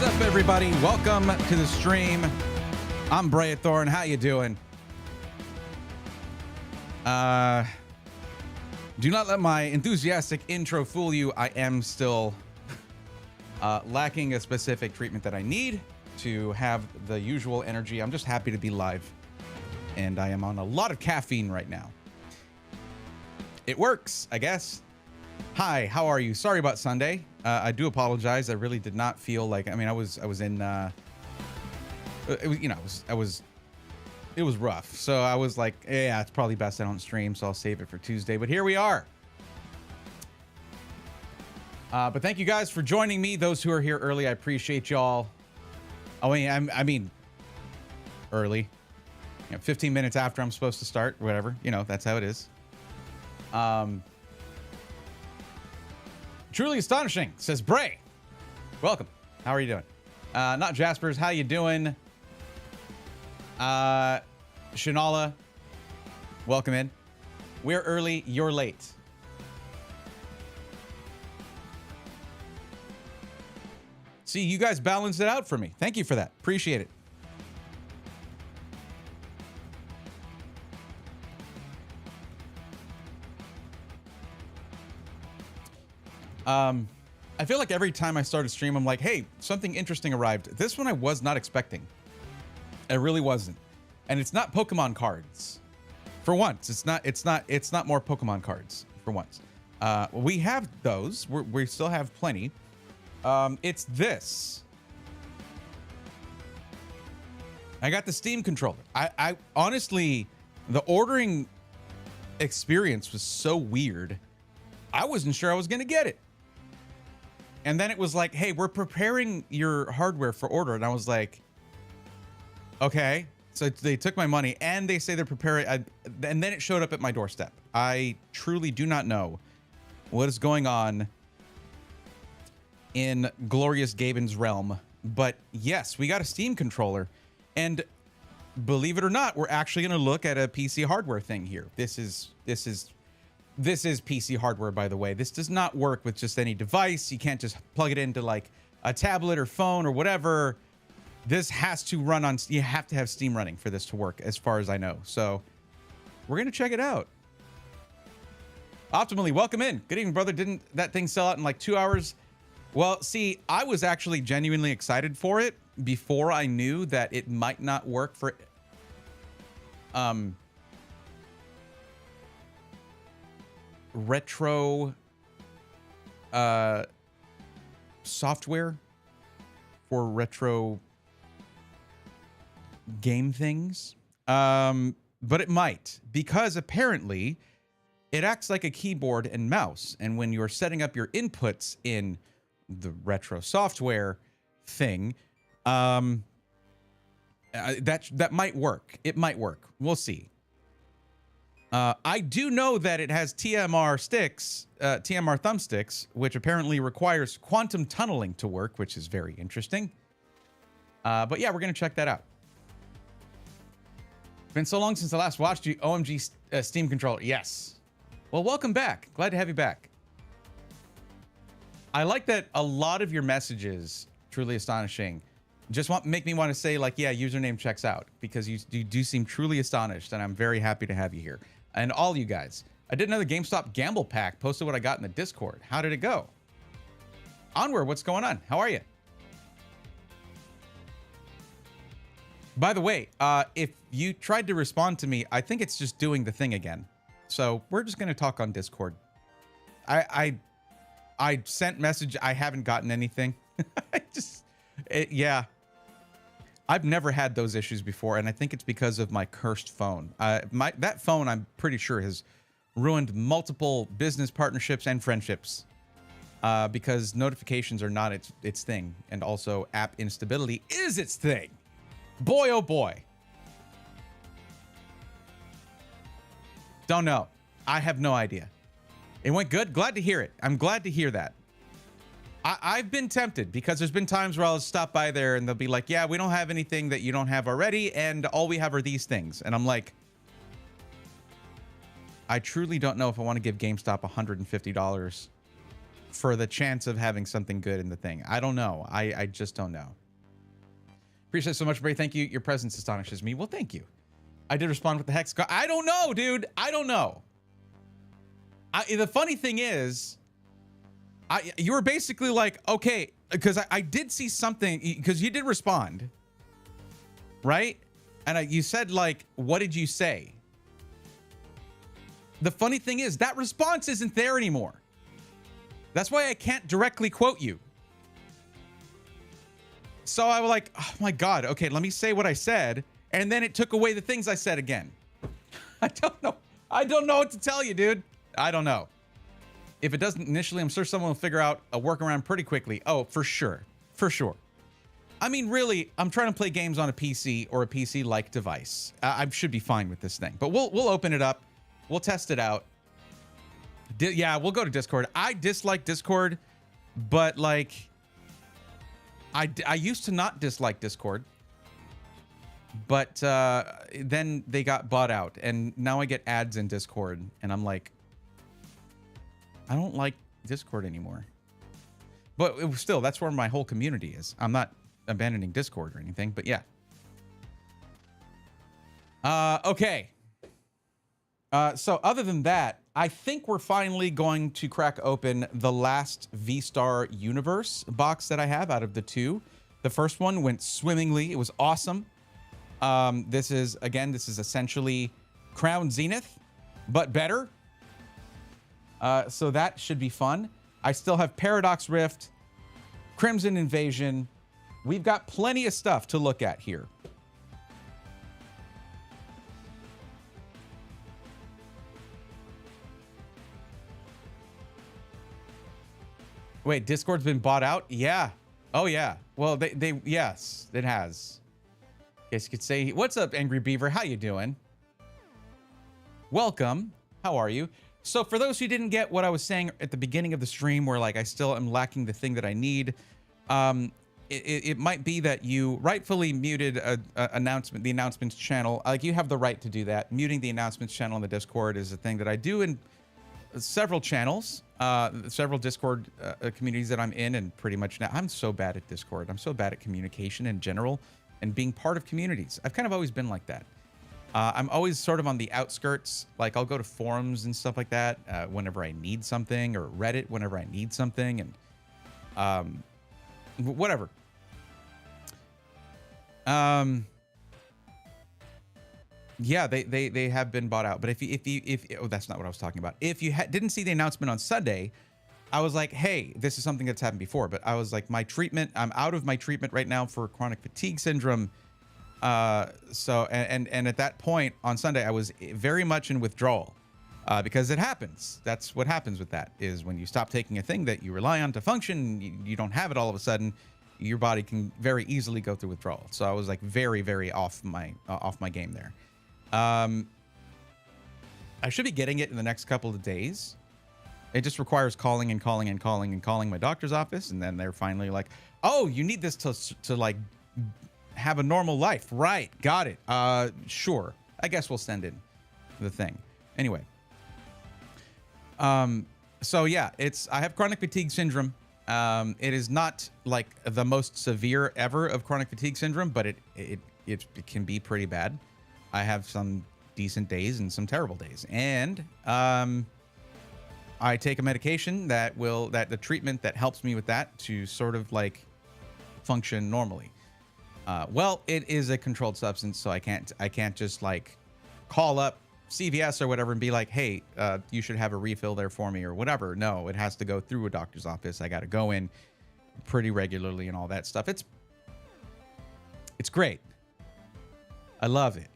What's up, everybody? Welcome to the stream. I'm Brea Thorne. How you doing? Do not let my enthusiastic intro fool you. I am still lacking a specific treatment that I need to have the usual energy. I'm just happy to be live, and I am on a lot of caffeine right now. It works, I guess. Hi, how are you? Sorry about Sunday. I do apologize. I really did not feel like. I mean, I was in. It was, you know, it was rough. So I was like, yeah, it's probably best I don't stream. So I'll save it for Tuesday. But here we are. But thank you guys for joining me. Those who are here early, I appreciate y'all. Oh, I mean, early. You know, 15 minutes after I'm supposed to start, whatever. You know, that's how it is. Truly astonishing, says Bray. Welcome. How are you doing? Not Jaspers. How you doing? Shinala, welcome in. We're early. You're late. See, you guys balanced it out for me. Thank you for that. Appreciate it. I feel like every time I start a stream, I'm like, hey, something interesting arrived. This one I was not expecting. It really wasn't. And it's not Pokemon cards. For once, it's not more Pokemon cards for once. We have those. We still have plenty. It's this. I got the Steam controller. I honestly, the ordering experience was so weird. I wasn't sure I was going to get it. And then it was like, hey, we're preparing your hardware for order. And I was like, okay. So they took my money and they say they're preparing. And then it showed up at my doorstep. I truly do not know what is going on in Glorious Gaben's realm. But yes, we got a Steam controller. And believe it or not, we're actually going to look at a PC hardware thing here. This is PC hardware, by the way. This does not work with just any device. You can't just plug it into like a tablet or phone or whatever. This has to run on, you have to have Steam running for this to work, as far as I know. So we're going to check it out. Optimally, welcome in. Good evening, brother. Didn't that thing sell out in like 2 hours? Well, see, I was actually genuinely excited for it before I knew that it might not work for retro software for retro game things, but it might, because apparently it acts like a keyboard and mouse, and when you're setting up your inputs in the retro software thing, that might work. It might work. We'll see. I do know that it has TMR sticks, TMR thumbsticks, which apparently requires quantum tunneling to work, which is very interesting. But yeah, we're going to check that out. Been so long since I last watched you. OMG Steam controller. Yes. Well, welcome back. Glad to have you back. I like that a lot of your messages, truly astonishing, just make me want to say like, yeah, username checks out, because you do seem truly astonished, and I'm very happy to have you here. And all you guys. I did another GameStop Gamble Pack, posted what I got in the Discord. How did it go? Onward, what's going on? How are you? By the way, if you tried to respond to me, I think it's just doing the thing again. So we're just going to talk on Discord. I sent message. I haven't gotten anything. Yeah. I've never had those issues before, and I think it's because of my cursed phone. That phone, I'm pretty sure, has ruined multiple business partnerships and friendships because notifications are not its thing, and also app instability is its thing. Boy, oh boy. Don't know. I have no idea. It went good. Glad to hear it. I'm glad to hear that. I've been tempted, because there's been times where I'll stop by there and they'll be like, yeah, we don't have anything that you don't have already, and all we have are these things. And I'm like, I truly don't know if I want to give GameStop $150 for the chance of having something good in the thing. I don't know. I just don't know. Appreciate it so much, Bray. Thank you. Your presence astonishes me. Well, thank you. I did respond with the hex. I don't know, dude. I don't know. The funny thing is, you were basically like, okay, because I did see something, because you did respond, right? And you said, like, what did you say? The funny thing is, that response isn't there anymore. That's why I can't directly quote you. So I was like, oh my God, okay, let me say what I said. And then it took away the things I said again. I don't know. I don't know what to tell you, dude. I don't know. If it doesn't initially, I'm sure someone will figure out a workaround pretty quickly. Oh, for sure. For sure. I mean, really, I'm trying to play games on a PC or a PC-like device. I should be fine with this thing. But we'll open it up. We'll test it out. Yeah, we'll go to Discord. I dislike Discord, but like, I used to not dislike Discord, but then they got bought out, and now I get ads in Discord, and I'm like, I don't like Discord anymore. But still, that's where my whole community is. I'm not abandoning Discord or anything, but yeah. Okay. So other than that, I think we're finally going to crack open the last V-Star Universe box that I have out of the two. The first one went swimmingly. It was awesome. This is essentially Crown Zenith, but better. So that should be fun. I still have Paradox Rift, Crimson Invasion. We've got plenty of stuff to look at here. Wait, Discord's been bought out? Yeah. Oh, yeah. Well, yes, it has. Guess you could say, what's up, Angry Beaver? How you doing? Welcome. How are you? So for those who didn't get what I was saying at the beginning of the stream, where like I still am lacking the thing that I need, it might be that you rightfully muted the announcements channel. Like, you have the right to do that. Muting the announcements channel in the Discord is a thing that I do in several channels, several Discord communities that I'm in, and pretty much now I'm so bad at Discord. I'm so bad at communication in general and being part of communities. I've kind of always been like that. I'm always sort of on the outskirts. Like, I'll go to forums and stuff like that whenever I need something, or Reddit whenever I need something, and whatever. Yeah, they have been bought out. But if oh, that's not what I was talking about. If you didn't see the announcement on Sunday, I was like, hey, this is something that's happened before. But I was like, my treatment, I'm out of my treatment right now for chronic fatigue syndrome. So at that point on Sunday, I was very much in withdrawal because it happens. That's what happens with that, is when you stop taking a thing that you rely on to function, you don't have it all of a sudden, your body can very easily go through withdrawal. So I was like very, very off my game there. I should be getting it in the next couple of days. It just requires calling my doctor's office, and then they're finally like, oh, you need this to like have a normal life. Right. Got it. Sure. I guess we'll send in the thing. Anyway. So yeah, I have chronic fatigue syndrome. It is not like the most severe ever of chronic fatigue syndrome, but it can be pretty bad. I have some decent days and some terrible days. And, I take a medication the treatment that helps me with that to sort of like function normally. Well, it is a controlled substance, so I can't just like call up CVS or whatever and be like, hey, you should have a refill there for me or whatever. No, it has to go through a doctor's office. I got to go in pretty regularly and all that stuff. It's great. I love it.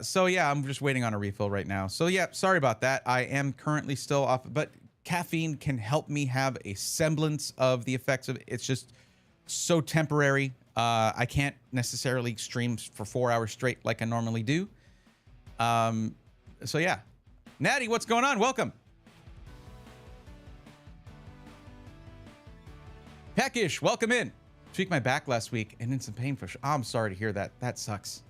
So yeah, I'm just waiting on a refill right now. So yeah, sorry about that. I am currently still off, but caffeine can help me have a semblance of the effects of it. It's just so temporary. I can't necessarily stream for 4 hours straight like I normally do. So yeah. Natty, what's going on? Welcome. Peckish, welcome in. Tweaked my back last week and in some pain for sure. Oh, I'm sorry to hear that. That sucks.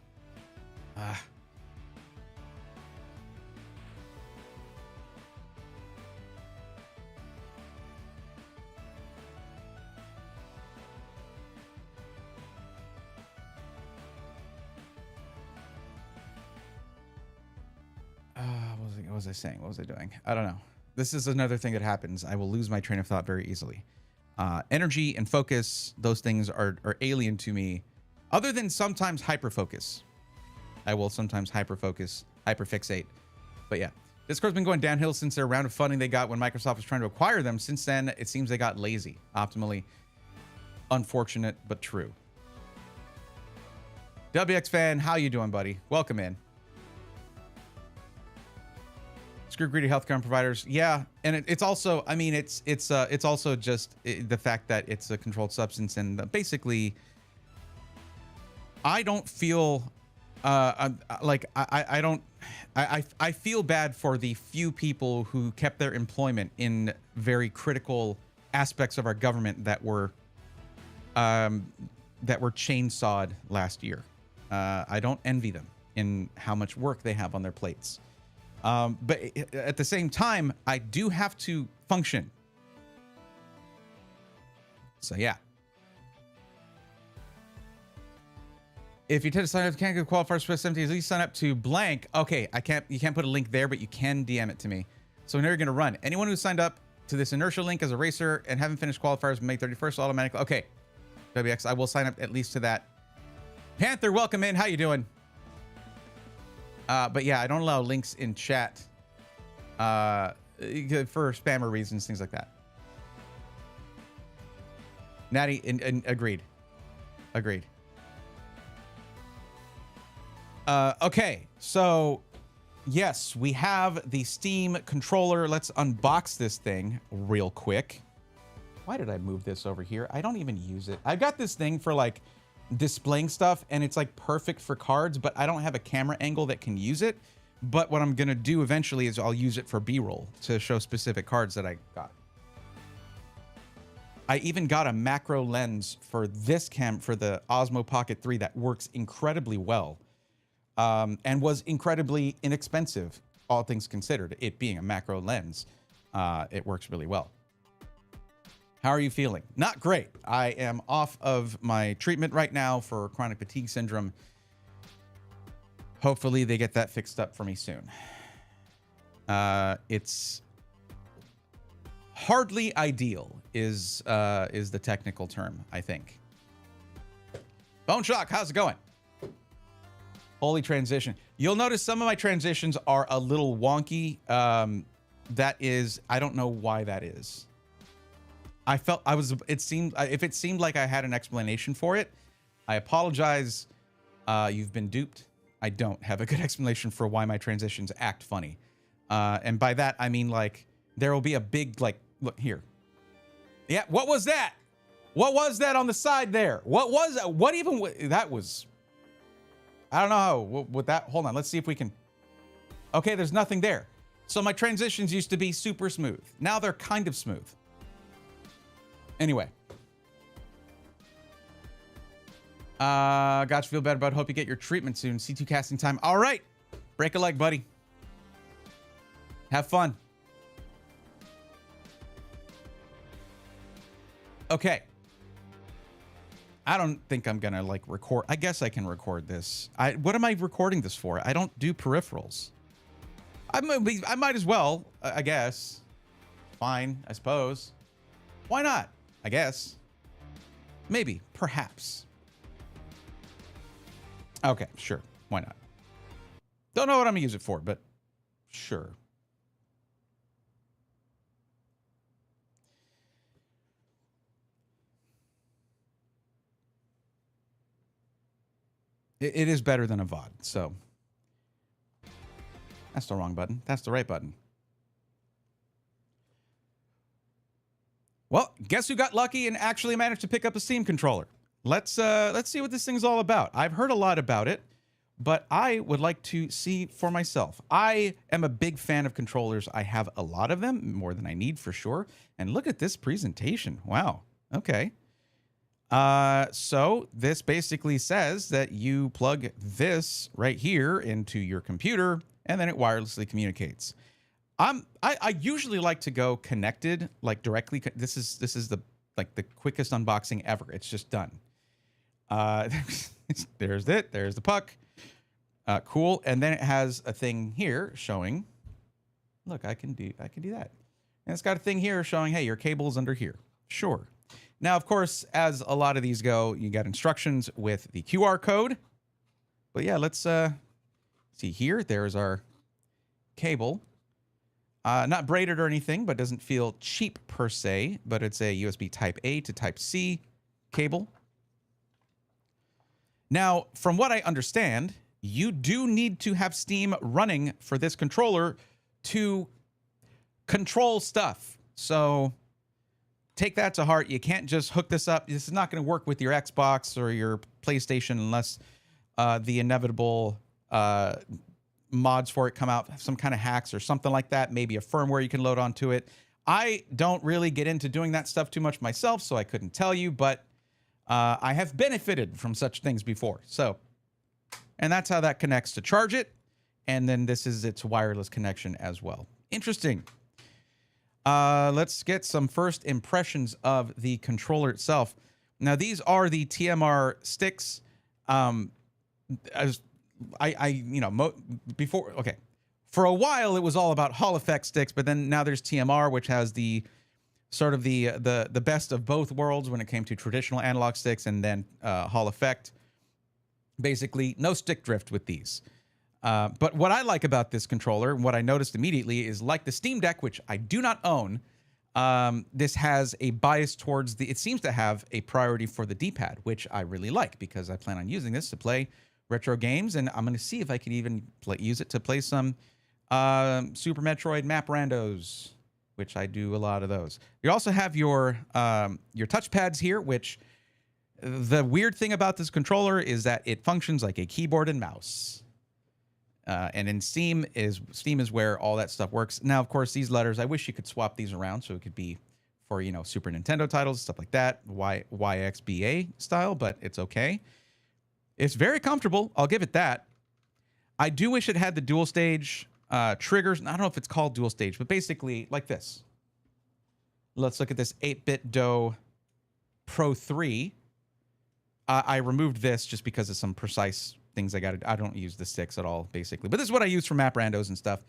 what was I saying? What was I doing? I don't know. This is another thing that happens. I will lose my train of thought very easily. Energy and focus, those things are alien to me, other than sometimes hyperfocus. I will sometimes hyperfocus, hyperfixate. But yeah, Discord's been going downhill since their round of funding they got when Microsoft was trying to acquire them. Since then, it seems they got lazy. Optimally unfortunate, but true. WX fan, how you doing, buddy? Welcome in. Screw greedy healthcare providers. Yeah, and it's also, I mean, it's also just the fact that it's a controlled substance, and basically, I don't feel like I feel bad for the few people who kept their employment in very critical aspects of our government that were chainsawed last year. I don't envy them in how much work they have on their plates. But at the same time, I do have to function. So yeah. If you tend to sign up, can't get qualifiers for 70, at least sign up to blank. Okay, you can't put a link there, but you can DM it to me. So we know you're gonna run. Anyone who signed up to this inertia link as a racer and haven't finished qualifiers May 31st automatically. Okay, WX, I will sign up at least to that. Panther, welcome in. How you doing? But yeah, I don't allow links in chat for spammer reasons, things like that. Natty, agreed. Agreed. Okay, so yes, we have the Steam controller. Let's unbox this thing real quick. Why did I move this over here? I don't even use it. I got this thing for like displaying stuff, and it's like perfect for cards, but I don't have a camera angle that can use it. But what I'm gonna do eventually is I'll use it for B-roll to show specific cards that I got. I even got a macro lens for this for the Osmo Pocket 3 that works incredibly well, and was incredibly inexpensive, all things considered. It being a macro lens, it works really well. How are you feeling? Not great. I am off of my treatment right now for chronic fatigue syndrome. Hopefully they get that fixed up for me soon. It's hardly ideal is the technical term, I think. Bone Shock, how's it going? Holy transition. You'll notice some of my transitions are a little wonky. That is, I don't know why that is. If it seemed like I had an explanation for it, I apologize. You've been duped. I don't have a good explanation for why my transitions act funny. And by that, I mean, like, there will be a big, like, look here. Yeah, what was that? What was that on the side there? What was that? What even, that was, I don't know how, with that, hold on, let's see if we can, okay, there's nothing there. So my transitions used to be super smooth. Now they're kind of smooth. Anyway. Got you feel better about. Hope you get your treatment soon. C2 casting time. All right. Break a leg, buddy. Have fun. Okay. I don't think I'm gonna like record. I guess I can record this. What am I recording this for? I don't do peripherals. I might as well, I guess. Fine, I suppose. Why not? I guess. Maybe. Perhaps. Okay, sure. Why not? Don't know what I'm gonna use it for, but sure. It is better than a VOD, so. That's the wrong button. That's the right button. Well, guess who got lucky and actually managed to pick up a Steam controller? Let's see what this thing's all about. I've heard a lot about it, but I would like to see for myself. I am a big fan of controllers. I have a lot of them, more than I need for sure. And look at this presentation. Wow. Okay. So this basically says that you plug this right here into your computer, and then it wirelessly communicates. I usually like to go connected, like directly. This is the quickest unboxing ever. It's just done. There's it. There's the puck. Cool. And then it has a thing here showing Look, I can do that. And it's got a thing here showing, hey, your cable's under here. Sure. Now, of course, as a lot of these go, you got instructions with the QR code. But yeah, let's see here. There's our cable. Not braided or anything, but doesn't feel cheap per se. But it's a USB Type A to Type C cable. Now, from what I understand, you do need to have Steam running for this controller to control stuff. So take that to heart. You can't just hook this up. This is not going to work with your Xbox or your PlayStation unless the inevitable mods for it come out, some kind of hacks or something like that, maybe a firmware you can load onto it. I don't really get into doing that stuff too much myself, so I couldn't tell you, but I have benefited from such things before. So, and that's how that connects to charge it. And then this is its wireless connection as well. Interesting. Let's get some first impressions of the controller itself. Now, these are the TMR sticks. Before, okay. For a while, it was all about Hall effect sticks, but then now there's TMR, which has the sort of the best of both worlds when it came to traditional analog sticks and then Hall effect. Basically, no stick drift with these. But what I like about this controller, and what I noticed immediately, is like the Steam Deck, which I do not own, this has a bias towards it seems to have a priority for the D-pad, which I really like because I plan on using this to play retro games, and I'm going to see if I can even use it to play some Super Metroid map randos, which I do a lot of those. You also have your touchpads here, which the weird thing about this controller is that it functions like a keyboard and mouse. And in Steam is where all that stuff works. Now, of course, these letters, I wish you could swap these around so it could be for, Super Nintendo titles, stuff like that, YXBA style, but it's okay. It's very comfortable. I'll give it that. I do wish it had the dual stage triggers. I don't know if it's called dual stage, but basically like this. Let's look at this 8-bit Do Pro 3. I removed this just because of some precise things I don't use the sticks at all, basically. But this is what I use for map randos and stuff.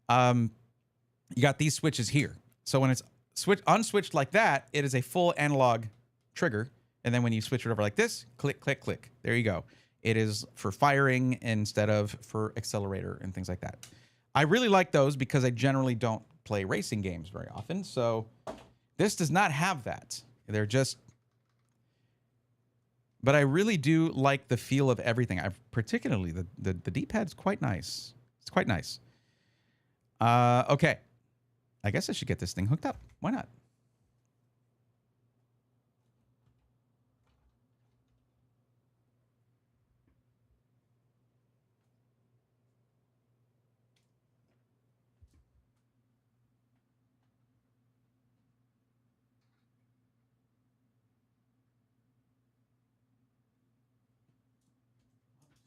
You got these switches here. So when it's unswitched like that, it is a full analog trigger. And then when you switch it over like this, click, click, click. There you go. It is for firing instead of for accelerator and things like that. I really like those because I generally don't play racing games very often. So this does not have that. They're just... But I really do like the feel of everything. Particularly the D-pad's quite nice. It's quite nice. Okay. I guess I should get this thing hooked up. Why not?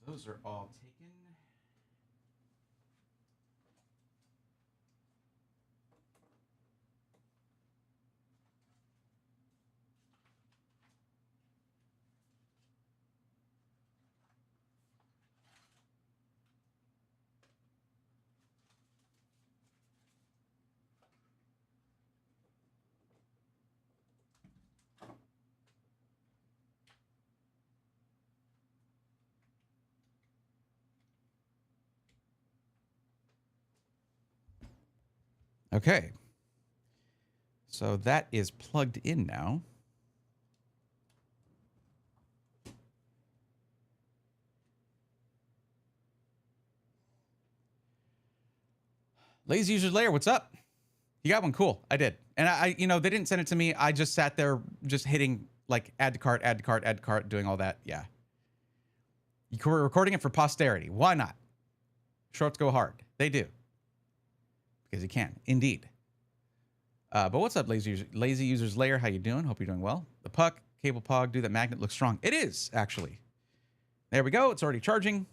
Those are all taken. Okay. So that is plugged in now. Lazy User Layer, what's up? You got one? Cool. I did. And I they didn't send it to me. I just sat there just hitting like add to cart, add to cart, add to cart, doing all that. Yeah. You're recording it for posterity. Why not? Shorts go hard. They do. Because you can, indeed. But what's up, Lazy Users Layer? How you doing? Hope you're doing well. The puck, cable pog, do that magnet looks strong. It is, actually. There we go. It's already charging.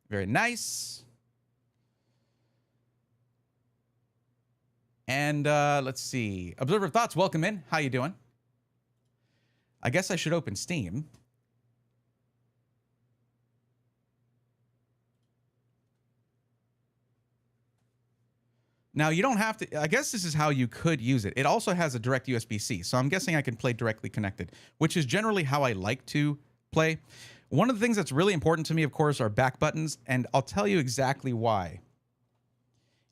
Very nice. And let's see. Observer of Thoughts, welcome in. How you doing? I guess I should open Steam. Now, you don't have to, I guess this is how you could use it. It also has a direct USB-C, so I'm guessing I can play directly connected, which is generally how I like to play. One of the things that's really important to me, of course, are back buttons, and I'll tell you exactly why.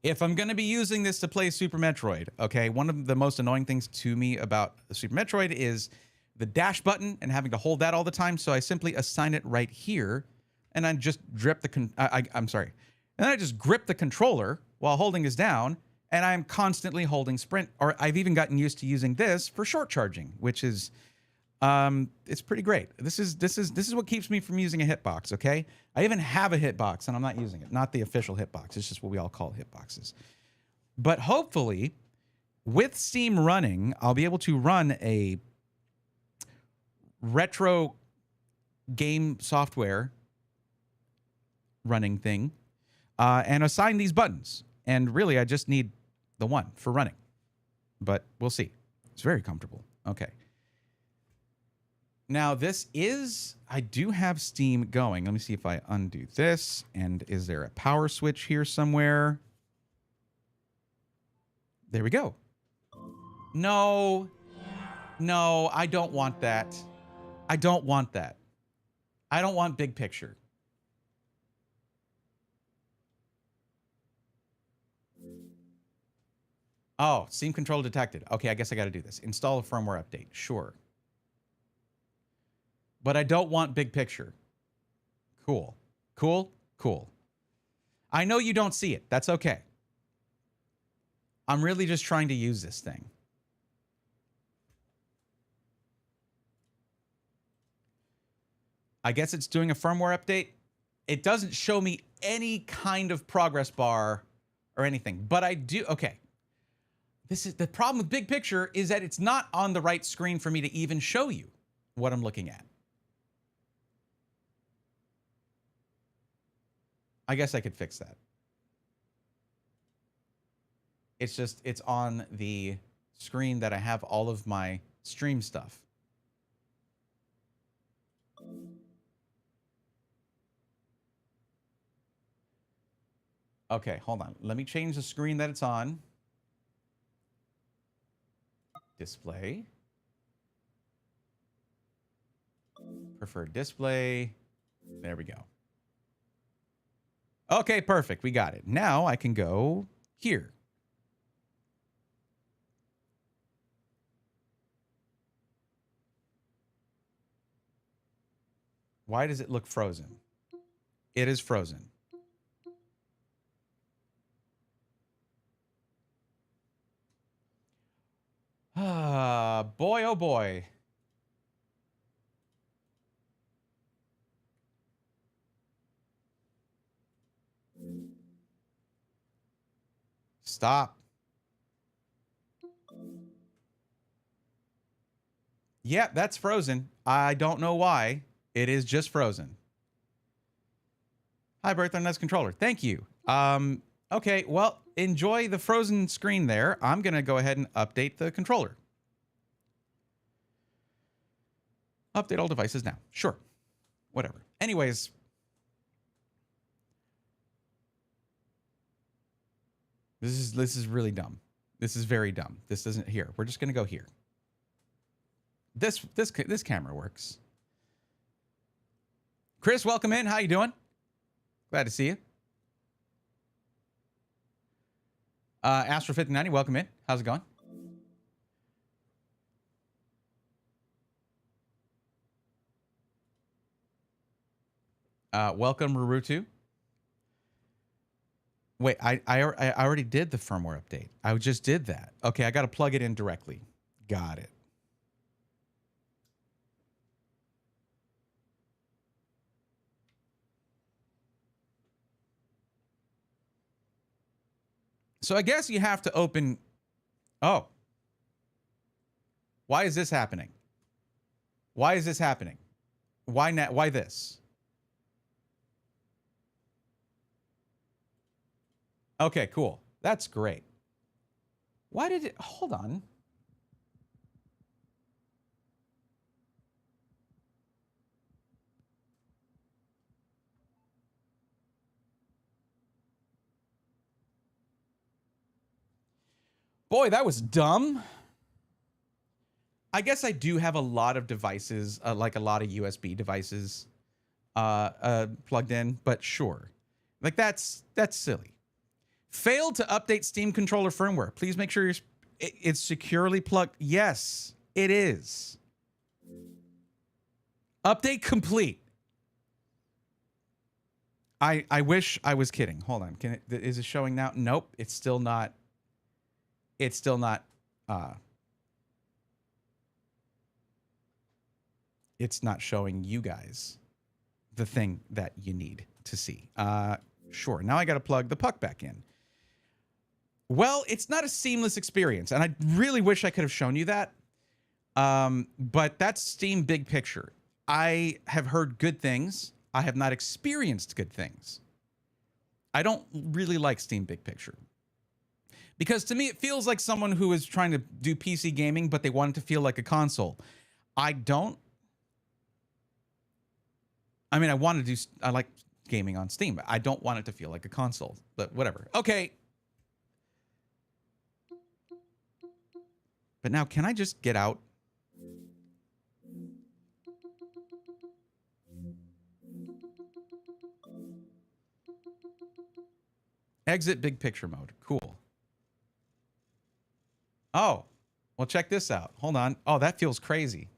If I'm going to be using this to play Super Metroid, okay, one of the most annoying things to me about Super Metroid is the dash button and having to hold that all the time, so I simply assign it right here, and I just grip the and then I just grip the controller while holding this down, and I'm constantly holding sprint, or I've even gotten used to using this for short charging, which is it's pretty great. This is what keeps me from using a hitbox, okay? I even have a hitbox and I'm not using it. Not the official hitbox. It's just what we all call hitboxes. But hopefully, with Steam running, I'll be able to run a retro game software running thing and assign these buttons. And really, I just need the one for running. But we'll see. It's very comfortable. Okay. Now, I do have Steam going. Let me see if I undo this. And is there a power switch here somewhere? There we go. No, I don't want that. I don't want that. I don't want big picture. Oh, Steam control detected. Okay, I guess I got to do this. Install a firmware update. Sure. But I don't want big picture. Cool. I know you don't see it. That's okay. I'm really just trying to use this thing. I guess it's doing a firmware update. It doesn't show me any kind of progress bar or anything, but I do. Okay. This is the problem with big picture is that it's not on the right screen for me to even show you what I'm looking at. I guess I could fix that. It's on the screen that I have all of my stream stuff. Okay, hold on. Let me change the screen that it's on. Display. Preferred display. There we go. Okay, perfect. We got it. Now I can go here. Why does it look frozen? It is frozen. Ah, boy, oh boy. Stop. Yeah, that's frozen. I don't know why. It is just frozen. Hi, Bertha, nice controller. Thank you. Okay, well, enjoy the frozen screen there. I'm going to go ahead and update the controller. Update all devices now. Sure. Whatever. Anyways. This is really dumb. This is very dumb. This doesn't here. We're just going to go here. This camera works. Chris, welcome in. How you doing? Glad to see you. Astro5090, welcome in. How's it going? Welcome, Rurutu. Wait, I already did the firmware update. I just did that. Okay, I got to plug it in directly. Got it. So I guess you have to open. Oh. Why is this happening? Why is this happening? Why not? Why this? Okay, cool. That's great. Why did it? Hold on. Boy, that was dumb. I guess I do have a lot of devices, like a lot of USB devices plugged in, but sure. Like that's silly. Failed to update Steam controller firmware. Please make sure it's securely plugged. Yes, it is. Update complete. I wish I was kidding. Hold on. Is it showing now? Nope. It's still not. It's still not. It's not showing you guys the thing that you need to see. Sure. Now I got to plug the puck back in. Well, it's not a seamless experience, and I really wish I could have shown you that. But that's Steam big picture. I have heard good things. I have not experienced good things. I don't really like Steam big picture. Because to me, it feels like someone who is trying to do PC gaming, but they want it to feel like a console. I don't. I mean, I like gaming on Steam, but I don't want it to feel like a console, but whatever. Okay. But now, can I just get out? Exit big picture mode. Cool. Oh, well, check this out. Hold on. Oh, that feels crazy.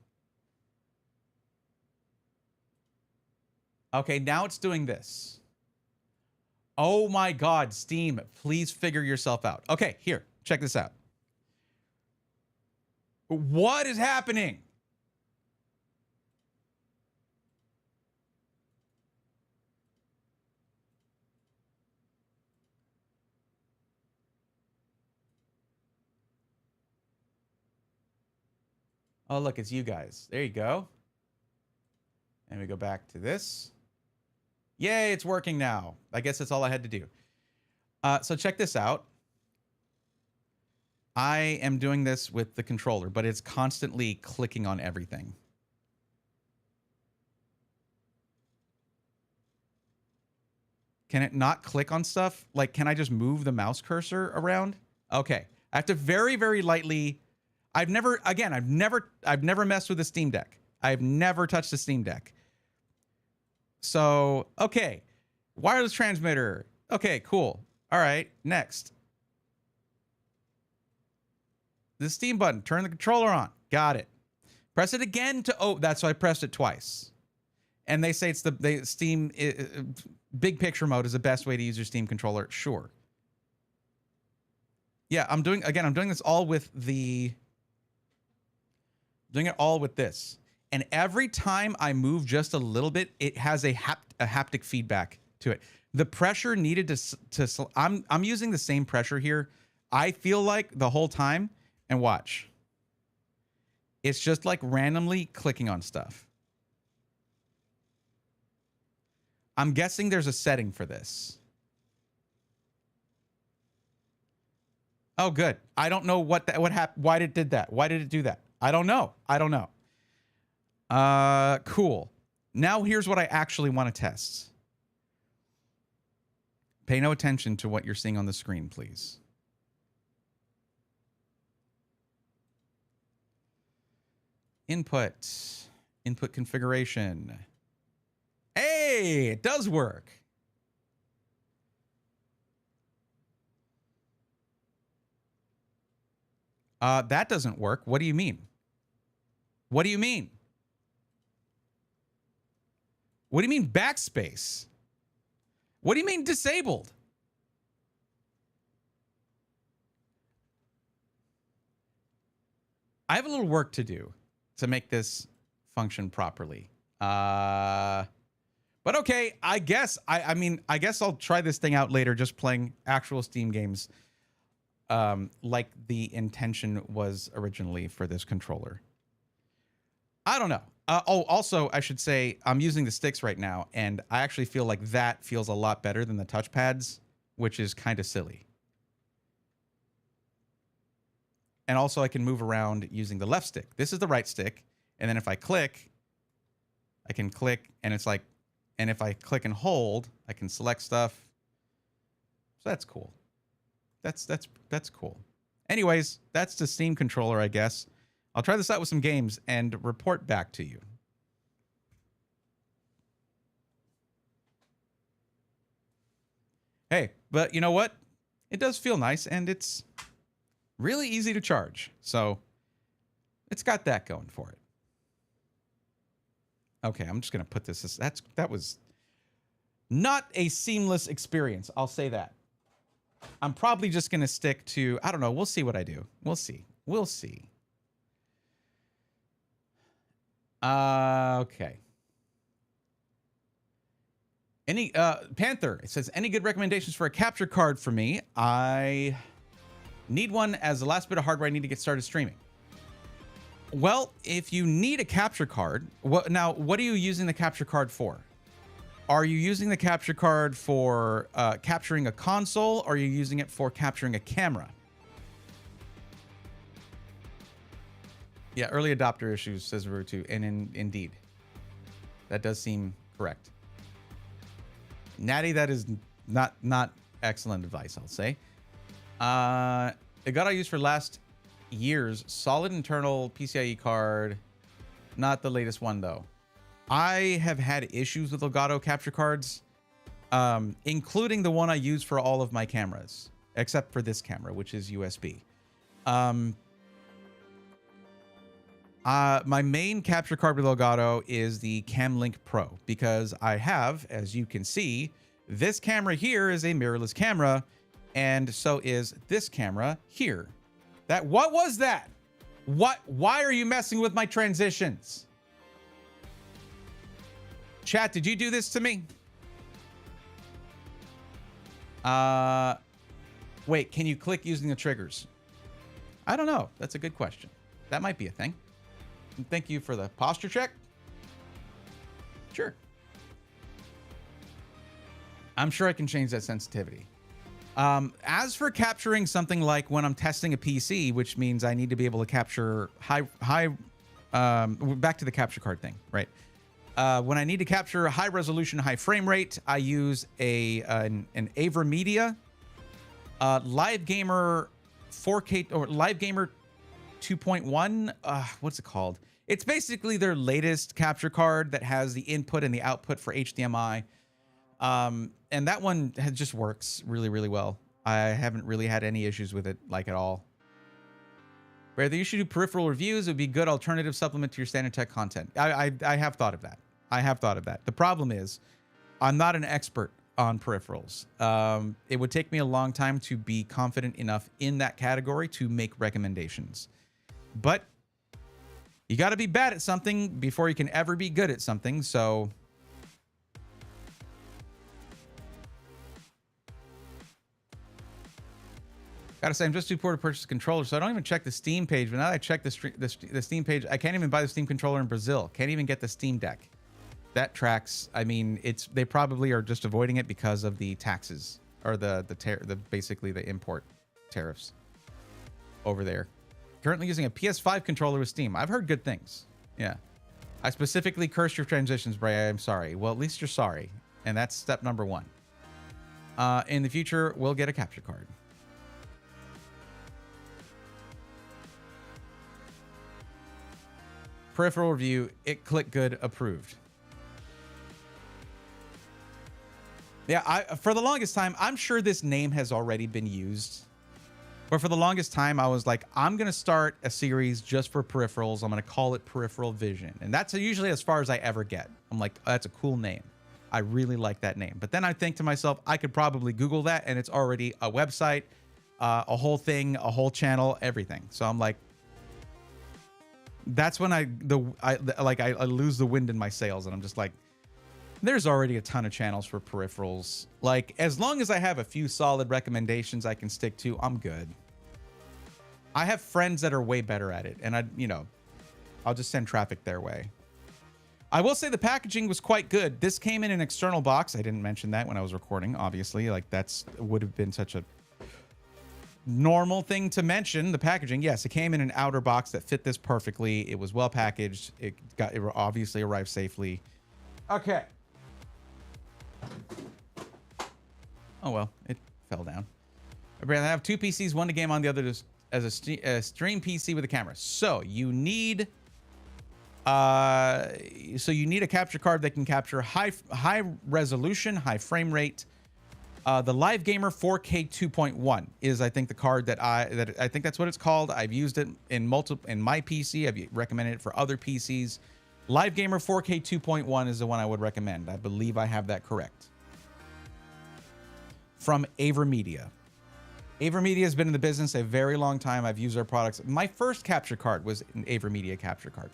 Okay, now it's doing this. Oh my God, Steam, please figure yourself out. Okay, here, check this out. What is happening? Oh, look, it's you guys. There you go. And we go back to this. Yay, it's working now. I guess that's all I had to do. So check this out. I am doing this with the controller, but it's constantly clicking on everything. Can it not click on stuff? Like, can I just move the mouse cursor around? Okay. I have to very, very lightly. I've never messed with the Steam Deck. I've never touched the Steam Deck. So, okay. Wireless transmitter. Okay, cool. All right, next. The Steam button. Turn the controller on. Got it. Press it again to... Oh, that's why I pressed it twice. And they say it's the Steam... big picture mode is the best way to use your Steam controller. Sure. Yeah, I'm doing this all with the... Doing it all with this. And every time I move just a little bit, it has a haptic feedback to it. The pressure needed to I'm using the same pressure here. I feel like the whole time, and watch. It's just like randomly clicking on stuff. I'm guessing there's a setting for this. Oh, good. I don't know what happened. Why did it did that? Why did it do that? I don't know. Cool. Now here's what I actually want to test. Pay no attention to what you're seeing on the screen, please. Input configuration. Hey, it does work. That doesn't work. What do you mean? What do you mean? What do you mean backspace? What do you mean disabled? I have a little work to do to make this function properly. But okay, I guess I guess I'll try this thing out later, just playing actual Steam games like the intention was originally for this controller. I don't know. Also, I should say I'm using the sticks right now, and I actually feel like that feels a lot better than the touchpads, which is kind of silly. And also, I can move around using the left stick. This is the right stick, and then if I click, I can click, and it's like, and if I click and hold, I can select stuff. So that's cool. That's cool. Anyways, that's the Steam controller, I guess. I'll try this out with some games and report back to you. Hey, but you know what? It does feel nice, and it's really easy to charge. So it's got that going for it. Okay, I'm just going to put this. That was not a seamless experience. I'll say that. I'm probably just going to stick to, I don't know. We'll see what I do. We'll see. We'll see. Okay. Any Panther, it says, any good recommendations for a capture card for me? I need one as the last bit of hardware I need to get started streaming. Well, if you need a capture card, what are you using the capture card for? Are you using the capture card for capturing a console? Or are you using it for capturing a camera? Yeah, early adopter issues, says Rutu, and indeed, that does seem correct. Natty, that is not excellent advice, I'll say. It got I used for last year's solid internal PCIe card, not the latest one though. I have had issues with Elgato capture cards, including the one I use for all of my cameras, except for this camera, which is USB. My main capture card with Elgato is the CamLink Pro, because I have, as you can see, this camera here is a mirrorless camera, and so is this camera here. What was that? Why are you messing with my transitions? Chat, did you do this to me? Wait, can you click using the triggers? I don't know. That's a good question. That might be a thing. And thank you for the posture check. Sure. I'm sure I can change that sensitivity. As for capturing something like when I'm testing a PC, which means I need to be able to capture back to the capture card thing, right? When I need to capture high resolution, high frame rate, I use an AverMedia Live Gamer 4K or Live Gamer 2.1. What's it called? It's basically their latest capture card that has the input and the output for HDMI. And that one just works really, really well. I haven't really had any issues with it, like, at all. Whether you should do peripheral reviews, it would be a good alternative supplement to your standard tech content. I have thought of that. I have thought of that. The problem is, I'm not an expert on peripherals. It would take me a long time to be confident enough in that category to make recommendations. But you got to be bad at something before you can ever be good at something, so... Gotta say, I'm just too poor to purchase a controller, so I don't even check the Steam page. But now that I check the Steam page, I can't even buy the Steam controller in Brazil. Can't even get the Steam Deck. That tracks. I mean, they probably are just avoiding it because of the taxes or basically the import tariffs over there. Currently using a PS5 controller with Steam. I've heard good things. Yeah. I specifically cursed your transitions, Bray. I'm sorry. Well, at least you're sorry, and that's step number one. In the future, we'll get a capture card. Peripheral review, it clicked good, approved. Yeah, for the longest time, I'm sure this name has already been used. But for the longest time, I was like, I'm going to start a series just for peripherals. I'm going to call it Peripheral Vision. And that's usually as far as I ever get. I'm like, oh, that's a cool name. I really like that name. But then I think to myself, I could probably Google that, and it's already a website, a whole thing, a whole channel, everything. So I'm like, that's when I lose the wind in my sails, and I'm just like, there's already a ton of channels for peripherals. Like, as long as I have a few solid recommendations I can stick to, I'm good. I have friends that are way better at it, and I'll just send traffic their way. I will say the packaging was quite good. This came in an external box. I didn't mention that when I was recording, obviously. Like, would have been such a normal thing to mention. The packaging, yes, it came in an outer box that fit this perfectly. It was well packaged. It obviously arrived safely. Okay. Oh well, it fell down. I have two PCs, one to game on, the other as a stream PC with a camera. So you need a capture card that can capture high resolution, high frame rate. The Live Gamer 4K 2.1 is, I think, the card that I think that's what it's called. I've used it in my PC. I've recommended it for other PCs. Live Gamer 4K 2.1 is the one I would recommend. I believe I have that correct. From AverMedia. AverMedia has been in the business a very long time. I've used their products. My first capture card was an AverMedia capture card.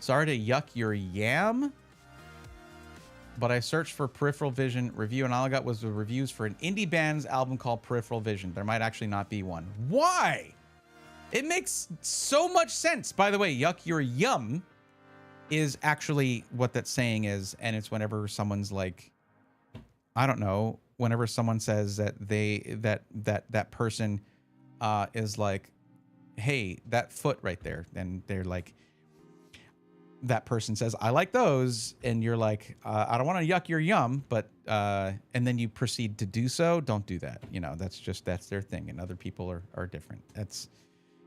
Sorry to yuck your yam, but I searched for Peripheral Vision review, and all I got was the reviews for an indie band's album called Peripheral Vision. There might actually not be one. Why? It makes so much sense. By the way, yuck your yum is actually what that saying is, and it's whenever someone's like, I don't know, whenever someone says that that person is like, hey, that foot right there, and they're like, that person says, I like those, and you're like, I don't want to yuck your yum, but and then you proceed to do so. Don't do that. You know, that's their thing, and other people are different. That's,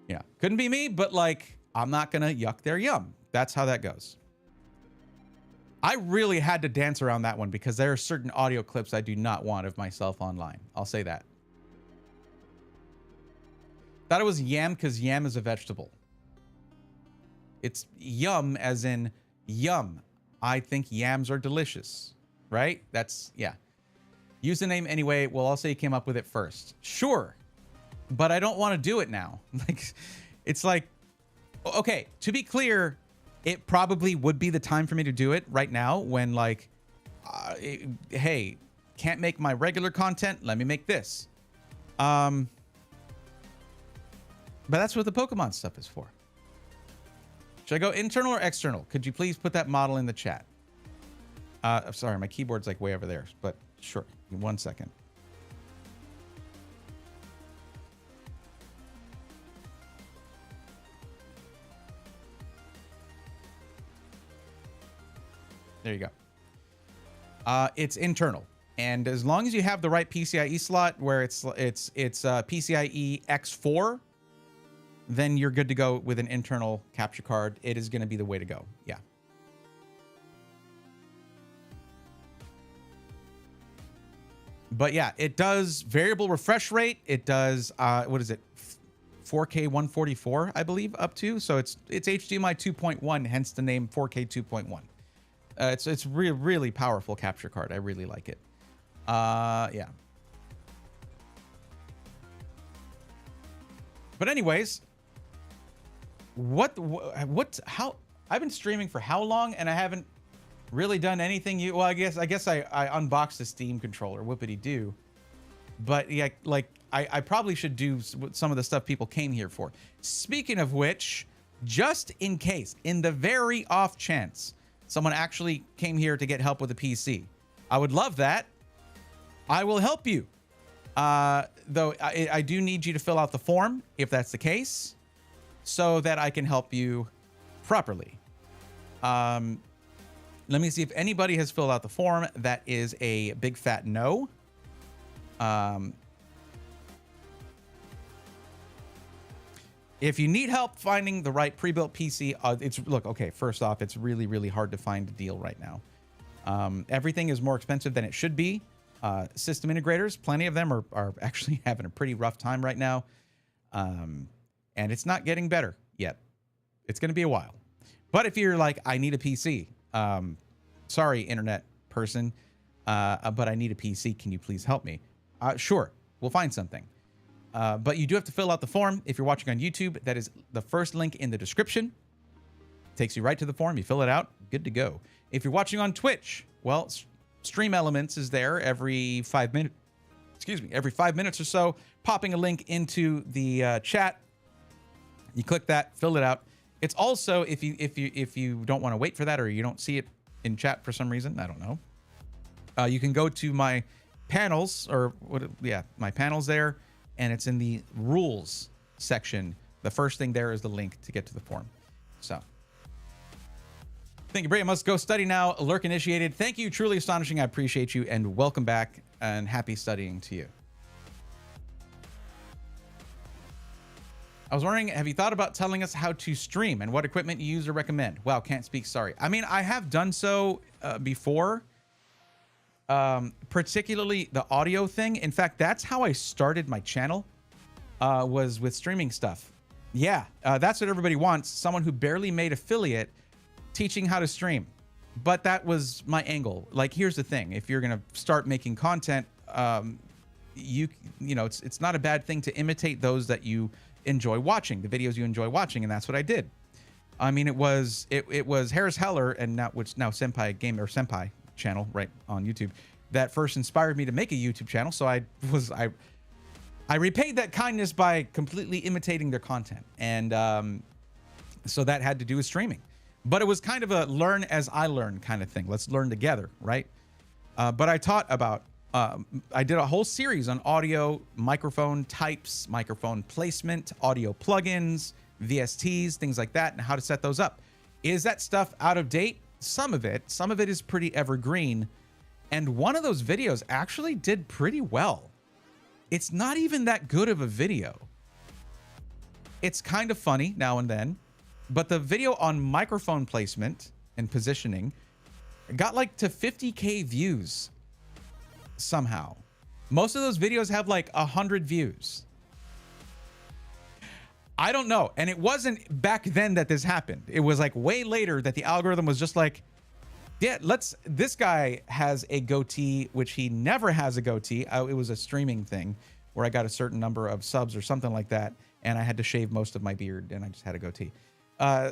you know, couldn't be me, but like, I'm not gonna yuck their yum. That's how that goes. I really had to dance around that one because there are certain audio clips I do not want of myself online. I'll say that. Thought it was yam because yam is a vegetable. It's yum as in yum. I think yams are delicious, right? That's, yeah. Use the name anyway. Well, I'll say you came up with it first. Sure. But I don't want to do it now. Like, it's like, okay, to be clear, it probably would be the time for me to do it right now when, like, hey, can't make my regular content. Let me make this. But that's what the Pokemon stuff is for. Should I go internal or external? Could you please put that model in the chat? I'm sorry, my keyboard's like way over there, but sure. 1 second. There you go. It's internal, and as long as you have the right PCIe slot, where it's PCIe X4, then you're good to go with an internal capture card. It is going to be the way to go. Yeah. But yeah, it does variable refresh rate. It does what is it? 4K 144, I believe, up to. So it's HDMI 2.1, hence the name 4K 2.1. It's really powerful capture card. I really like it. Yeah. But anyways, how I've been streaming for how long, and I haven't really done anything. Well, I guess I unboxed the Steam controller, whoopity doo. But yeah, like I probably should do some of the stuff people came here for. Speaking of which, just in case, in the very off chance someone actually came here to get help with a PC, I would love that. I will help you. Though I do need you to fill out the form if that's the case, so that I can help you properly. Let me see if anybody has filled out the form. That is a big fat no. If you need help finding the right pre-built PC, okay, first off, it's really, really hard to find a deal right now. Everything is more expensive than it should be. System integrators, plenty of them are actually having a pretty rough time right now. And it's not getting better yet. It's going to be a while. But if you're like, I need a PC, sorry, internet person, but I need a PC. Can you please help me? Sure, we'll find something. But you do have to fill out the form. If you're watching on YouTube, that is the first link in the description. Takes you right to the form. You fill it out, good to go. If you're watching on Twitch, well, Stream Elements is there every 5 minutes. Excuse me, every 5 minutes or so, popping a link into the chat. You click that, fill it out. It's also, if you don't want to wait for that, or you don't see it in chat for some reason, I don't know. You can go to my panels, or my panels there, and it's in the rules section. The first thing there is the link to get to the form. So, thank you, Bray. Must go study now. Lurk initiated. Thank you, truly astonishing. I appreciate you, and welcome back. and happy studying to you. I was wondering, have you thought about telling us how to stream and what equipment you use or recommend? Wow, can't speak, sorry. I mean, I have done so before, particularly the audio thing. In fact, that's how I started my channel, was with streaming stuff. Yeah, that's what everybody wants. Someone who barely made affiliate teaching how to stream. But that was my angle. Like, here's the thing. If you're going to start making content, you know, it's not a bad thing to imitate those that you enjoy watching, the videos you enjoy watching, and that's what I did. I mean, it was Harris Heller, and now Senpai Game or Senpai channel right on YouTube, that first inspired me to make a YouTube channel. So I repaid that kindness by completely imitating their content, and so that had to do with streaming. But it was kind of a learn as I learn kind of thing. Let's learn together, right? But I taught about I did a whole series on audio, microphone types, microphone placement, audio plugins, VSTs, things like that, and how to set those up. Is that stuff out of date? Some of it is pretty evergreen. And one of those videos actually did pretty well. It's not even that good of a video. It's kind of funny now and then, but the video on microphone placement and positioning got like to 50K views. Somehow. Most of those videos have like 100 views. I don't know. And it wasn't back then that this happened. It was like way later that the algorithm was just like, yeah, this guy has a goatee, which he never has a goatee. It was a streaming thing where I got a certain number of subs or something like that. And I had to shave most of my beard and I just had a goatee.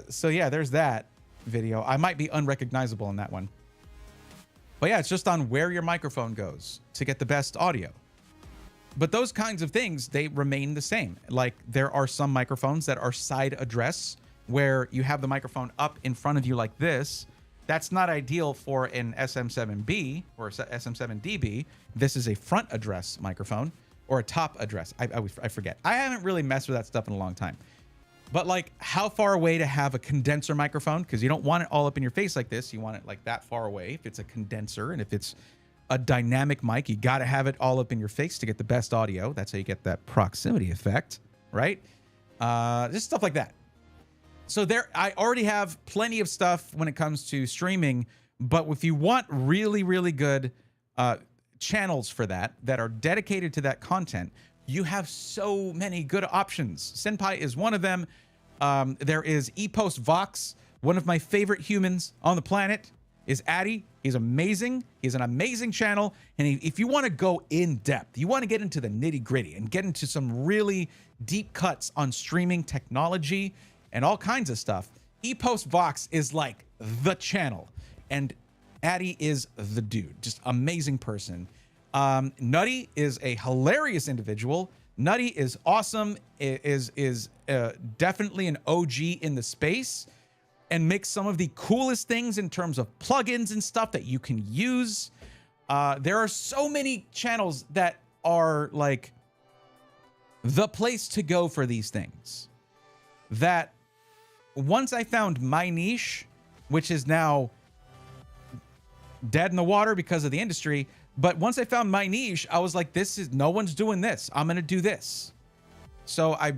So yeah, there's that video. I might be unrecognizable in that one. But yeah, it's just on where your microphone goes to get the best audio. But those kinds of things, they remain the same. Like there are some microphones that are side address where you have the microphone up in front of you like this. That's not ideal for an SM7B or SM7DB. This is a front address microphone or a top address. I forget. I haven't really messed with that stuff in a long time. But like how far away to have a condenser microphone, because you don't want it all up in your face like this. You want it like that far away if it's a condenser, and if it's a dynamic mic, you got to have it all up in your face to get the best audio. That's how you get that proximity effect, right? Just stuff like that. So I already have plenty of stuff when it comes to streaming, but if you want really, really good channels for that are dedicated to that content, you have so many good options. Senpai is one of them. There is ePost Vox. One of my favorite humans on the planet is Addy. He's amazing. He's an amazing channel. And if you want to go in depth, you want to get into the nitty gritty and get into some really deep cuts on streaming technology and all kinds of stuff, ePost Vox is like the channel. And Addy is the dude. Just amazing person. Nutty is a hilarious individual. Nutty is awesome, is definitely an OG in the space and makes some of the coolest things in terms of plugins and stuff that you can use. There are so many channels that are like the place to go for these things that once I found my niche, which is now dead in the water because of the industry. But once I found my niche, I was like, no one's doing this. I'm going to do this. So I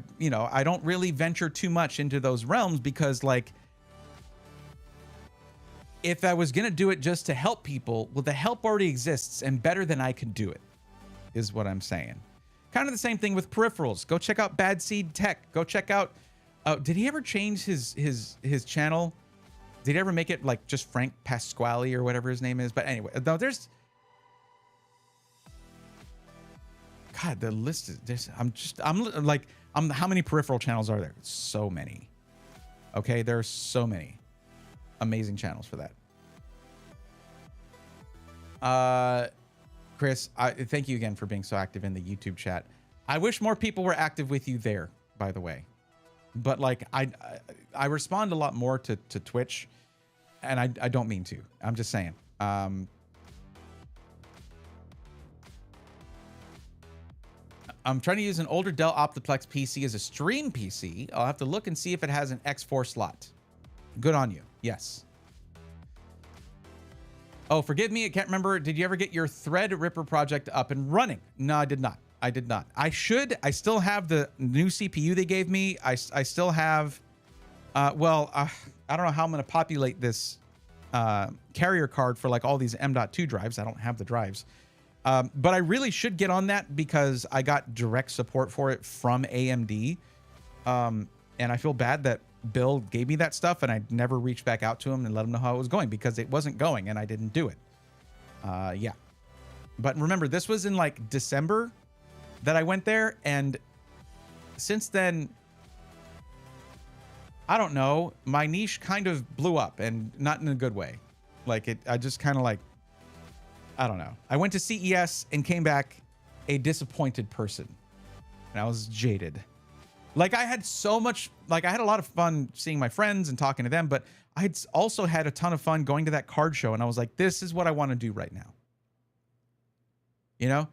don't really venture too much into those realms because like, if I was going to do it just to help people, well, the help already exists and better than I could do it is what I'm saying. Kind of the same thing with peripherals. Go check out Bad Seed Tech. Go check out, did he ever change his channel? Did he ever make it like just Frank Pasquale or whatever his name is? But anyway, no, there's, God, the list is this. How many peripheral channels are there? So many. Okay, there are so many amazing channels for that. Chris, thank you again for being so active in the YouTube chat. I wish more people were active with you there, by the way. But like, I respond a lot more to Twitch, and I don't mean to. I'm just saying. I'm trying to use an older Dell Optiplex PC as a stream PC. I'll have to look and see if it has an X4 slot. Good on you. Yes. Oh, forgive me. I can't remember. Did you ever get your Threadripper project up and running? No, I did not. I did not. I should. I still have the new CPU they gave me. I still have... I don't know how I'm going to populate this carrier card for like all these M.2 drives. I don't have the drives. But I really should get on that because I got direct support for it from AMD. And I feel bad that Bill gave me that stuff and I never reached back out to him and let him know how it was going because it wasn't going and I didn't do it. Yeah. But remember, this was in like December that I went there. And since then, I don't know, my niche kind of blew up and not in a good way. Like I just kind of like, I don't know. I went to CES and came back a disappointed person and I was jaded. Like I had so much, like I had a lot of fun seeing my friends and talking to them, but I had also had a ton of fun going to that card show. And I was like, this is what I want to do right now. You know,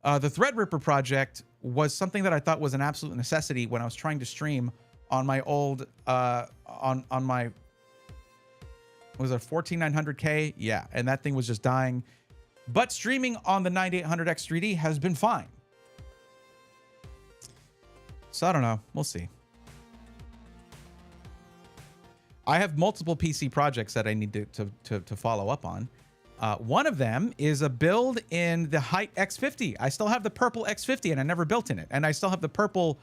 the Threadripper project was something that I thought was an absolute necessity when I was trying to stream on my old, on my, was it 14900K? Yeah. And that thing was just dying. But streaming on the 9800X3D has been fine. So I don't know. We'll see. I have multiple PC projects that I need to follow up on. One of them is a build in the Height X50. I still have the purple X50 and I never built in it. And I still have the purple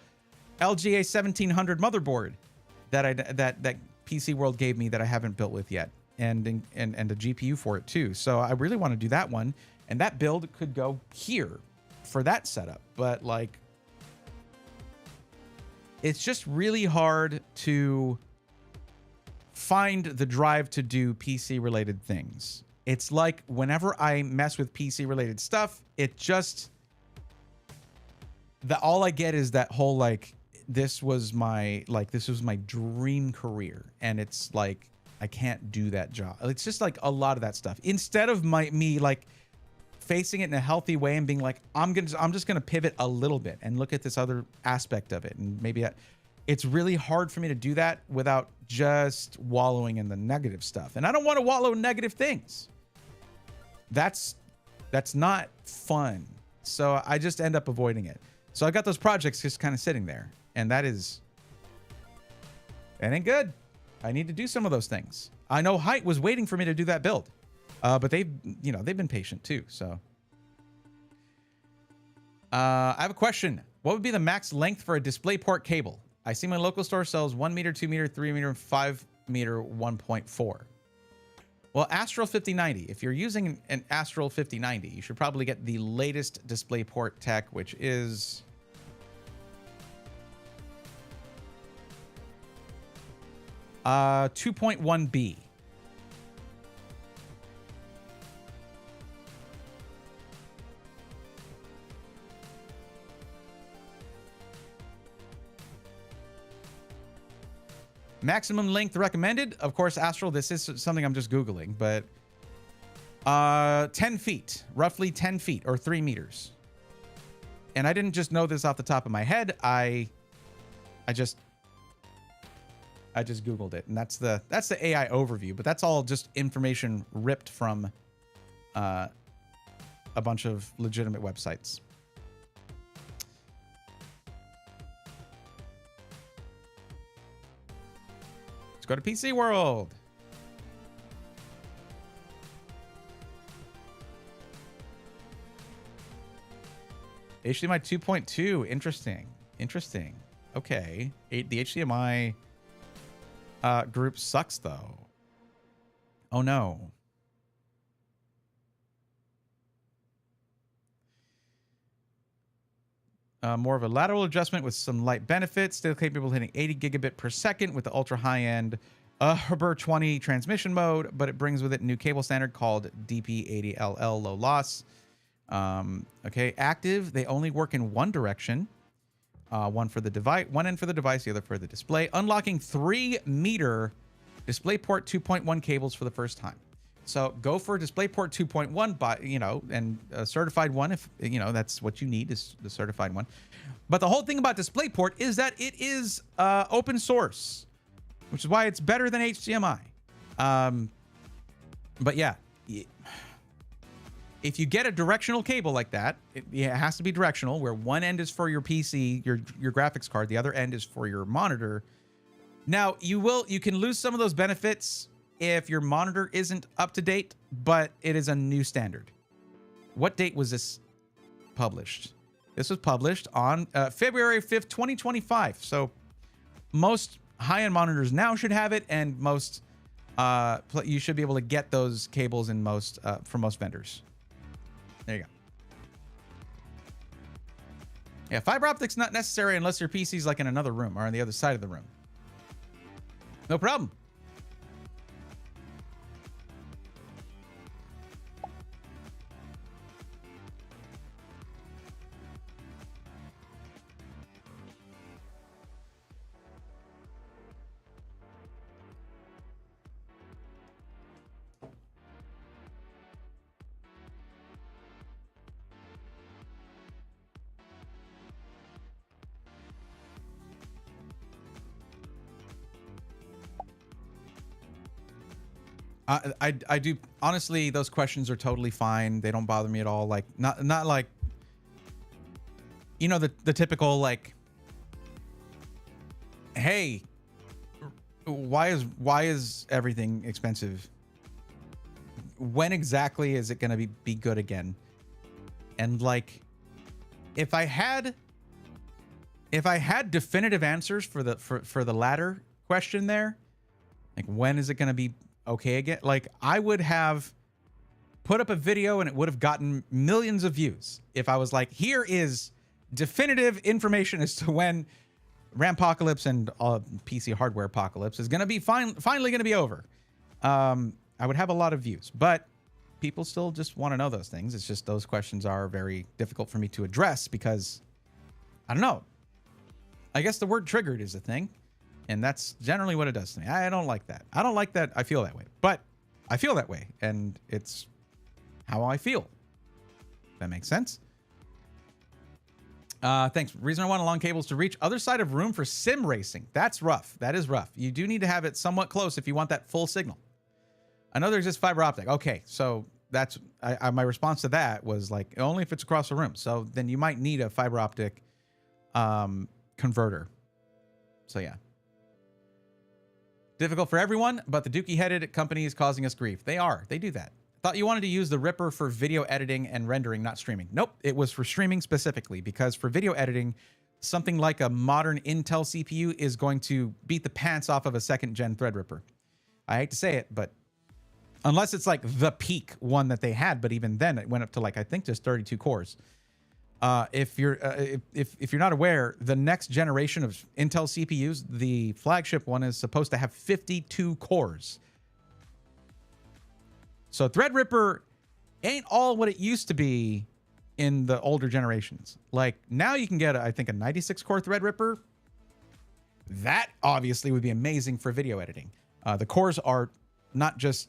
LGA 1700 motherboard that PC World gave me that I haven't built with yet. And a GPU for it too. So I really want to do that one. And that build could go here for that setup. But like, it's just really hard to find the drive to do PC related things. It's like whenever I mess with PC related stuff, it just, all I get is that whole like, this was my dream career. And it's like, I can't do that job. It's just like a lot of that stuff. Instead of me like facing it in a healthy way and being like, I'm just gonna pivot a little bit and look at this other aspect of it. And maybe it's really hard for me to do that without just wallowing in the negative stuff. And I don't want to wallow in negative things. That's not fun. So I just end up avoiding it. So I got those projects just kind of sitting there, and that ain't good. I need to do some of those things. I know Height was waiting for me to do that build, but they've been patient too. So I have a question. What would be the max length for a DisplayPort cable? I see my local store sells 1 meter, 2 meter, 3 meter, 5 meter, 1.4. Well, Astral 5090. If you're using an Astral 5090, you should probably get the latest DisplayPort tech, which is 2.1B. Maximum length recommended. Of course, Astral, this is something I'm just Googling, but 10 feet, roughly 10 feet or 3 meters. And I didn't just know this off the top of my head. I just Googled it, and that's the AI overview, but that's all just information ripped from a bunch of legitimate websites. Let's go to PC World. HDMI 2.2. Interesting. Okay. The HDMI group sucks though. Oh no. More of a lateral adjustment with some light benefits. Still capable of hitting 80 gigabit per second with the ultra high-end Hubber 20 transmission mode, but it brings with it a new cable standard called DP80LL low loss. Okay, active. They only work in one direction. One for the device, one end for the device, the other for the display. Unlocking 3 meter DisplayPort 2.1 cables for the first time. So go for DisplayPort 2.1, and a certified one if that's what you need, is the certified one. But the whole thing about DisplayPort is that it is open source, which is why it's better than HDMI. But yeah, If you get a directional cable like that, it has to be directional, where one end is for your PC, your graphics card, the other end is for your monitor. Now, you can lose some of those benefits if your monitor isn't up to date, but it is a new standard. What date was this published? This was published on February 5th, 2025. So most high-end monitors now should have it, and most you should be able to get those cables in most from most vendors. There you go. Yeah, fiber optics not necessary unless your PC's like in another room or on the other side of the room. No problem. I do honestly, those questions are totally fine. They don't bother me at all. Like not like, you know, the typical like, hey, why is everything expensive? When exactly is it going to be good again? And like, if I had definitive answers for the latter question there, like when is it going to be okay again? Like, I would have put up a video and it would have gotten millions of views if I was like, here is definitive information as to when Rampocalypse and PC hardware apocalypse is going to be finally going to be over. I would have a lot of views, but people still just want to know those things. It's just those questions are very difficult for me to address because I don't know. I guess the word triggered is a thing. And that's generally what it does to me. I don't like that. I don't like that I feel that way. But I feel that way. And it's how I feel. That makes sense? Thanks. Reason I want long cables to reach other side of room for sim racing. That's rough. That is rough. You do need to have it somewhat close if you want that full signal. I know there's just fiber optic. Okay, so that's my response to that was like, only if it's across the room. So then you might need a fiber optic converter. So yeah. Difficult for everyone, but the dookie-headed company is causing us grief. They are. They do that. Thought you wanted to use the Ripper for video editing and rendering, not streaming. Nope, it was for streaming specifically, because for video editing, something like a modern Intel CPU is going to beat the pants off of a second-gen Threadripper. I hate to say it, but unless it's like the peak one that they had, but even then it went up to like, I think just 32 cores. If you're not aware, the next generation of Intel CPUs, the flagship one, is supposed to have 52 cores. So Threadripper ain't all what it used to be in the older generations. Like now you can get, I think, a 96 core Threadripper. That obviously would be amazing for video editing. The cores are not just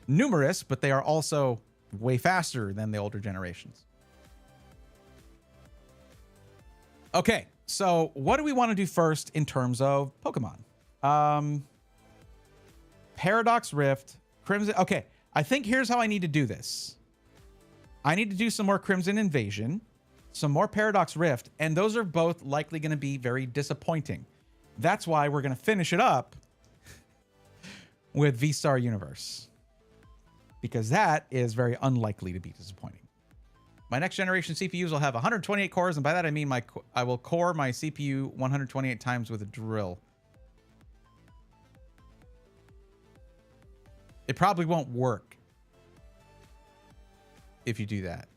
numerous, but they are also way faster than the older generations. Okay, so what do we want to do first in terms of Pokemon? Paradox Rift, Crimson. Okay, I think here's how I need to do this. I need to do some more Crimson Invasion, some more Paradox Rift, and those are both likely going to be very disappointing. That's why we're going to finish it up with V-Star Universe, because that is very unlikely to be disappointing. My next generation CPUs will have 128 cores, and by that I mean I will core my CPU 128 times with a drill. It probably won't work if you do that.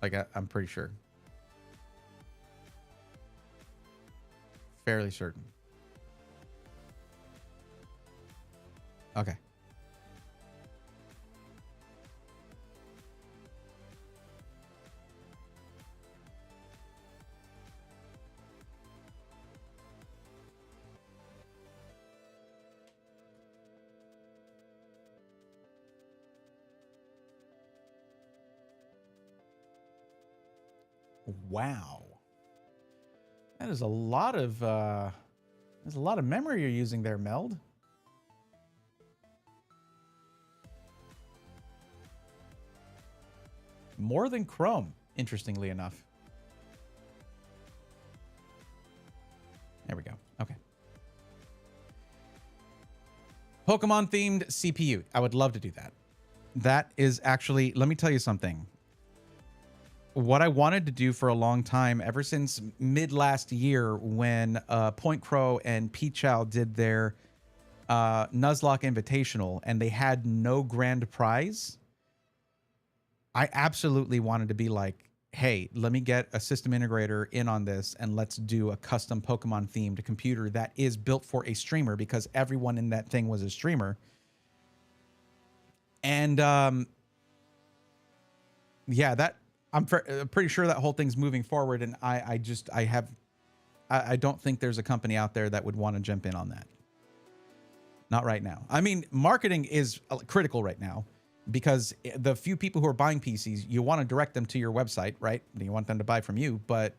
Like, I'm pretty sure. Fairly certain. Okay. Wow. That is a lot of there's a lot of memory you're using there, Meld. More than Chrome, interestingly enough. There we go. Okay. Pokemon themed CPU. I would love to do that. That is actually, let me tell you something. What I wanted to do for a long time, ever since mid last year when Point Crow and Peachow did their Nuzlocke Invitational and they had no grand prize, I absolutely wanted to be like, hey, let me get a system integrator in on this and let's do a custom Pokemon themed computer that is built for a streamer, because everyone in that thing was a streamer. And yeah, that I'm pretty sure that whole thing's moving forward. And I don't think there's a company out there that would want to jump in on that. Not right now. I mean, marketing is critical right now, because the few people who are buying PCs, you want to direct them to your website, right? You want them to buy from you. But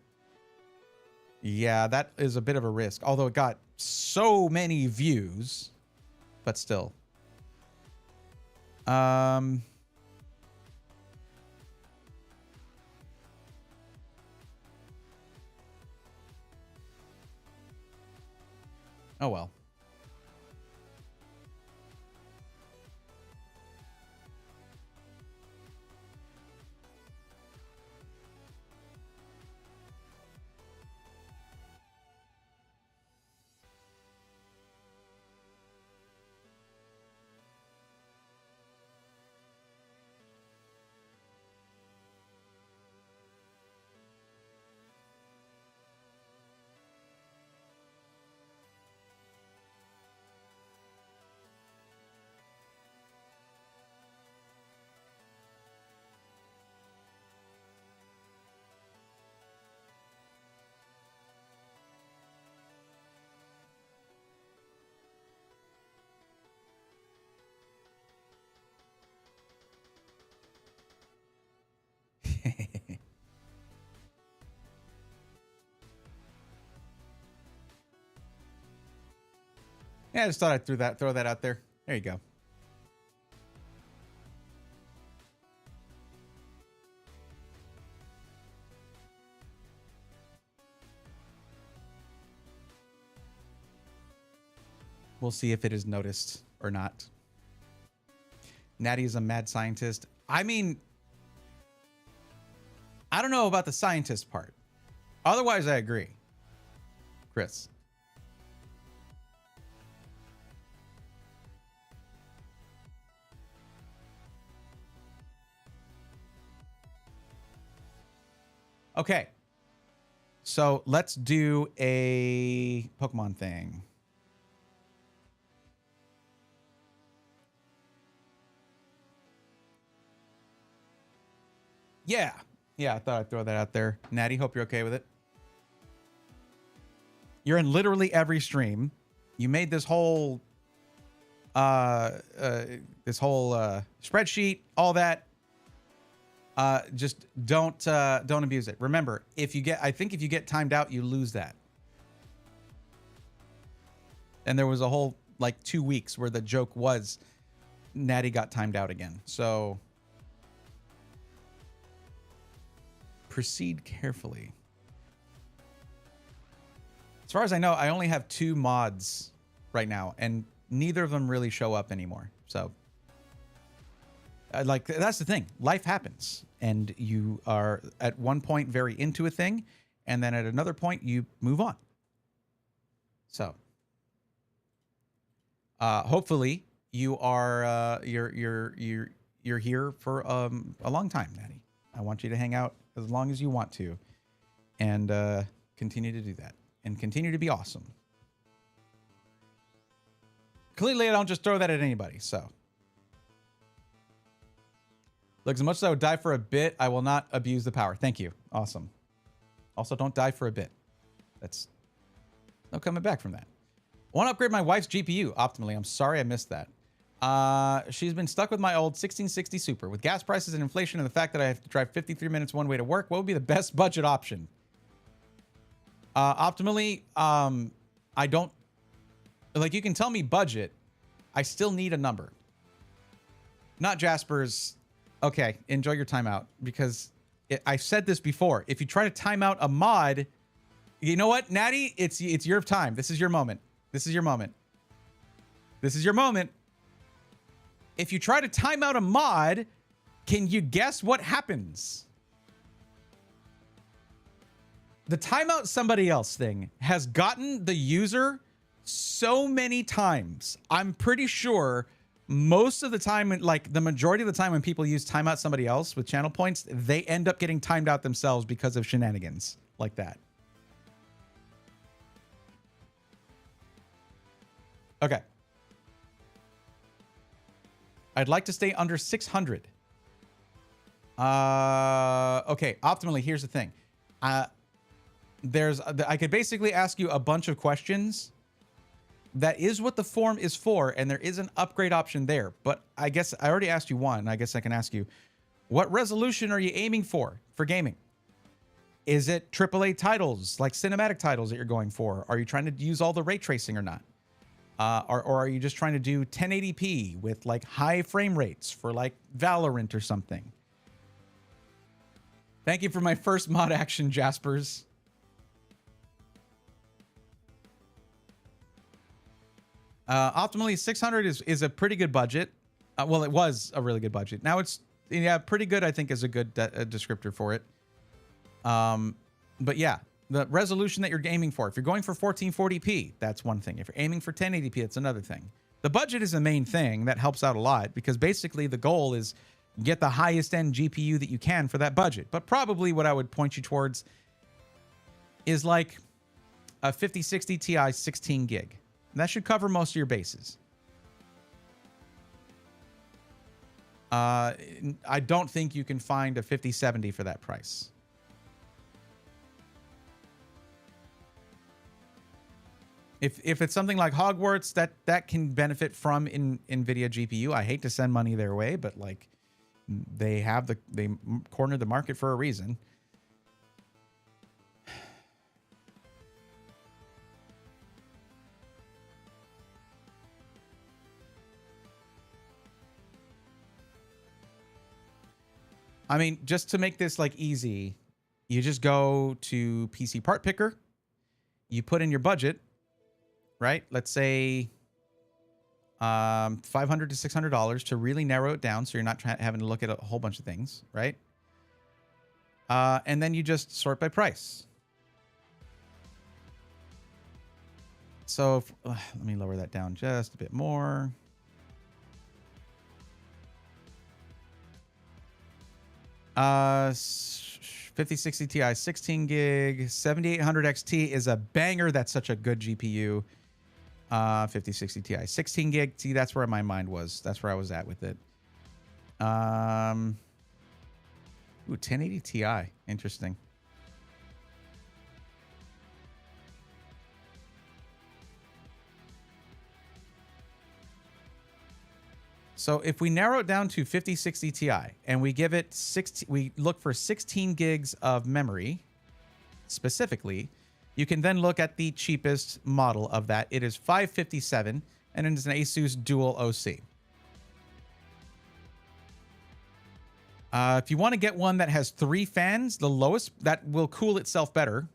yeah, that is a bit of a risk. Although it got so many views, but still. Oh, well. Yeah, I just thought I'd throw that out there. There you go. We'll see if it is noticed or not. Natty is a mad scientist. I mean, I don't know about the scientist part. Otherwise, I agree. Chris. Okay. So let's do a Pokemon thing. Yeah. Yeah, I thought I'd throw that out there. Natty, hope you're okay with it. You're in literally every stream. You made this whole spreadsheet, all that. Just don't abuse it. Remember, I think if you get timed out, you lose that. And there was a whole like 2 weeks where the joke was Natty got timed out again. So proceed carefully. As far as I know, I only have 2 mods right now, and neither of them really show up anymore. So like, that's the thing. Life happens, and you are at one point very into a thing, and then at another point you move on. So hopefully you are you're here for a long time, Natty. I want you to hang out as long as you want to, and continue to do that, and continue to be awesome. Clearly, I don't just throw that at anybody. So look, as much as I would die for a bit, I will not abuse the power. Thank you. Awesome. Also, don't die for a bit. That's no coming back from that. I want to upgrade my wife's GPU optimally. I'm sorry I missed that. She's been stuck with my old 1660 Super. With gas prices and inflation and the fact that I have to drive 53 minutes one way to work, what would be the best budget option? Optimally, I don't... Like, you can tell me budget. I still need a number. Not Jasper's Okay, enjoy your timeout, because I've said this before. If you try to time out a mod, you know what, Natty? It's your time. This is your moment. This is your moment. This is your moment. If you try to time out a mod, can you guess what happens? The timeout somebody else thing has gotten the user so many times. I'm pretty sure most of the time, like the majority of the time when people use timeout somebody else with channel points, they end up getting timed out themselves because of shenanigans like that. Okay. I'd like to stay under 600. Okay, optimally, here's the thing. I could basically ask you a bunch of questions. That is what the form is for, and there is an upgrade option there. But I guess I already asked you one. I guess I can ask you, what resolution are you aiming for gaming? Is it AAA titles, like cinematic titles that you're going for? Are you trying to use all the ray tracing or not? Or are you just trying to do 1080p with like high frame rates for like Valorant or something? Thank you for my first mod action, Jaspers. Optimally, 600 is a pretty good budget. Well, it was a really good budget. Now it's, yeah, pretty good, I think, is a good descriptor for it. But yeah, the resolution that you're aiming for. If you're going for 1440p, that's one thing. If you're aiming for 1080p, it's another thing. The budget is the main thing. That helps out a lot, because basically the goal is get the highest end GPU that you can for that budget. But probably what I would point you towards is like a 5060 Ti 16 gig. That should cover most of your bases. I don't think you can find a 5070 for that price. If it's something like Hogwarts, that can benefit from NVIDIA GPU. I hate to send money their way, but like they cornered the market for a reason. I mean, just to make this like easy, you just go to PC Part Picker, you put in your budget, right? Let's say $500 to $600 to really narrow it down, so you're not having to look at a whole bunch of things, right? And then you just sort by price. So let me lower that down just a bit more. Uh, 5060 Ti 16 gig, 7800 XT is a banger. That's such a good GPU. 5060 Ti 16 gig. See, that's where my mind was. That's where I was at with it. Ooh, 1080 Ti. Interesting. So if we narrow it down to 5060 Ti and we give it we look for 16 gigs of memory specifically, you can then look at the cheapest model of that. It is 557 and it is an Asus Dual OC. If you want to get one that has 3 fans, the lowest, that will cool itself better.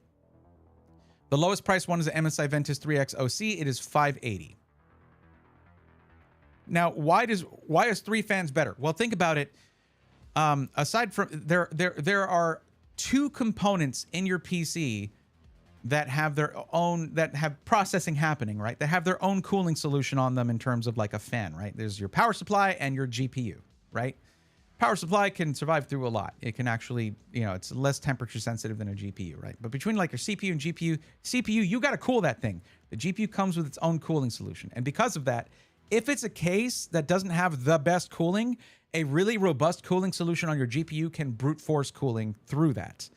The lowest price one is an MSI Ventus 3X OC. It is 580. Now, why is 3 fans better? Well, think about it. Aside from there are 2 components in your PC that have their own, that have processing happening, right? They have their own cooling solution on them in terms of like a fan, right? There's your power supply and your GPU, right? Power supply can survive through a lot. It can actually, you know, it's less temperature sensitive than a GPU, right? But between like your CPU and GPU, you got to cool that thing. The GPU comes with its own cooling solution. And because of that, if it's a case that doesn't have the best cooling, a really robust cooling solution on your GPU can brute force cooling through that.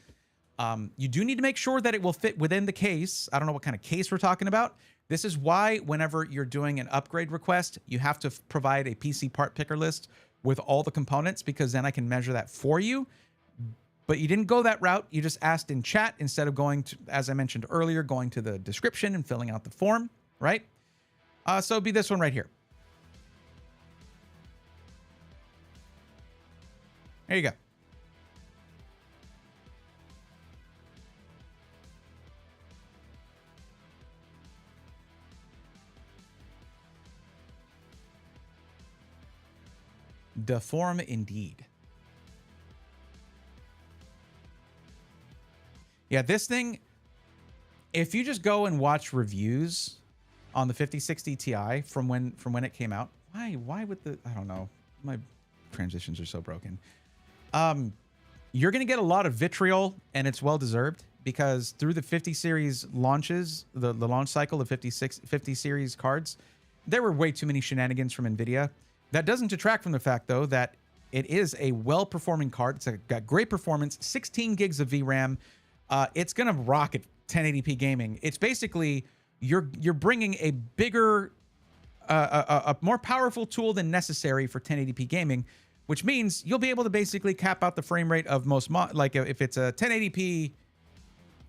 You do need to make sure that it will fit within the case. I don't know what kind of case we're talking about. This is why whenever you're doing an upgrade request, you have to provide a PC part picker list with all the components, because then I can measure that for you. But you didn't go that route. You just asked in chat instead of going to, as I mentioned earlier, going to the description and filling out the form, right? So it'd be this one right here. There you go. Deform indeed. Yeah, this thing, if you just go and watch reviews on the 5060 Ti from when it came out, why would the, I don't know, my transitions are so broken. You're going to get a lot of vitriol, and it's well deserved, because through the 50 series launches, the launch cycle of 50 series cards, there were way too many shenanigans from Nvidia. That doesn't detract from the fact, though, that it is a well-performing card. It's got great performance, 16 gigs of VRAM. It's going to rock at 1080p gaming. It's basically, you're bringing a bigger, a more powerful tool than necessary for 1080p gaming, which means you'll be able to basically cap out the frame rate of most, like if it's a 1080p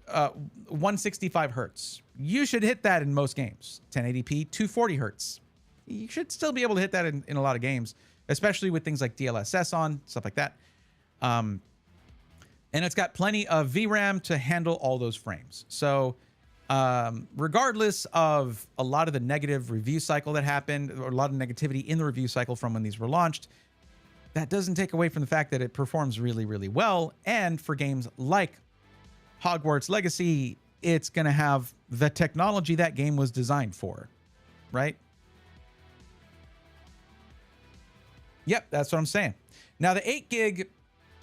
165 hertz, you should hit that in most games. 1080p 240 hertz. You should still be able to hit that in a lot of games, especially with things like DLSS on, stuff like that. And it's got plenty of VRAM to handle all those frames. So regardless of a lot of the negative review cycle that happened, or a lot of negativity in the review cycle from when these were launched, that doesn't take away from the fact that it performs really, really well. And for games like Hogwarts Legacy, it's going to have the technology that game was designed for, right? Yep, that's what I'm saying. Now the 8 gig,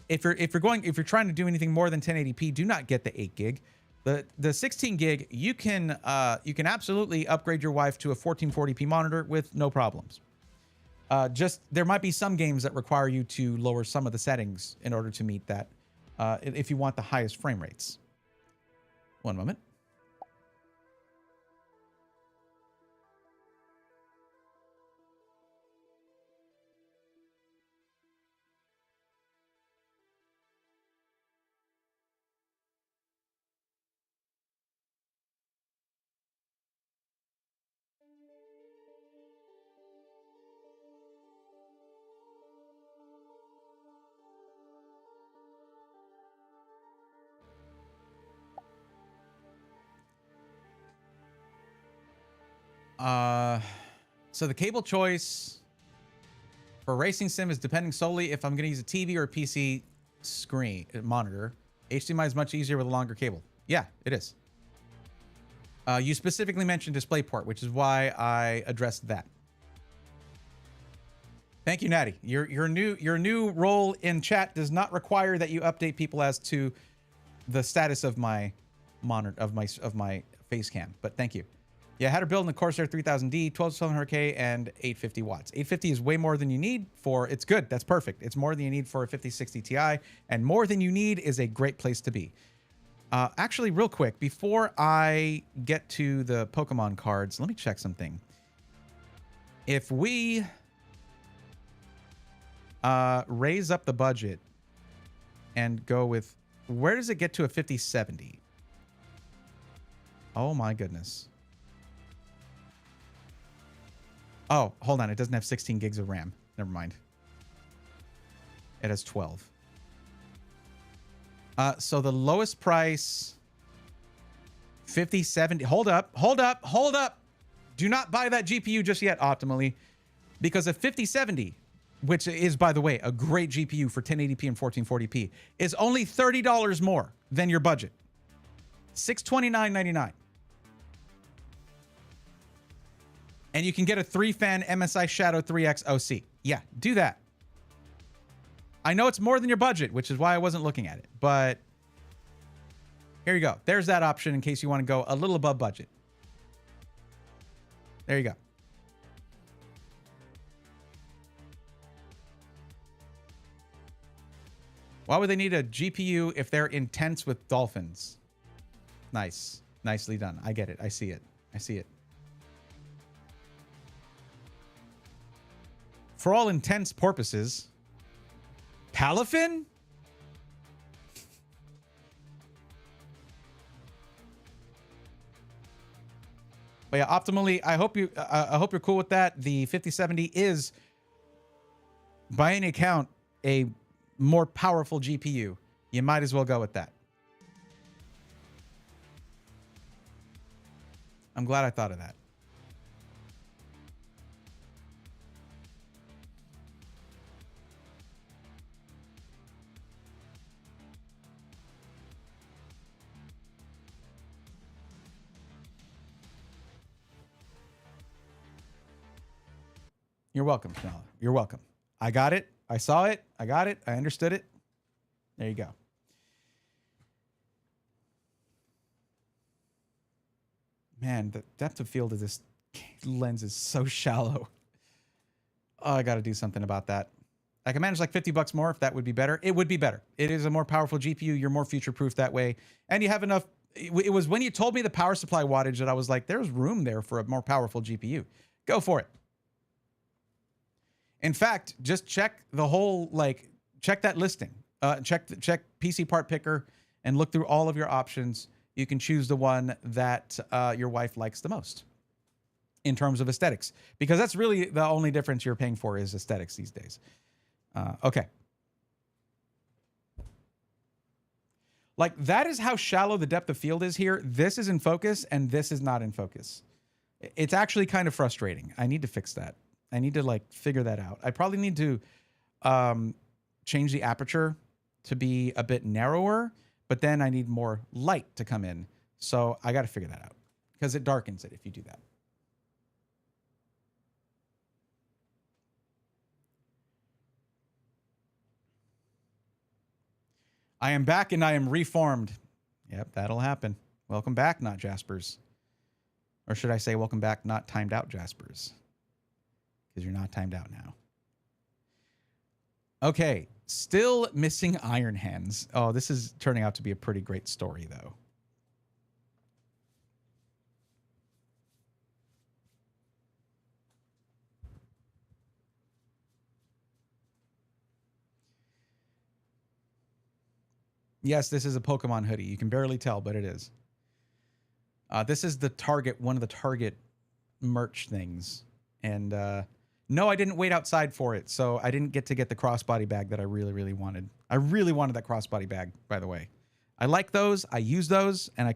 if you're trying to do anything more than 1080p, do not get the 8 gig. The 16 gig, you can absolutely upgrade your wife to a 1440p monitor with no problems. Just there might be some games that require you to lower some of the settings in order to meet that, if you want the highest frame rates. One moment. So the cable choice for racing sim is depending solely if I'm going to use a TV or a PC screen monitor. HDMI is much easier with a longer cable. Yeah, it is. You specifically mentioned DisplayPort, which is why I addressed that. Thank you, Natty. Your new role in chat does not require that you update people as to the status of my monitor of my face cam, but thank you. Yeah, I had her build in the Corsair 3000D, 1200K, and 850 watts. 850 is way more than you need for, it's good, that's perfect. It's more than you need for a 5060 Ti, and more than you need is a great place to be. Actually, real quick, before I get to the Pokemon cards, let me check something. If we raise up the budget and go with, where does it get to a 5070? Oh my goodness. Oh, hold on. It doesn't have 16 gigs of RAM. Never mind. It has 12. So the lowest price, 5070. Hold up. Do not buy that GPU just yet, optimally, because a 5070, which is, by the way, a great GPU for 1080p and 1440p, is only $30 more than your budget. $629.99. And you can get a 3-fan MSI Shadow 3X OC. Yeah, do that. I know it's more than your budget, which is why I wasn't looking at it. But here you go. There's that option in case you want to go a little above budget. There you go. Why would they need a GPU if they're intense with dolphins? Nice. Nicely done. I get it. I see it. I see it. For all intents purposes, Palafin? But yeah, optimally, I hope you're cool with that. The 5070 is, by any account, a more powerful GPU. You might as well go with that. I'm glad I thought of that. You're welcome, Janelle. You're welcome. I got it. I saw it. I got it. I understood it. There you go. Man, the depth of field of this lens is so shallow. Oh, I got to do something about that. I can manage like $50 more if that would be better. It would be better. It is a more powerful GPU. You're more future-proof that way. And you have enough. It was when you told me the power supply wattage that I was like, there's room there for a more powerful GPU. Go for it. In fact, just check the whole, like, check that listing. Check PC Part Picker and look through all of your options. You can choose the one that your wife likes the most in terms of aesthetics, because that's really the only difference you're paying for is aesthetics these days. Okay. Like, that is how shallow the depth of field is here. This is in focus and this is not in focus. It's actually kind of frustrating. I need to fix that. I need to like figure that out. I probably need to change the aperture to be a bit narrower, but then I need more light to come in. So I got to figure that out because it darkens it if you do that. I am back and I am reformed. Yep, that'll happen. Welcome back, not Jaspers. Or should I say welcome back, not timed out Jaspers? Because you're not timed out now. Okay, still missing Iron Hands. Oh, this is turning out to be a pretty great story, though. Yes, this is a Pokemon hoodie. You can barely tell, but it is. This is the Target, one of the Target merch things. And no, I didn't wait outside for it, so I didn't get to get the crossbody bag that I really, really wanted. I really wanted that crossbody bag, by the way. I like those. I use those, and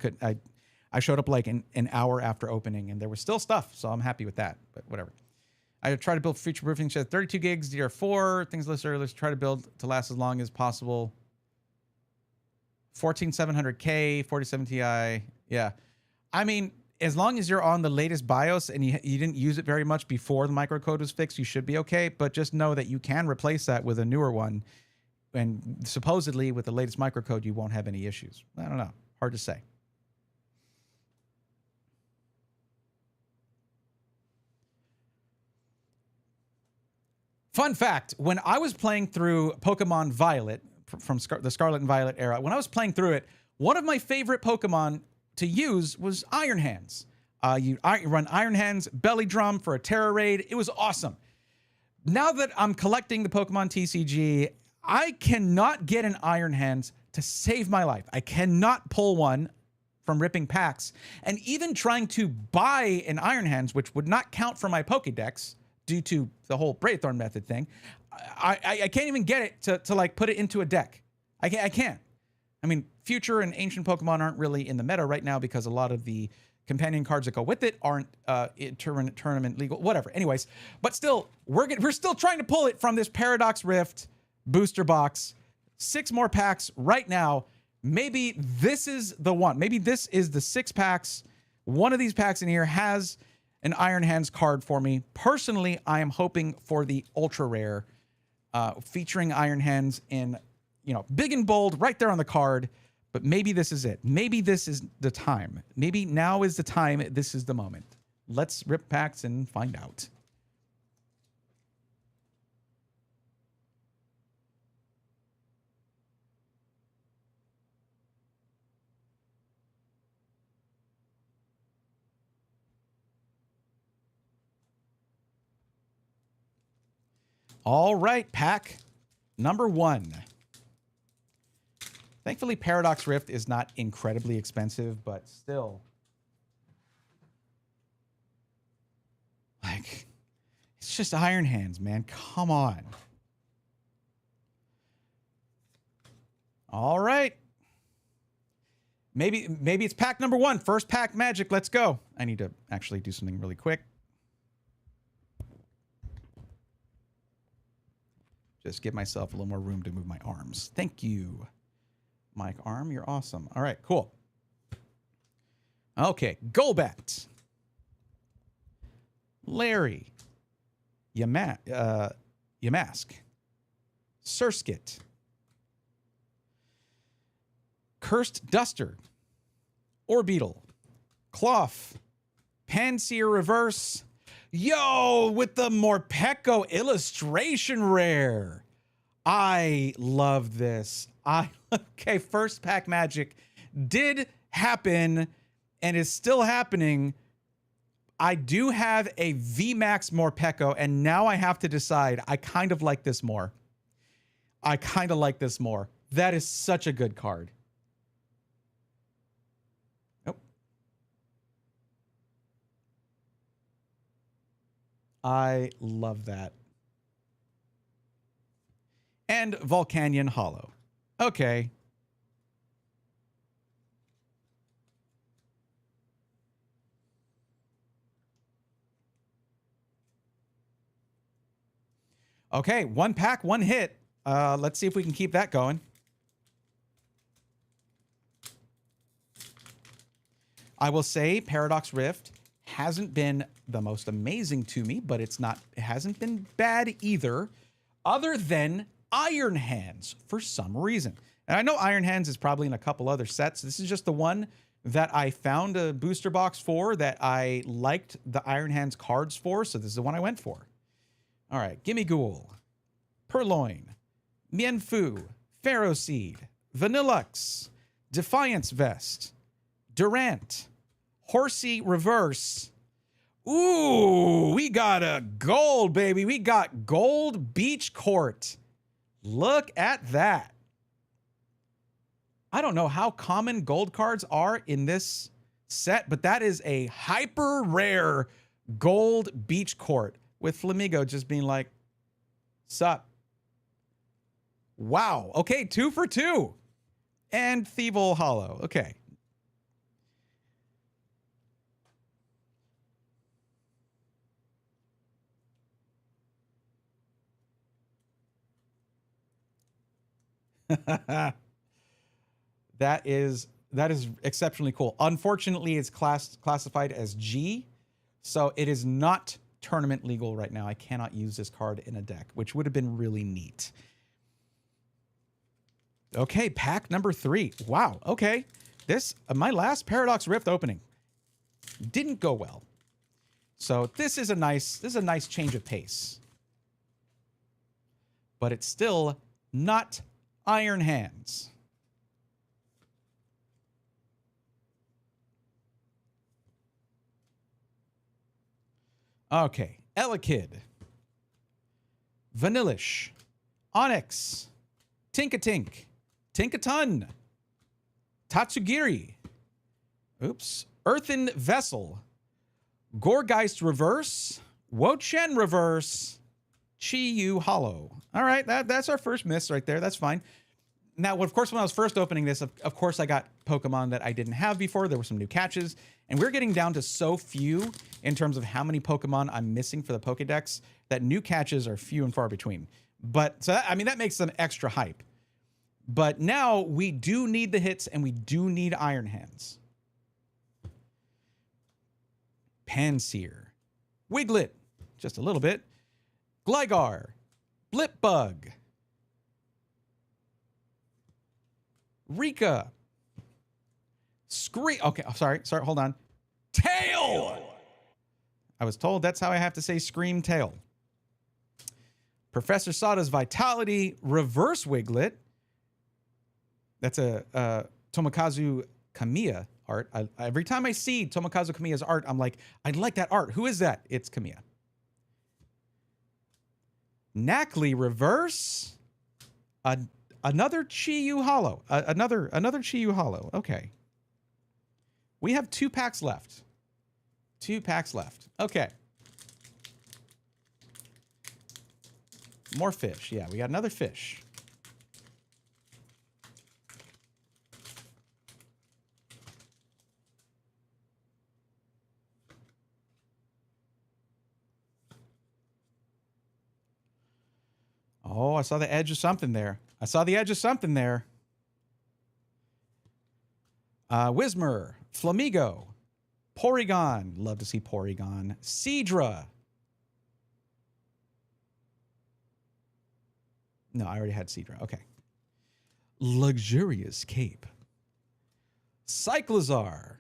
I showed up like an hour after opening, and there was still stuff, so I'm happy with that, but whatever. I try to build future-proofing. 32 gigs, DR4, things listed earlier. Try to build to last as long as possible. 14700K, 47 Ti. Yeah. I mean, as long as you're on the latest BIOS and you didn't use it very much before the microcode was fixed, you should be okay. But just know that you can replace that with a newer one. And supposedly with the latest microcode, you won't have any issues. I don't know. Hard to say. Fun fact, when I was playing through Pokemon Violet, from the Scarlet and Violet era, when I was playing through it, one of my favorite Pokemon to use was Iron Hands. You run Iron Hands, Belly Drum for a Terra Raid. It was awesome. Now that I'm collecting the Pokemon TCG, I cannot get an Iron Hands to save my life. I cannot pull one from ripping packs. And even trying to buy an Iron Hands, which would not count for my Pokédex due to the whole Braythorn method thing, I can't even get it to like put it into a deck. I can't. I mean, future and ancient Pokemon aren't really in the meta right now because a lot of the companion cards that go with it aren't tournament legal, whatever. Anyways, but still, we're still trying to pull it from this Paradox Rift booster box. 6 more packs right now. Maybe this is the one. Maybe this is the 6 packs. One of these packs in here has an Iron Hands card for me. Personally, I am hoping for the ultra rare featuring Iron Hands in, big and bold right there on the card. But maybe this is it. Maybe this is the time. Maybe now is the time. This is the moment. Let's rip packs and find out. All right, pack number 1. Thankfully, Paradox Rift is not incredibly expensive, but still. Like, it's just Iron Hands, man. Come on. All right. Maybe it's pack number 1. First pack magic. Let's go. I need to actually do something really quick. Just give myself a little more room to move my arms. Thank you, Mike Arm. You're awesome. All right, cool. Okay, Golbat. Larry. Yamask. Surskit. Cursed Duster. Orbeetle. Cloth. Pansear Reverse. Yo, with the Morpeko illustration rare. I love this. Okay, first pack magic did happen and is still happening. I do have a VMAX Morpeko, and now I have to decide. I kind of like this more. That is such a good card. Oh. I love that. And Volcanion Hollow. Okay. Okay, 1 pack, 1 hit. Let's see if we can keep that going. I will say Paradox Rift hasn't been the most amazing to me, but it hasn't been bad either, other than Iron Hands for some reason. And I know Iron Hands is probably in a couple other sets. This is just the one that I found a booster box for that I liked the Iron Hands cards for, so this is the one I went for. All right, Gimme Ghoul, Purloin, Mienfoo, Pharaoh Seed, Vanillux, Defiance Vest, Durant, Horsey Reverse. Ooh, we got a gold, baby. We got gold Beach Court. Look at that. I don't know how common gold cards are in this set, but that is a hyper rare gold Beach Court with Flamigo just being like, sup. Wow. Okay, 2 for 2. And Thievel Hollow. Okay. That is exceptionally cool. Unfortunately, it's classified as G, so it is not tournament legal right now. I cannot use this card in a deck, which would have been really neat. Okay, pack number 3. Wow. Okay, this my last Paradox Rift opening didn't go well, so this is a nice change of pace, but it's still not Iron Hands. Okay, Elekid, Vanillish, Onyx, Tinkatink, Tinkaton, Tatsugiri, Earthen Vessel, Gorgeist Reverse, Wochen Reverse, Chi-Yu Hollow. All right, that's our first miss right there. That's fine. Now, of course, when I was first opening this, of course, I got Pokemon that I didn't have before. There were some new catches, and we're getting down to so few in terms of how many Pokemon I'm missing for the Pokedex that new catches are few and far between. But so I mean, that makes them extra hype. But now we do need the hits, and we do need Iron Hands. Pansear, Wiglet, just a little bit, Gligar, Blipbug, Rika, okay, sorry, hold on. Tail! I was told that's how I have to say Scream Tail. Professor Sada's Vitality, Reverse Wiglet. That's a Tomokazu Kamiya art. Every time I see Tomokazu Kamiya's art, I'm like, I like that art. Who is that? It's Kamiya. Knackley Reverse. Another Chi-Yu Hollow. Another Chi-Yu Hollow. Okay. We have 2 packs left. 2 packs left. Okay. More fish. Yeah, we got another fish. Oh, I saw the edge of something there. I saw the edge of something there. Whismer, Flamigo, Porygon. Love to see Porygon. Seadra. No, I already had Seadra. Okay. Luxurious Cape. Cyclizar.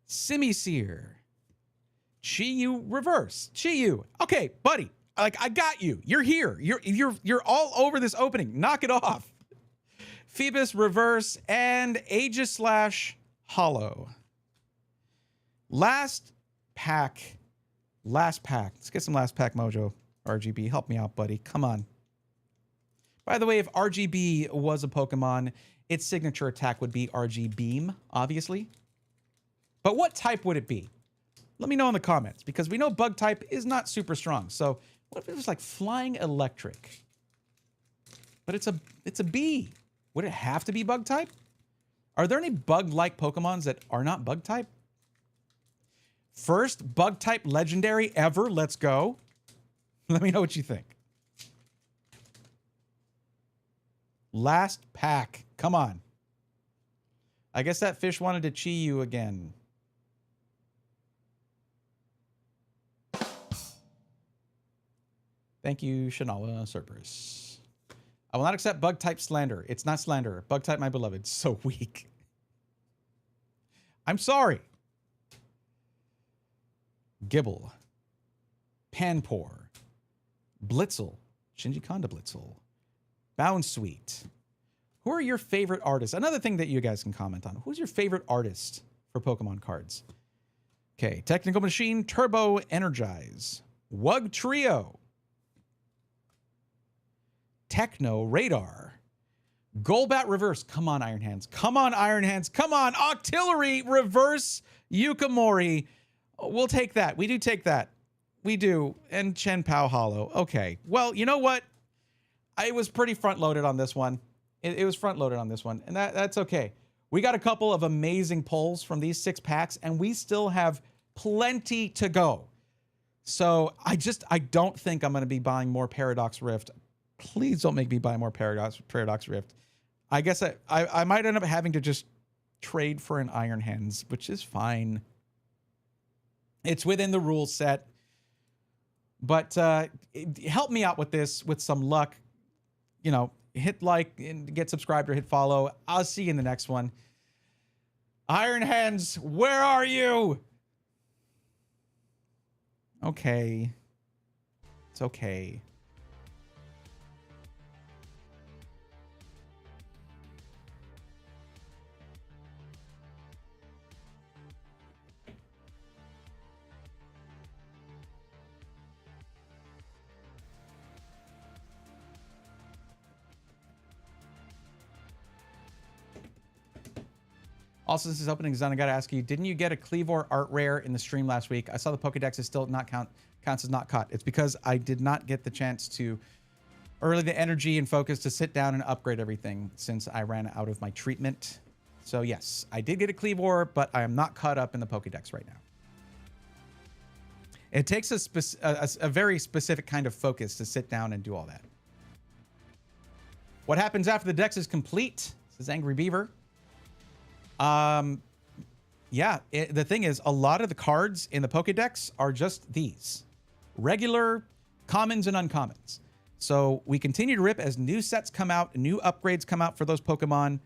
Simisear. Chi-Yu Reverse. Chi-Yu. Okay, buddy. Like, I got you. You're here. You're all over this opening. Knock it off. Phoebus Reverse and Aegis / Hollow. Last pack. Last pack. Let's get some last pack mojo. RGB, help me out, buddy. Come on. By the way, if RGB was a Pokemon, its signature attack would be RG Beam, obviously. But what type would it be? Let me know in the comments, because we know bug type is not super strong. So what if it was like Flying Electric? But it's a bee. Would it have to be bug type? Are there any bug-like Pokemons that are not bug type? First bug type legendary ever. Let's go. Let me know what you think. Last pack. Come on. I guess that fish wanted to Chi-Yu again. Thank you, Shanawa Cerberus. I will not accept bug type slander. It's not slander. Bug type, my beloved. So weak. I'm sorry. Gibble. Panpour. Blitzel. Shinji Kanda Blitzel. Bound Sweet. Who are your favorite artists? Another thing that you guys can comment on. Who's your favorite artist for Pokemon cards? Okay. Technical Machine. Turbo Energize. Wug Trio. Techno Radar. Golbat Reverse. Come on, Iron Hands. Come on, Iron Hands. Come on. Octillery Reverse Yukamori. We'll take that. We do take that. We do. And Chen Pao Hollow. Okay. Well, you know what? I was pretty front-loaded on this one. It was front-loaded on this one. And that's okay. We got a couple of amazing pulls from these 6 packs, and we still have plenty to go. So I don't think I'm going to be buying more Paradox Rift. Please don't make me buy more Paradox Rift. I guess I might end up having to just trade for an Iron Hands, which is fine. It's within the rule set. But help me out with this with some luck. You know, hit like and get subscribed or hit follow. I'll see you in the next one. Iron Hands, where are you? Okay. It's okay. Also, this is opening zone. I got to ask you, didn't you get a Cleavor art rare in the stream last week? I saw the Pokedex is still not counts as not caught. It's because I did not get the chance to early the energy and focus to sit down and upgrade everything since I ran out of my treatment. So yes, I did get a Cleavor, but I am not caught up in the Pokedex right now. It takes a very specific kind of focus to sit down and do all that. What happens after the dex is complete? Says Angry Beaver. Yeah, the thing is, a lot of the cards in the Pokédex are just these. Regular, commons, and uncommons. So we continue to rip as new sets come out, new upgrades come out for those Pokemon.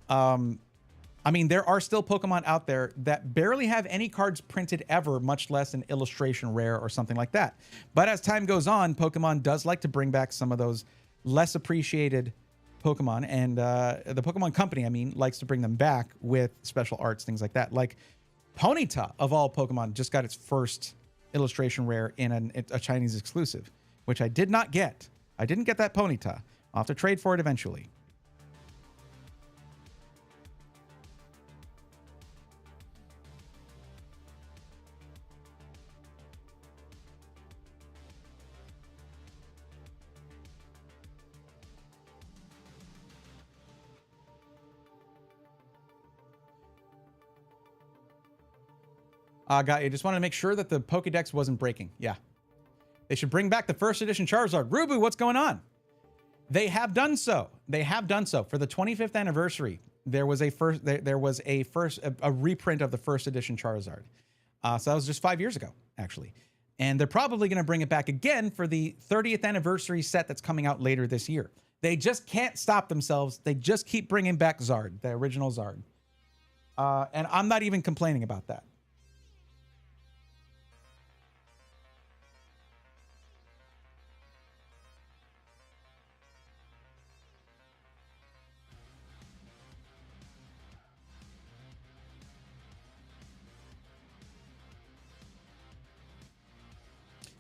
I mean, there are still Pokemon out there that barely have any cards printed ever, much less an illustration rare or something like that. But as time goes on, Pokemon does like to bring back some of those less appreciated Pokemon, and the Pokemon Company, I mean, likes to bring them back with special arts, things like that. Like Ponyta, of all Pokemon, just got its first illustration rare in a Chinese exclusive, which I did not get. I didn't get that Ponyta. I'll have to trade for it eventually. Got you. Just wanted to make sure that the Pokédex wasn't breaking. Yeah. They should bring back the first edition Charizard. Rubu, what's going on? They have done so. They have done so. For the 25th anniversary, there was a reprint of the first edition Charizard. So that was just 5 years ago, actually. And they're probably going to bring it back again for the 30th anniversary set that's coming out later this year. They just can't stop themselves. They just keep bringing back Zard, the original Zard. And I'm not even complaining about that.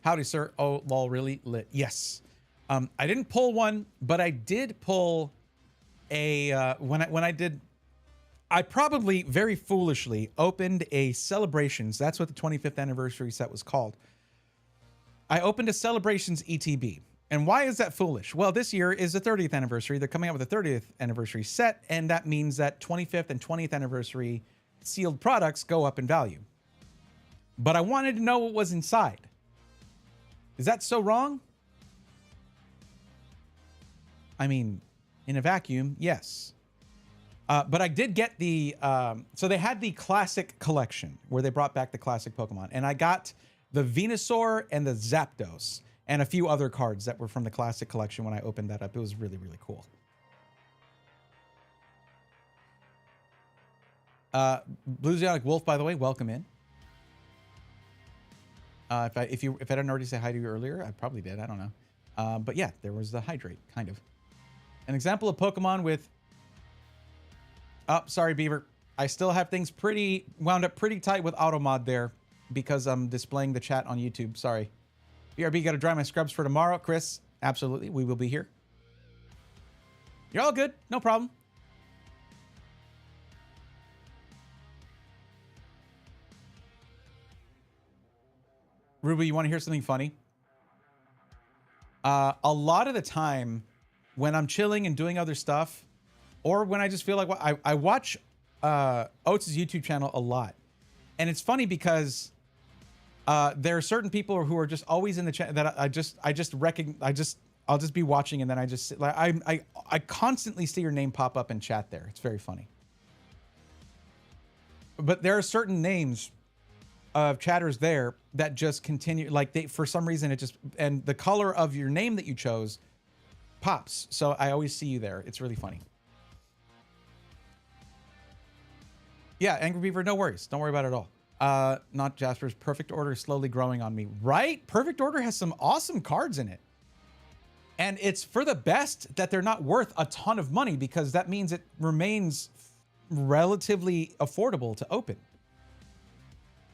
Howdy, sir. Oh, lol, really lit. Yes. I didn't pull one, but I did pull a, I probably very foolishly opened a Celebrations. That's what the 25th anniversary set was called. I opened a Celebrations ETB. And why is that foolish? Well, this year is the 30th anniversary. They're coming out with a 30th anniversary set, and that means that 25th and 20th anniversary sealed products go up in value. But I wanted to know what was inside. Is that so wrong? I mean, in a vacuum, yes. But I did get the... so they had the classic collection where they brought back the classic Pokemon. And I got the Venusaur and the Zapdos and a few other cards that were from the classic collection when I opened that up. It was really, really cool. Blue Zeonic Wolf, by the way, welcome in. If I didn't already say hi to you earlier, I probably did. I don't know. But yeah, there was the Hydrate, kind of. An example of Pokemon with... Oh, sorry, Beaver. I still have things wound up pretty tight with Automod there because I'm displaying the chat on YouTube. Sorry. BRB, got to dry my scrubs for tomorrow. Chris, absolutely. We will be here. You're all good. No problem. Ruby, you want to hear something funny? A lot of the time when I'm chilling and doing other stuff, or when I just feel like I watch Oates' YouTube channel a lot. And it's funny because there are certain people who are just always in the chat that I'll just be watching, and then I just like I constantly see your name pop up in chat there. It's very funny. But there are certain names of chatters there that just continue, like for some reason it just, and the color of your name that you chose pops. So I always see you there. It's really funny. Yeah, Angry Beaver, no worries. Don't worry about it at all. Not Jasper's. Perfect Order is slowly growing on me. Right? Perfect Order has some awesome cards in it. And it's for the best that they're not worth a ton of money, because that means it remains relatively affordable to open.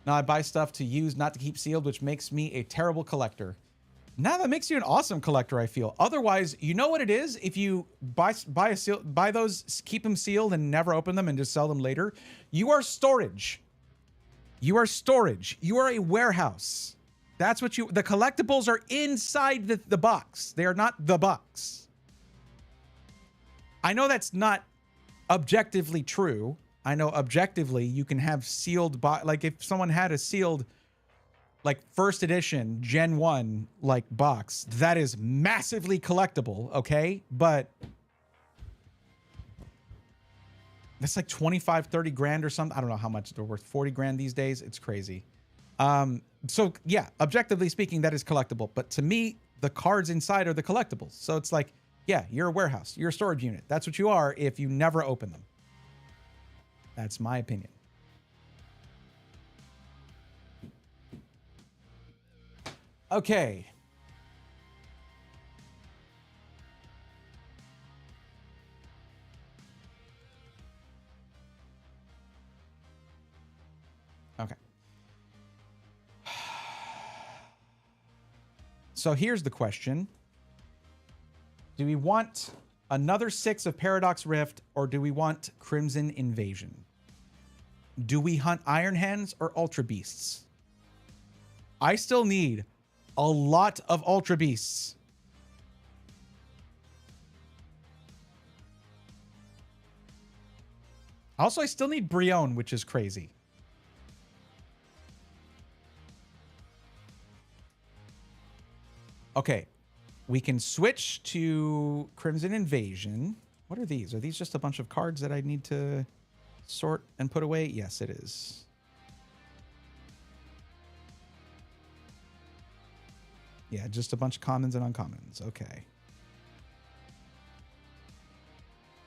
Now I buy stuff to use, not to keep sealed, which makes me a terrible collector. Now that makes you an awesome collector, I feel. Otherwise, you know what it is? If you buy those, keep them sealed and never open them and just sell them later, you are storage. You are storage. You are a warehouse. That's what the collectibles are inside the box. They are not the box. I know that's not objectively true. I know objectively you can have sealed, like if someone had a sealed, like first edition Gen 1 like box, that is massively collectible, okay? But that's like 25, 30 grand or something. I don't know how much they're worth. 40 grand these days. It's crazy. So yeah, objectively speaking, that is collectible. But to me, the cards inside are the collectibles. So it's like, yeah, you're a warehouse. You're a storage unit. That's what you are if you never open them. That's my opinion. Okay. Okay. So here's the question. Do we want another 6 of Paradox Rift, or do we want Crimson Invasion? Do we hunt Iron Hands or Ultra Beasts? I still need a lot of Ultra Beasts. Also, I still need Brion, which is crazy. Okay, we can switch to Crimson Invasion. What are these? Are these just a bunch of cards that I need to sort and put away? Yes, it is. Yeah, just a bunch of commons and uncommons. Okay.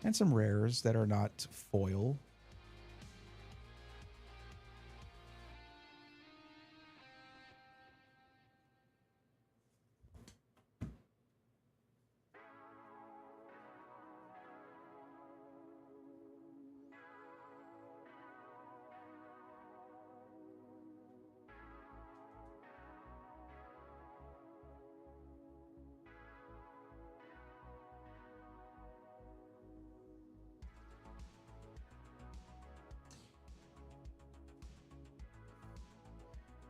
And some rares that are not foil.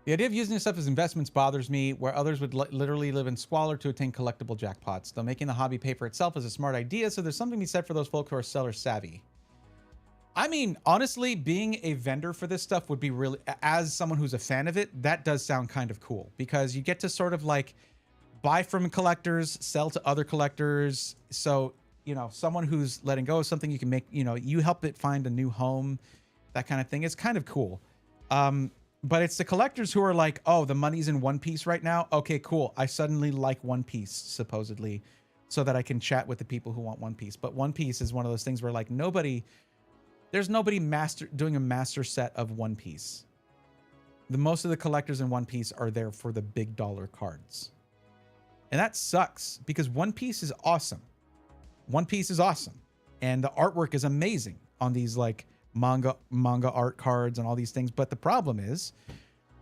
The idea of using this stuff as investments bothers me, where others would literally live in squalor to attain collectible jackpots. Though making the hobby pay for itself is a smart idea, so there's something to be said for those folk who are seller savvy. I mean, honestly, being a vendor for this stuff would be really, as someone who's a fan of it, that does sound kind of cool, because you get to sort of like buy from collectors, sell to other collectors. So, you know, someone who's letting go of something, you can make, you know, you help it find a new home, that kind of thing. It's kind of cool. But it's the collectors who are like, oh, the money's in One Piece right now. Okay, cool. I suddenly like One Piece, supposedly, so that I can chat with the people who want One Piece. But One Piece is one of those things where like there's nobody doing a master set of One Piece. Most of the collectors in One Piece are there for the big dollar cards. And that sucks, because One Piece is awesome. One Piece is awesome. And the artwork is amazing on these like manga art cards and all these things. But the problem is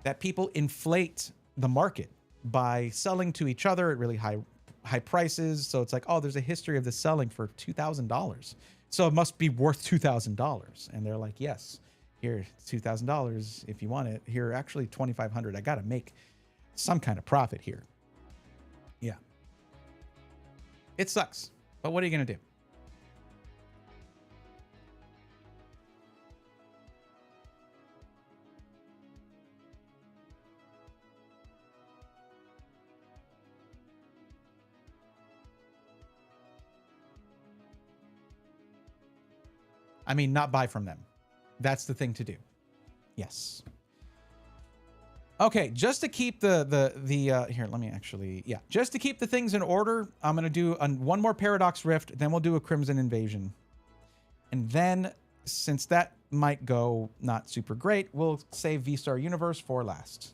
that people inflate the market by selling to each other at really high prices. So it's like, oh, there's a history of this selling for $2,000. So it must be worth $2,000. And they're like, yes, here, $2,000 if you want it. Here, actually $2,500. I got to make some kind of profit here. Yeah. It sucks. But what are you going to do? I mean, not buy from them. That's the thing to do. Yes. Okay, just to keep the here, let me actually, yeah, just to keep the things in order, I'm going to do one more Paradox Rift, then we'll do a Crimson Invasion. And then, since that might go not super great, we'll save V-Star Universe for last.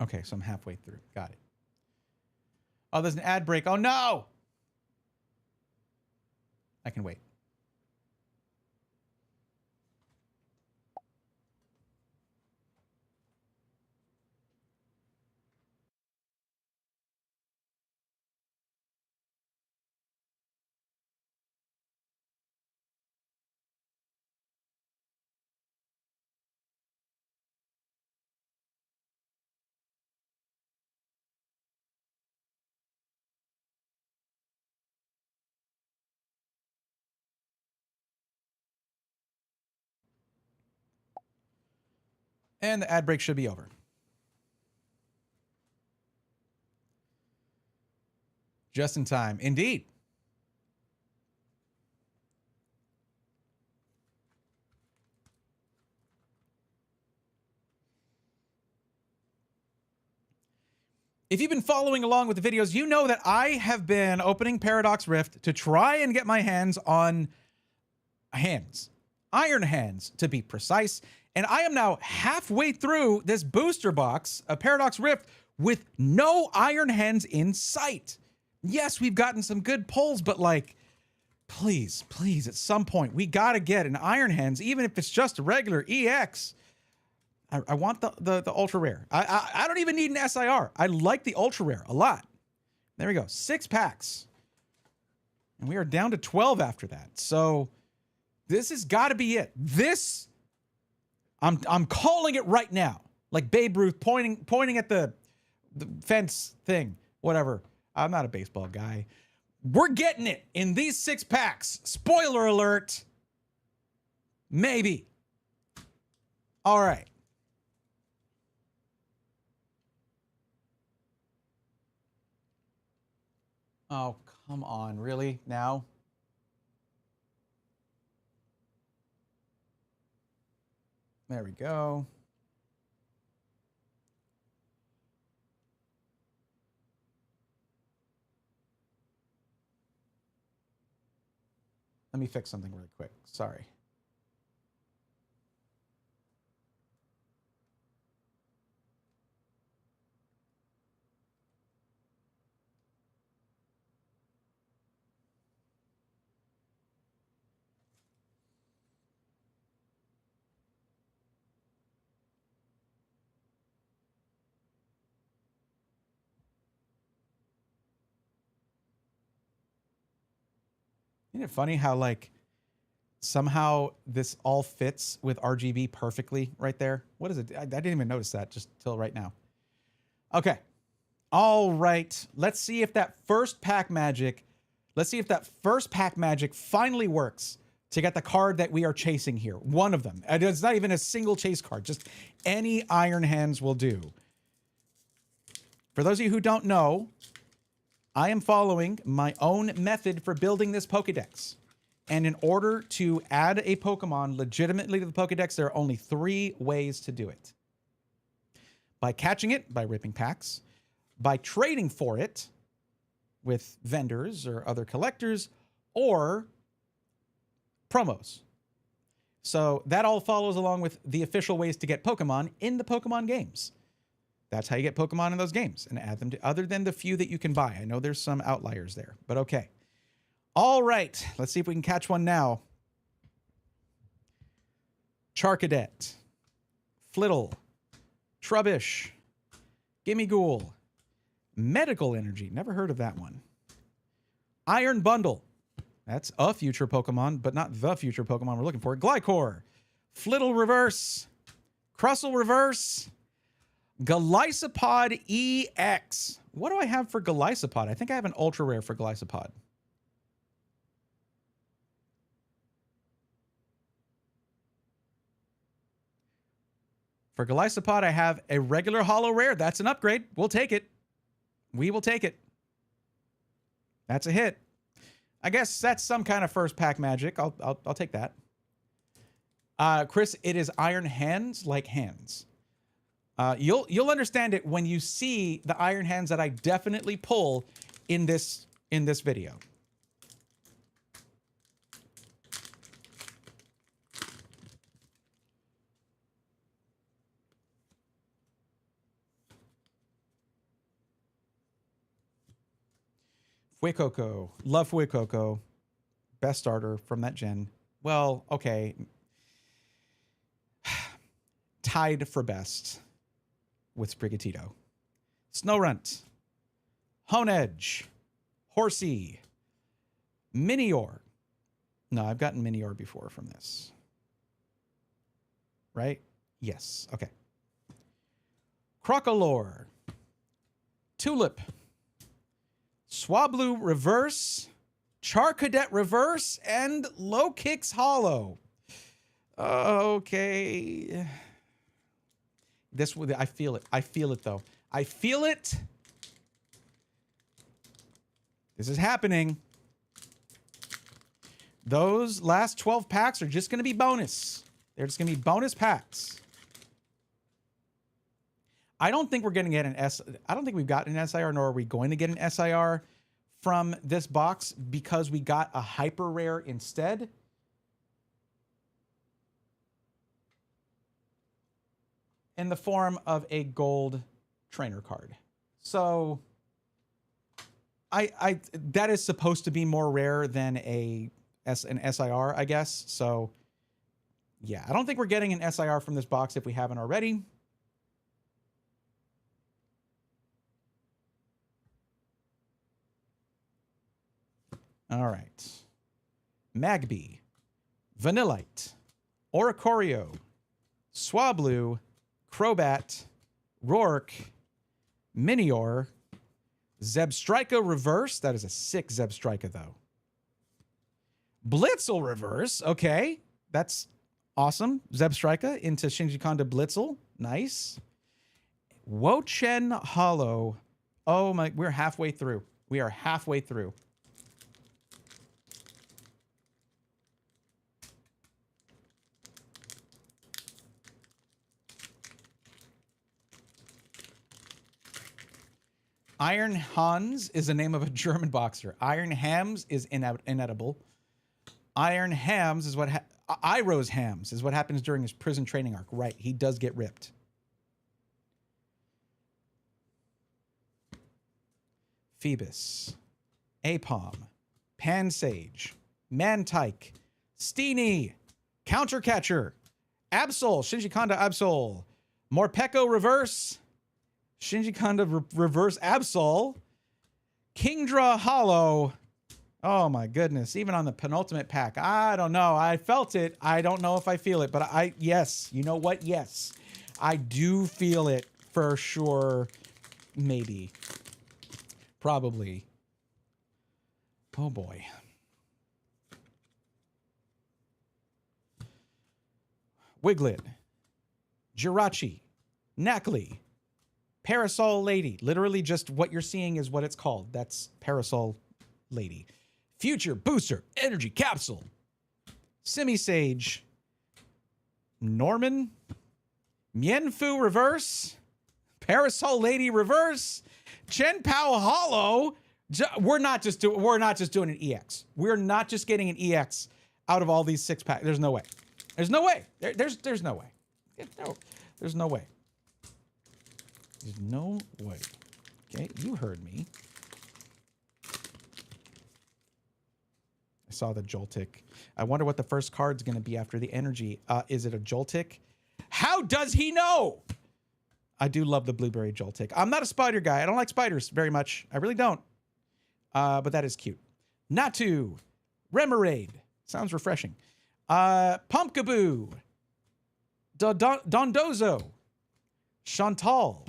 Okay, so I'm halfway through. Got it. Oh, there's an ad break. Oh, no! I can wait. And the ad break should be over. Just in time. Indeed. If you've been following along with the videos, you know that I have been opening Paradox Rift to try and get my hands on hands. Iron hands, to be precise. And I am now halfway through this booster box of Paradox Rift with no iron hands in sight. Yes, we've gotten some good pulls, but like, please, at some point, we got to get an iron hands, even if it's just a regular EX. I want the ultra rare. I don't even need an SIR. I like the ultra rare a lot. There we go. 6 packs. And we are down to 12 after that. So this has got to be it. This, I'm calling it right now. Like Babe Ruth pointing at the fence thing, whatever. I'm not a baseball guy. We're getting it in these 6 packs. Spoiler alert. Maybe. All right. Oh, come on. Really? Now? There we go. Let me fix something really quick. Sorry. Isn't it funny how, like, somehow this all fits with RGB perfectly right there? What is it? I didn't even notice that just till right now. Okay. All right. Let's see if that first pack magic, finally works to get the card that we are chasing here. One of them. And it's not even a single chase card. Just any Iron Hands will do. For those of you who don't know, I am following my own method for building this Pokédex. And in order to add a Pokemon legitimately to the Pokédex, there are only 3 ways to do it. By catching it, by ripping packs, by trading for it with vendors or other collectors, or promos. So that all follows along with the official ways to get Pokemon in the Pokemon games. That's how you get Pokemon in those games and add them to, other than the few that you can buy. I know there's some outliers there, but okay. All right, let's see if we can catch one now. Charcadet, Flittle, Trubbish, Gimmighoul, Medical Energy, never heard of that one. Iron Bundle, that's a future Pokemon, but not the future Pokemon we're looking for. Glycor, Flittle Reverse, Crustle Reverse, Golisopod EX. What do I have for Golisopod? I think I have an ultra rare for Golisopod. For Golisopod, I have a regular holo rare. That's an upgrade. We'll take it. We will take it. That's a hit. I guess that's some kind of first pack magic. I'll take that. Chris, it is Iron Hands like hands. You'll understand it when you see the Iron Hands that I definitely pull in this video. Fuecoco. Love Fuecoco. Best starter from that gen. Well, okay. Tied for best with Sprigatito. Snorunt. Honedge. Horsey. Minior. No, I've gotten Minior before from this. Right? Yes. Okay. Crocolore. Tulip. Swablu Reverse, Charcadet Reverse, and Low Kicks Hollow. Okay. This, I feel it. I feel it, though. I feel it. This is happening. Those last 12 packs are just going to be bonus. They're just going to be bonus packs. I don't think we're going to get an I don't think we've gotten an SIR, nor are we going to get an SIR from this box because we got a hyper rare instead. In the form of a gold trainer card. So that is supposed to be more rare than an SIR, I guess. So yeah, I don't think we're getting an SIR from this box if we haven't already. All right. Magby, Vanillite, Oricorio, Swablu, Crobat, Rourke, Minior, Zebstrika Reverse. That is a sick Zebstrika, though. Blitzel Reverse. Okay. That's awesome. Zebstrika into Shinji Kanda Blitzel. Nice. Wochen Hollow. Oh my, we're halfway through. We are halfway through. Iron Hans is the name of a German boxer. Iron Hams is inedible. Iron Hams is what Iroh's Hams is what happens during his prison training arc. Right, he does get ripped. Phoebus, Apom, Pansage, Mantike, Steenie, Countercatcher, Absol, Shinji Kanda Absol, Morpeko Reverse, Shinji Kanda Reverse Absol, Kingdra Hollow. Oh my goodness, even on the penultimate pack. I don't know. I felt it. I don't know if I feel it, but yes, you know what? Yes, I do feel it for sure. Maybe. Probably. Oh boy. Wiglet, Jirachi, Knackley, Parasol Lady. Literally just what you're seeing is what it's called. That's Parasol Lady. Future Booster Energy Capsule, Simisage, Norman, Mienfu Reverse, Parasol Lady Reverse, Chen Pao Hollow. We're not just doing an EX. We're not just getting an EX out of all these 6-pack. There's no way. There's no way. There's no way. No, there's no way. There's no way. Okay, you heard me. I saw the Joltik. I wonder what the first card's going to be after the energy. Is it a Joltik? How does he know? I do love the Blueberry Joltik. I'm not a spider guy. I don't like spiders very much. I really don't. But that is cute. Natu. Remoraid. Sounds refreshing. Pumpkaboo. Dondozo. Chantal.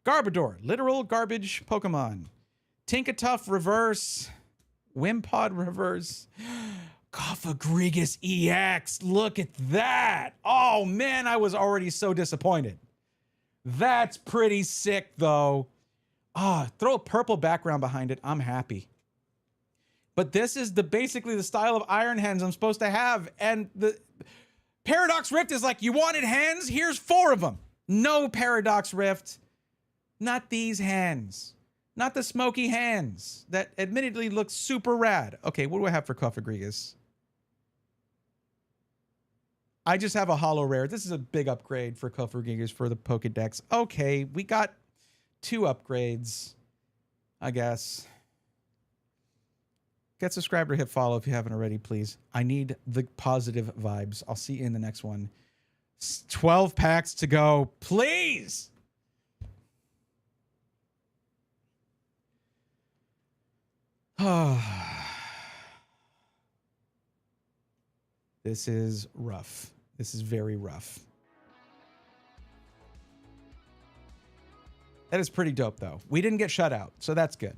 Garbodor. Literal garbage Pokemon. Tinkatuff Reverse. Wimpod Reverse. Cofagrigus EX. Look at that. Oh, man, I was already so disappointed. That's pretty sick, though. Throw a purple background behind it. I'm happy. But this is basically the style of Iron Hands I'm supposed to have. And the Paradox Rift is like, you wanted hands? Here's 4 of them. No Paradox Rift. Not these hands. Not the smoky hands that admittedly look super rad. Okay, what do I have for Cofagrigus? I just have a holo rare. This is a big upgrade for Cofagrigus for the Pokedex. Okay, we got 2 upgrades, I guess. Get subscribed or hit follow if you haven't already, please. I need the positive vibes. I'll see you in the next one. 12 packs to go, please. This is rough. This is very rough. That is pretty dope, though. We didn't get shut out, so that's good.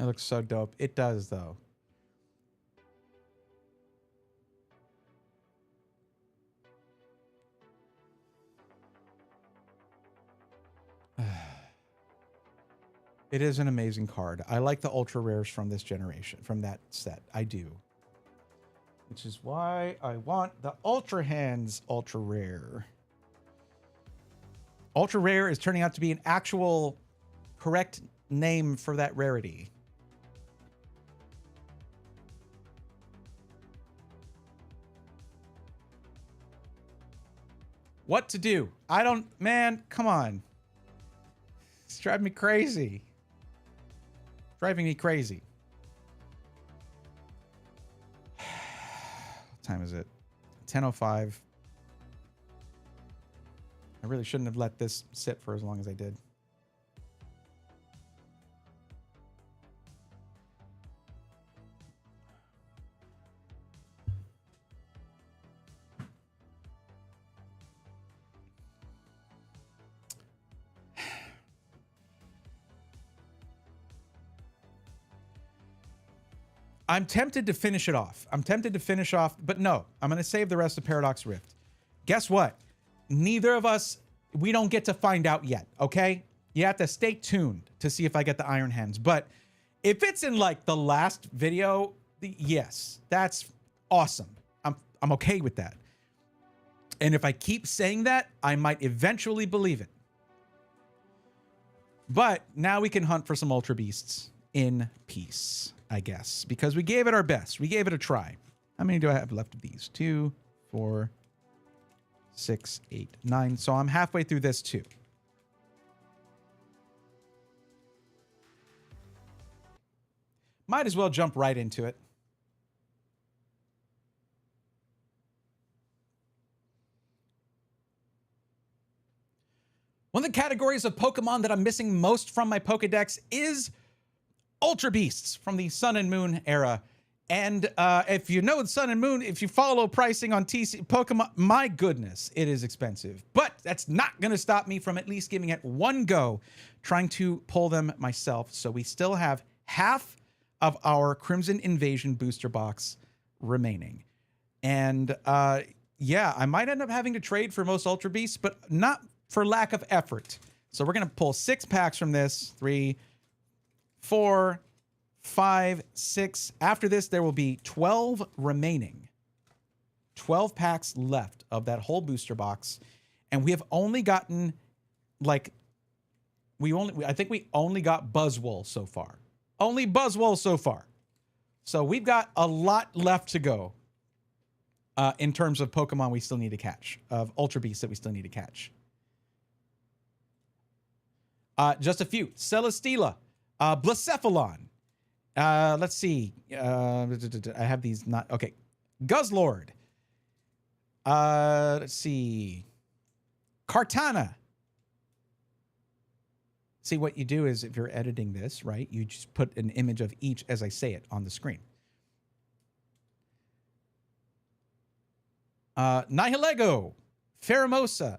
It looks so dope. It does, though. It is an amazing card. I like the ultra rares from this generation, from that set. I do. Which is why I want the Ultra Hands ultra rare. Ultra rare is turning out to be an actual correct name for that rarity. What to do? I don't, man, come on. It's driving me crazy. Driving me crazy. What time is it? 10:05. I really shouldn't have let this sit for as long as I did. I'm tempted to finish it off. But no, I'm going to save the rest of Paradox Rift. Guess what? Neither of us, we don't get to find out yet, okay? You have to stay tuned to see if I get the Iron Hands. But if it's in like the last video, yes, that's awesome. I'm okay with that. And if I keep saying that, I might eventually believe it. But now we can hunt for some Ultra Beasts in peace, I guess, because we gave it our best. We gave it a try. How many do I have left of these? 2, 4, 6, 8, 9. So I'm halfway through this too. Might as well jump right into it. One of the categories of Pokemon that I'm missing most from my Pokedex is Ultra Beasts from the Sun and Moon era. And if you know Sun and Moon, if you follow pricing on TC Pokemon, my goodness, it is expensive. But that's not going to stop me from at least giving it one go, trying to pull them myself. So we still have half of our Crimson Invasion booster box remaining. And yeah, I might end up having to trade for most Ultra Beasts, but not for lack of effort. So we're going to pull 6 packs from this. 3, 4, 5, 6. After this, there will be 12 remaining. 12 packs left of that whole booster box. And we have only gotten, like, I think we only got Buzzwole so far. Only Buzzwole so far. So we've got a lot left to go in terms of Pokemon we still need to catch, of Ultra Beasts that we still need to catch. Just a few. Celesteela, Blacephalon. Let's see. I have these not okay. Guzzlord. Let's see. Kartana. See, what you do is if you're editing this, right, you just put an image of each as I say it on the screen. Nihilego, Pheromosa,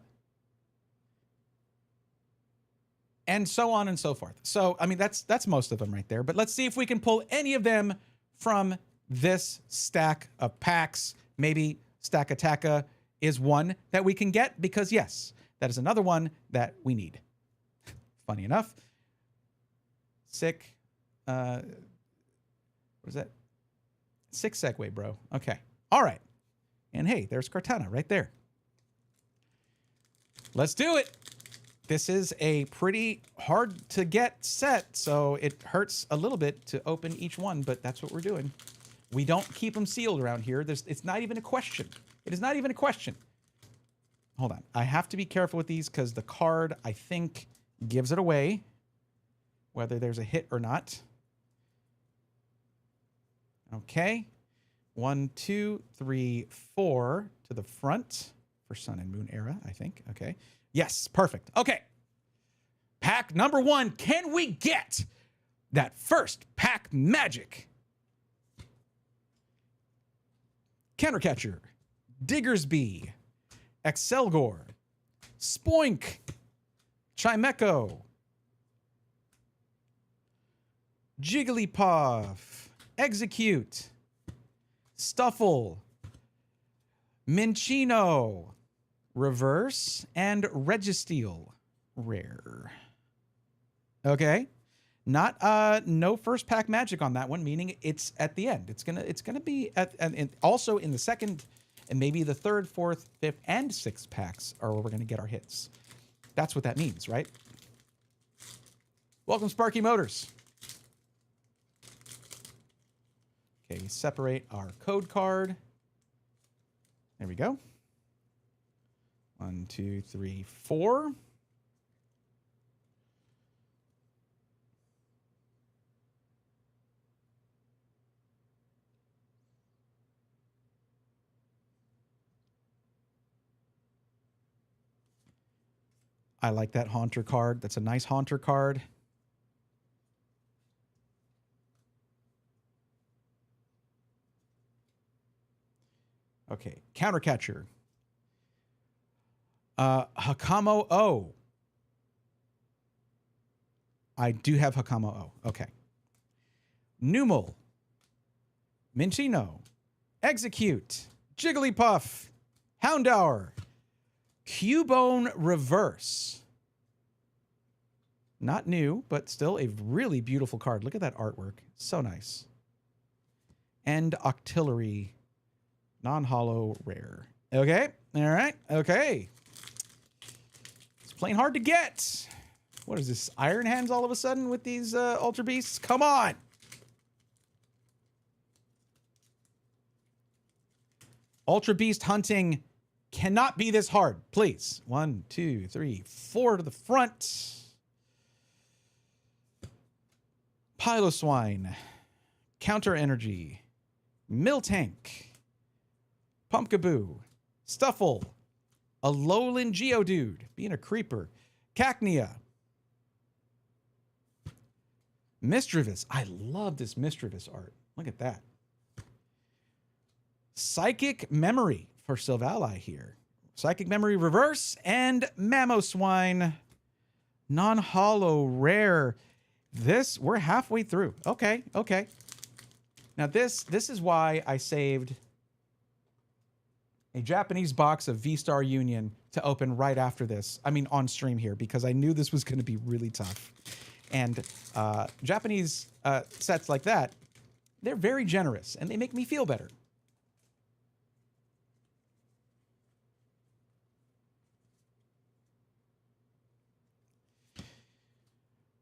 and so on and so forth. So, I mean, that's most of them right there. But let's see if we can pull any of them from this stack of packs. Maybe Stack Attacka is one that we can get because, yes, that is another one that we need. Funny enough. Sick. What is that? Sick segue, bro. Okay. All right. And hey, there's Kartana right there. Let's do it. This is a pretty hard to get set, so it hurts a little bit to open each one, but that's what we're doing. We don't keep them sealed around here. It's not even a question. It is not even a question. Hold on. I have to be careful with these because the card, I think, gives it away, whether there's a hit or not. Okay. 1, 2, 3, 4 to the front for Sun and Moon era, I think. Okay. Yes, perfect. Okay. Pack number 1. Can we get that first pack magic? Countercatcher, Diggersby, Excelgor, Spoink, Chimecho, Jigglypuff, Execute, Stuffle, Minccino, Reverse, and Registeel, rare. Okay. Not no first pack magic on that one, meaning it's at the end. It's gonna be at and also in the second and maybe the third, fourth, fifth, and sixth packs are where we're gonna get our hits. That's what that means, right? Welcome, Sparky Motors. Okay, we separate our code card. There we go. 1, 2, 3, 4. I like that Haunter card. That's a nice Haunter card. Okay, Counter Catcher. Hakamo O. I do have Hakamo O. Okay. Numel. Minccino. Execute. Jigglypuff. Houndour. Cubone Reverse. Not new, but still a really beautiful card. Look at that artwork. So nice. And Octillery. Non-holo rare. Okay. All right. Okay. It's plain hard to get. What is this? Iron Hands all of a sudden with these Ultra Beasts? Come on. Ultra Beast hunting cannot be this hard. Please. 1, 2, 3, 4 to the front. Piloswine. Counter Energy. Miltank. Pumpkaboo. Stuffle. A Alolan Geodude. Being a creeper. Cacnea. Misdreavus. I love this Misdreavus art. Look at that. Psychic Memory for Silvally here. Psychic Memory Reverse and Mamoswine. Non-holo rare. This, we're halfway through. Okay, okay. Now this is why I saved a Japanese box of V-Star Union to open right after this. I mean, on stream here, because I knew this was going to be really tough. And Japanese sets like that, they're very generous, and they make me feel better.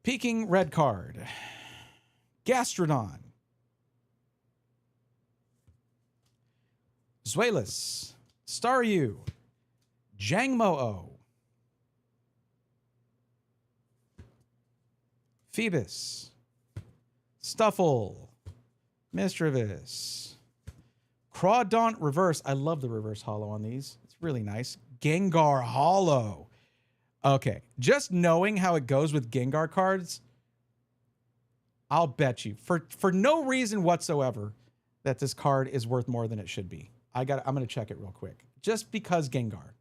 Peking red card. Gastrodon. Zweilous. Staryu. Jangmo-O. Phoebus. Stuffle. Misdreavus. Crawdaunt Reverse. I love the reverse holo on these. It's really nice. Gengar Holo. Okay, just knowing how it goes with Gengar cards, I'll bet you for no reason whatsoever that this card is worth more than it should be. I'm going to check it real quick. Just because Gengar.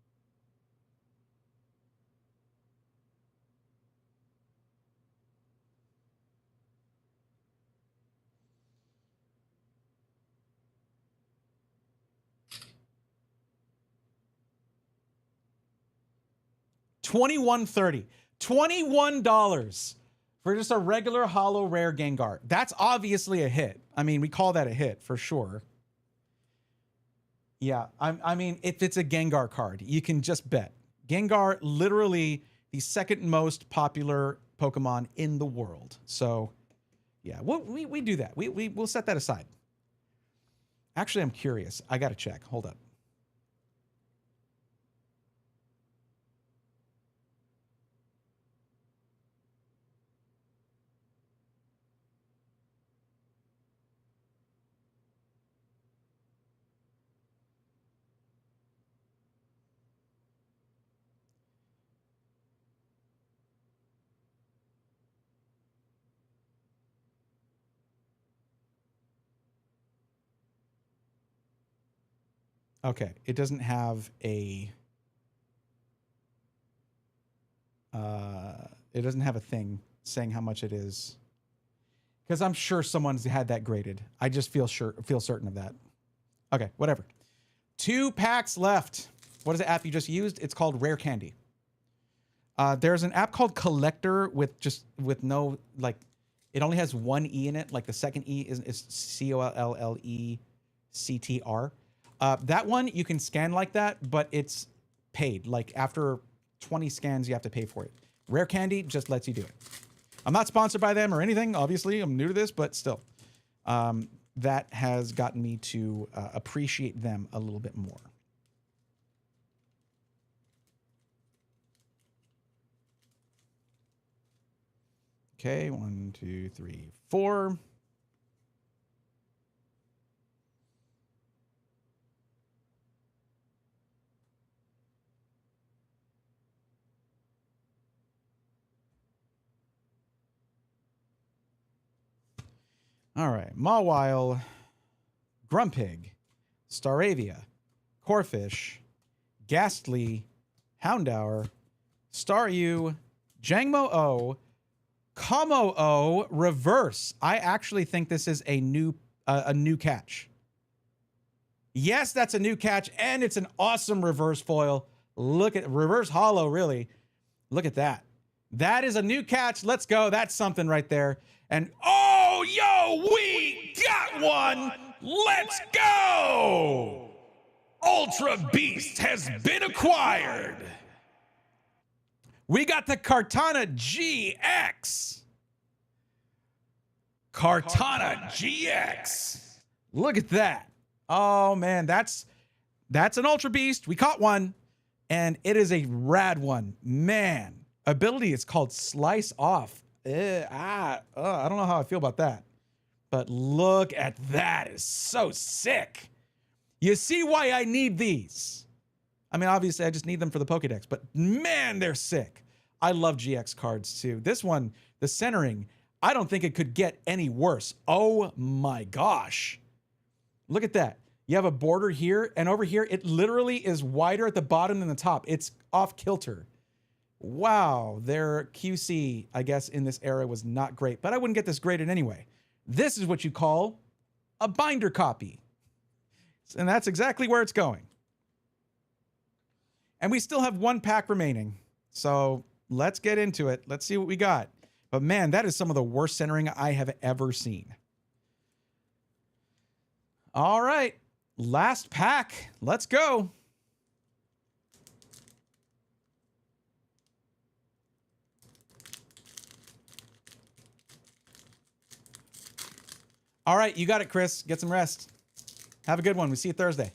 $21.30. $21 for just a regular holo rare Gengar. That's obviously a hit. I mean, we call that a hit for sure. Yeah, I mean, if it's a Gengar card, you can just bet. Gengar, literally the second most popular Pokemon in the world. So, yeah, we do that. We'll set that aside. Actually, I'm curious. I got to check. Hold up. Okay, it doesn't have a thing saying how much it is. Because I'm sure someone's had that graded. I just feel certain of that. Okay, whatever. 2 packs left. What is the app you just used? It's called Rare Candy. There's an app called Collector with no, like, it only has one E in it. Like the second E is COLLECTR. That one you can scan like that, but it's paid. Like after 20 scans, you have to pay for it. Rare Candy just lets you do it. I'm not sponsored by them or anything. Obviously, I'm new to this, but still, that has gotten me to appreciate them a little bit more. Okay, 1, 2, 3, 4. All right, Mawile, Grumpig, Staravia, Corfish, Ghastly, Houndour, Staryu, Jangmo-O, Como-O, Reverse. I actually think this is a new catch. Yes, that's a new catch, and it's an awesome reverse foil. Look at reverse hollow, really. Look at that. That is a new catch. Let's go. That's something right there. And oh, yo, we got one. Let's go. Ultra Beast has been acquired. We got the Kartana GX. Kartana GX. Look at that. Oh, man, that's an Ultra Beast. We caught one, and it is a rad one. Man, ability is called Slice Off. I don't know how I feel about that. But look at that. It's so sick. You see why I need these. I mean, obviously, I just need them for the Pokédex, but man, they're sick. I love GX cards, too. This one, the centering, I don't think it could get any worse. Oh, my gosh. Look at that. You have a border here, and over here, it literally is wider at the bottom than the top. It's off kilter. Wow, their QC, I guess, in this era was not great, but I wouldn't get this graded anyway. This is what you call a binder copy. And that's exactly where it's going. And we still have 1 pack remaining. So let's get into it. Let's see what we got. But man, that is some of the worst centering I have ever seen. All right, last pack. Let's go. All right, you got it, Chris. Get some rest. Have a good one. We see you Thursday.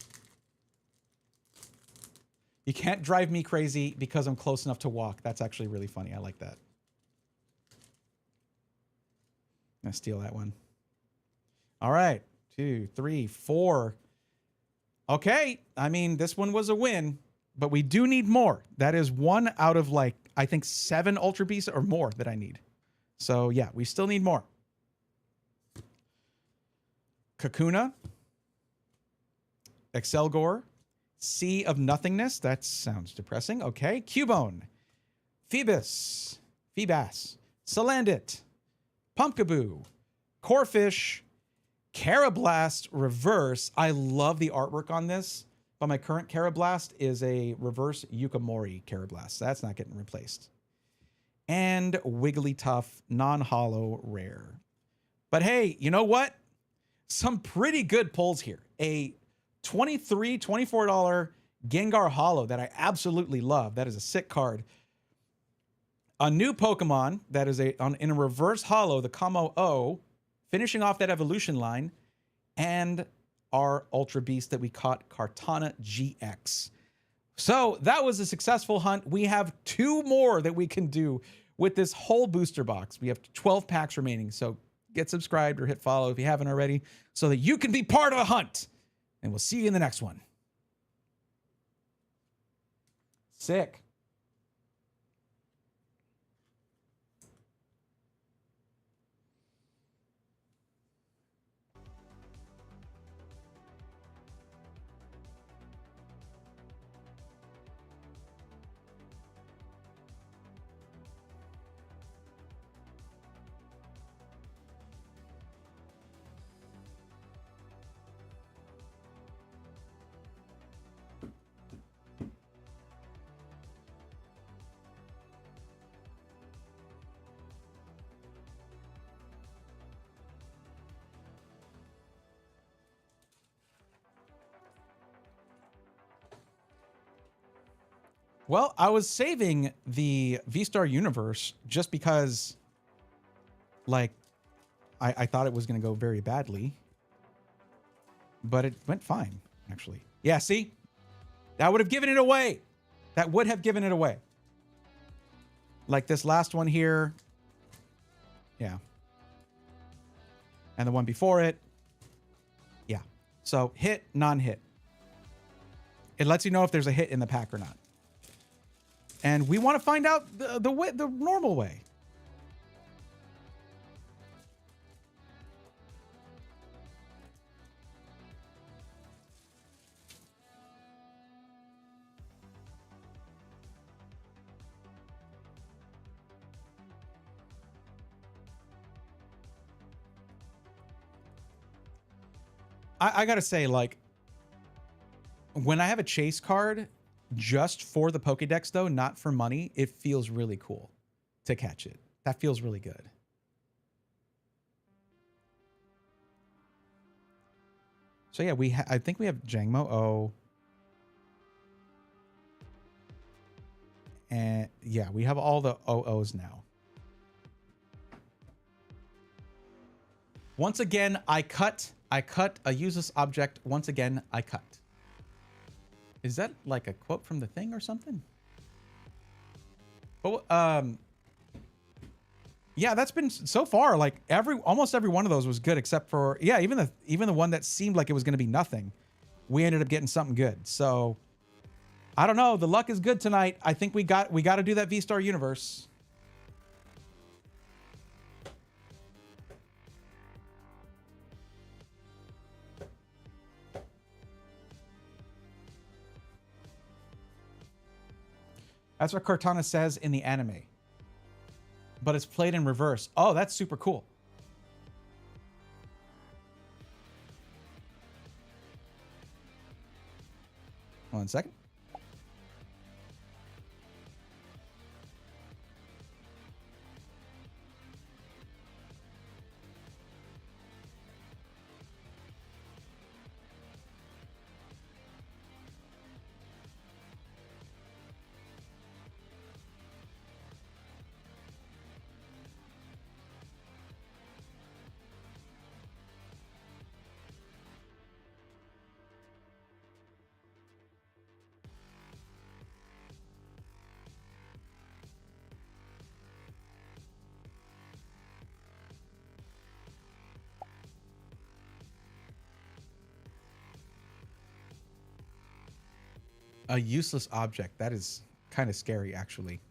You can't drive me crazy because I'm close enough to walk. That's actually really funny. I like that. I'm gonna steal that one. All right, 2, 3, 4. Okay, I mean, this one was a win, but we do need more. That is 1 out of, like, I think 7 Ultra Beasts or more that I need. So yeah, we still need more. Kakuna, Excelgor, Sea of Nothingness. That sounds depressing. Okay. Cubone, Phoebus, Salandit, Pumpkaboo, Corfish, Carablast Reverse. I love the artwork on this, but my current Carablast is a reverse Yukamori Carablast. That's not getting replaced. And Wigglytuff, non-hollow rare. But hey, you know what? Some pretty good pulls here. A $23, $24 Gengar Hollow that I absolutely love. That is a sick card. A new Pokemon that is in a reverse hollow, the Como-O, finishing off that evolution line, and our Ultra Beast that we caught, Kartana GX. So that was a successful hunt. We have 2 more that we can do with this whole booster box. We have 12 packs remaining. So get subscribed or hit follow if you haven't already so that you can be part of the hunt. And we'll see you in the next one. Sick. Well, I was saving the V-Star universe just because, like, I thought it was going to go very badly. But it went fine, actually. Yeah, see? That would have given it away. That would have given it away. Like this last one here. Yeah. And the one before it. Yeah. So hit, non-hit. It lets you know if there's a hit in the pack or not. And we want to find out the normal way. I gotta say, like, when I have a chase card just for the Pokédex, though, not for money, it feels really cool to catch it. That feels really good. So yeah, I think we have Jangmo O. And yeah, we have all the OOs now. Once again, I cut a useless object. Once again, I cut. Is that like a quote from the thing or something? But yeah, that's been so far, like almost every one of those was good except for, yeah, even the one that seemed like it was going to be nothing. We ended up getting something good. So I don't know, the luck is good tonight. I think we got to do that V-Star universe. That's what Cortana says in the anime. But it's played in reverse. Oh, that's super cool. One second. A useless object. That is kind of scary, actually.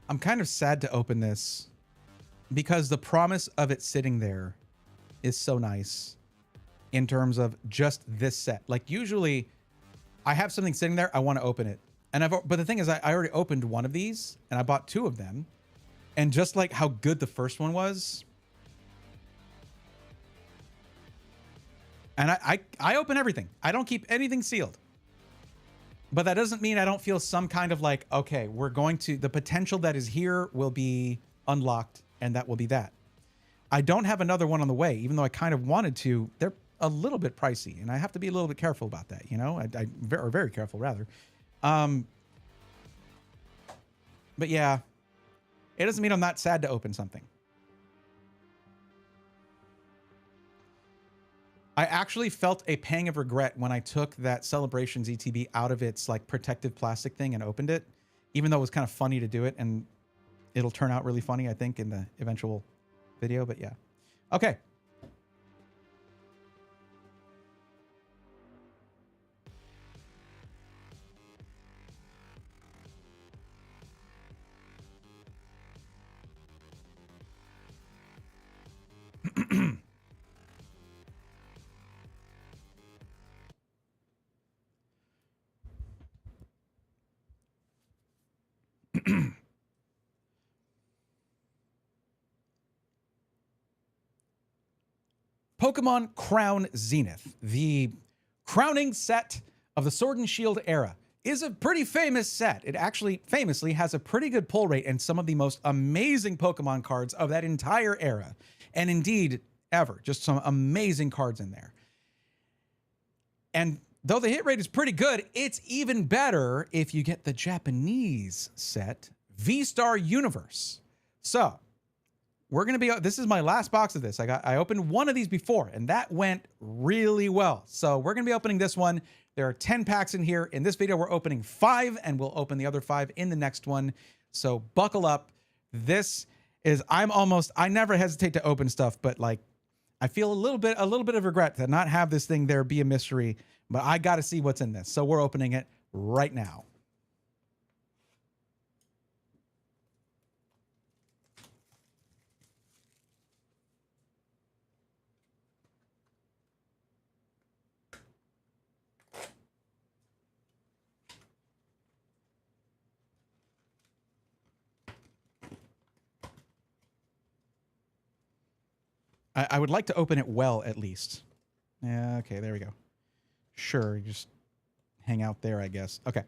I'm kind of sad to open this because the promise of it sitting there is so nice in terms of just this set. Like usually I have something sitting there, I want to open it. But the thing is I already opened one of these and I bought two of them. And just like how good the first one was. And I open everything. I don't keep anything sealed. But that doesn't mean I don't feel some kind of like, okay, the potential that is here will be unlocked, and that will be that. I don't have another one on the way, even though I kind of wanted to. They're a little bit pricey, and I have to be a little bit careful about that, you know? Or very careful, rather. But yeah, it doesn't mean I'm not sad to open something. I actually felt a pang of regret when I took that Celebrations ETB out of its like protective plastic thing and opened it, even though it was kind of funny to do it, and it'll turn out really funny, I think, in the eventual video, but yeah. Okay. Pokemon Crown Zenith, the crowning set of the Sword and Shield era, is a pretty famous set. It actually famously has a pretty good pull rate and some of the most amazing Pokemon cards of that entire era. And indeed, ever. Just some amazing cards in there. And though the hit rate is pretty good, it's even better if you get the Japanese set, V-Star Universe. So, we're going to be, this is my last box of this. I opened one of these before, and that went really well. So we're going to be opening this one. There are 10 packs in here. In this video, we're opening 5, and we'll open the other 5 in the next one. So buckle up. This is, I never hesitate to open stuff, but like, I feel a little bit of regret to not have this thing there be a mystery, but I got to see what's in this. So we're opening it right now. I would like to open it well, at least. Yeah, okay, there we go. Sure, just hang out there, I guess. Okay.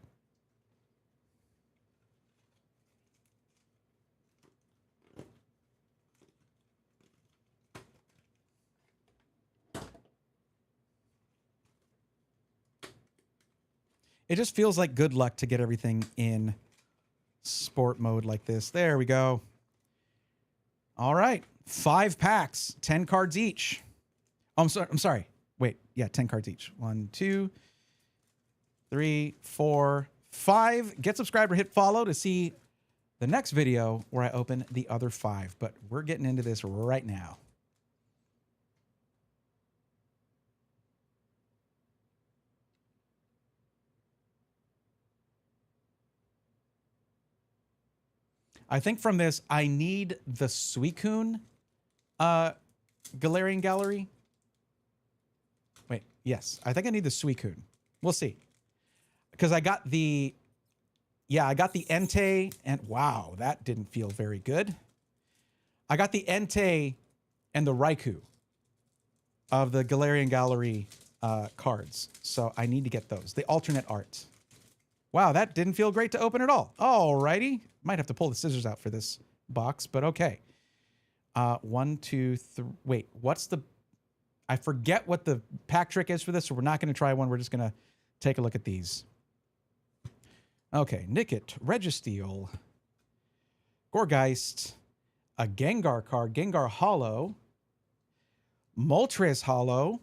It just feels like good luck to get everything in sport mode like this. There we go. All right. 5 packs, 10 cards each. Oh, I'm sorry. Wait, yeah, 10 cards each. 1, 2, 3, 4, 5. Get subscribed or hit follow to see the next video where I open the other 5. But we're getting into this right now. I think from this, I need the Suicune Galarian Gallery. Wait, yes. I think I need the Suicune. We'll see. Because I got the... Yeah, I got the Entei, and wow, that didn't feel very good. I got the Entei and the Raikou of the Galarian Gallery cards. So I need to get those. The alternate art. Wow, that didn't feel great to open at all. Alrighty. Might have to pull the scissors out for this box, but okay. 1, 2, 3. Wait, what's the... I forget what the pack trick is for this, so we're not going to try one. We're just going to take a look at these. Okay, Nickit, Registeel, Gourgeist, a Gengar card, Gengar Hollow, Moltres Hollow.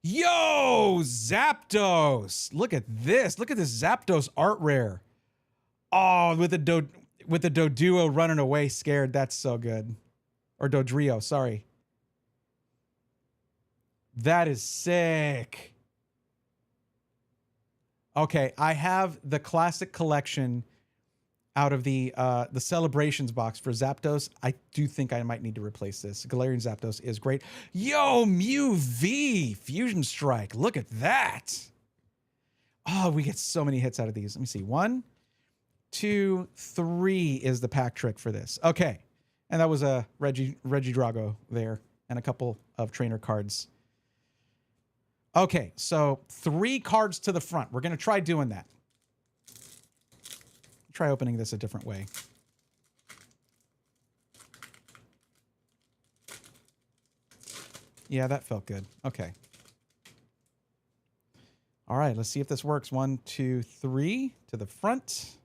Yo, Zapdos! Look at this. Look at this Zapdos art rare. Oh, with the Doduo running away scared. That's so good. Or Dodrio, sorry. That is sick. Okay, I have the classic collection out of the Celebrations box for Zapdos. I do think I might need to replace this. Galarian Zapdos is great. Yo, Mew V! Fusion Strike. Look at that. Oh, we get so many hits out of these. Let me see. 1, 2, 3 is the pack trick for this. Okay. And that was a Regidrago there and a couple of trainer cards. Okay, so 3 cards to the front. We're going to try doing that. Try opening this a different way. Yeah, that felt good. Okay. All right, let's see if this works. 1, 2, 3 to the front.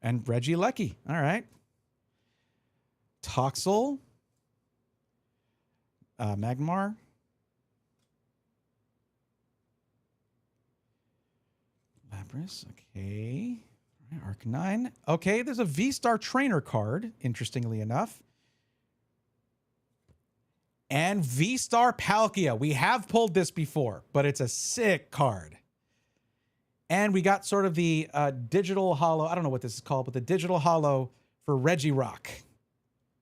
And Regieleki. All right. Toxel. Magmar. Lapras. Okay. All right, Arcanine. Okay, there's a V-Star Trainer card, interestingly enough. And V-Star Palkia. We have pulled this before, but it's a sick card. And we got sort of the digital hollow. I don't know what this is called, but the digital hollow for Regirock.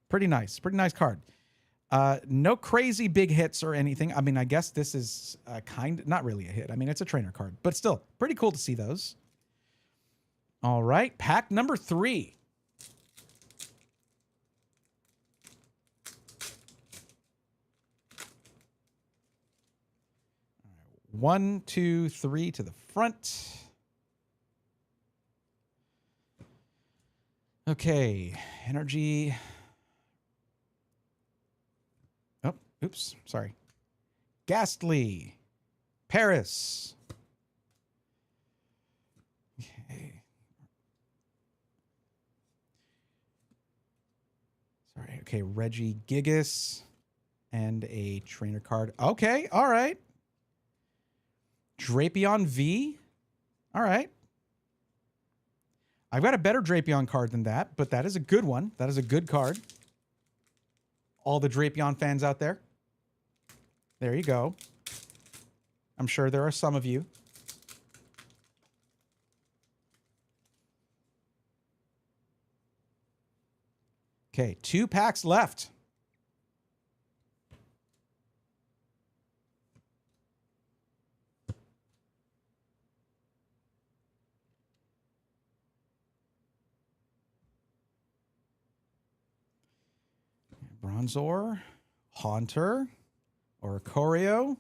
Pretty nice card. No crazy big hits or anything. I mean, I guess this is not really a hit. I mean, it's a trainer card, but still pretty cool to see those. All right, pack number 3. All right, 1, 2, 3 to the front. Okay, energy. Oh, oops, sorry. Ghastly. Paris. Okay. Sorry, okay, Reggie Gigas. And a trainer card. Okay, all right. Drapion V. All right. I've got a better Drapion card than that, but that is a good one. That is a good card. All the Drapion fans out there. There you go. I'm sure there are some of you. Okay, 2 packs left. Bronzor, Haunter, Oricorio,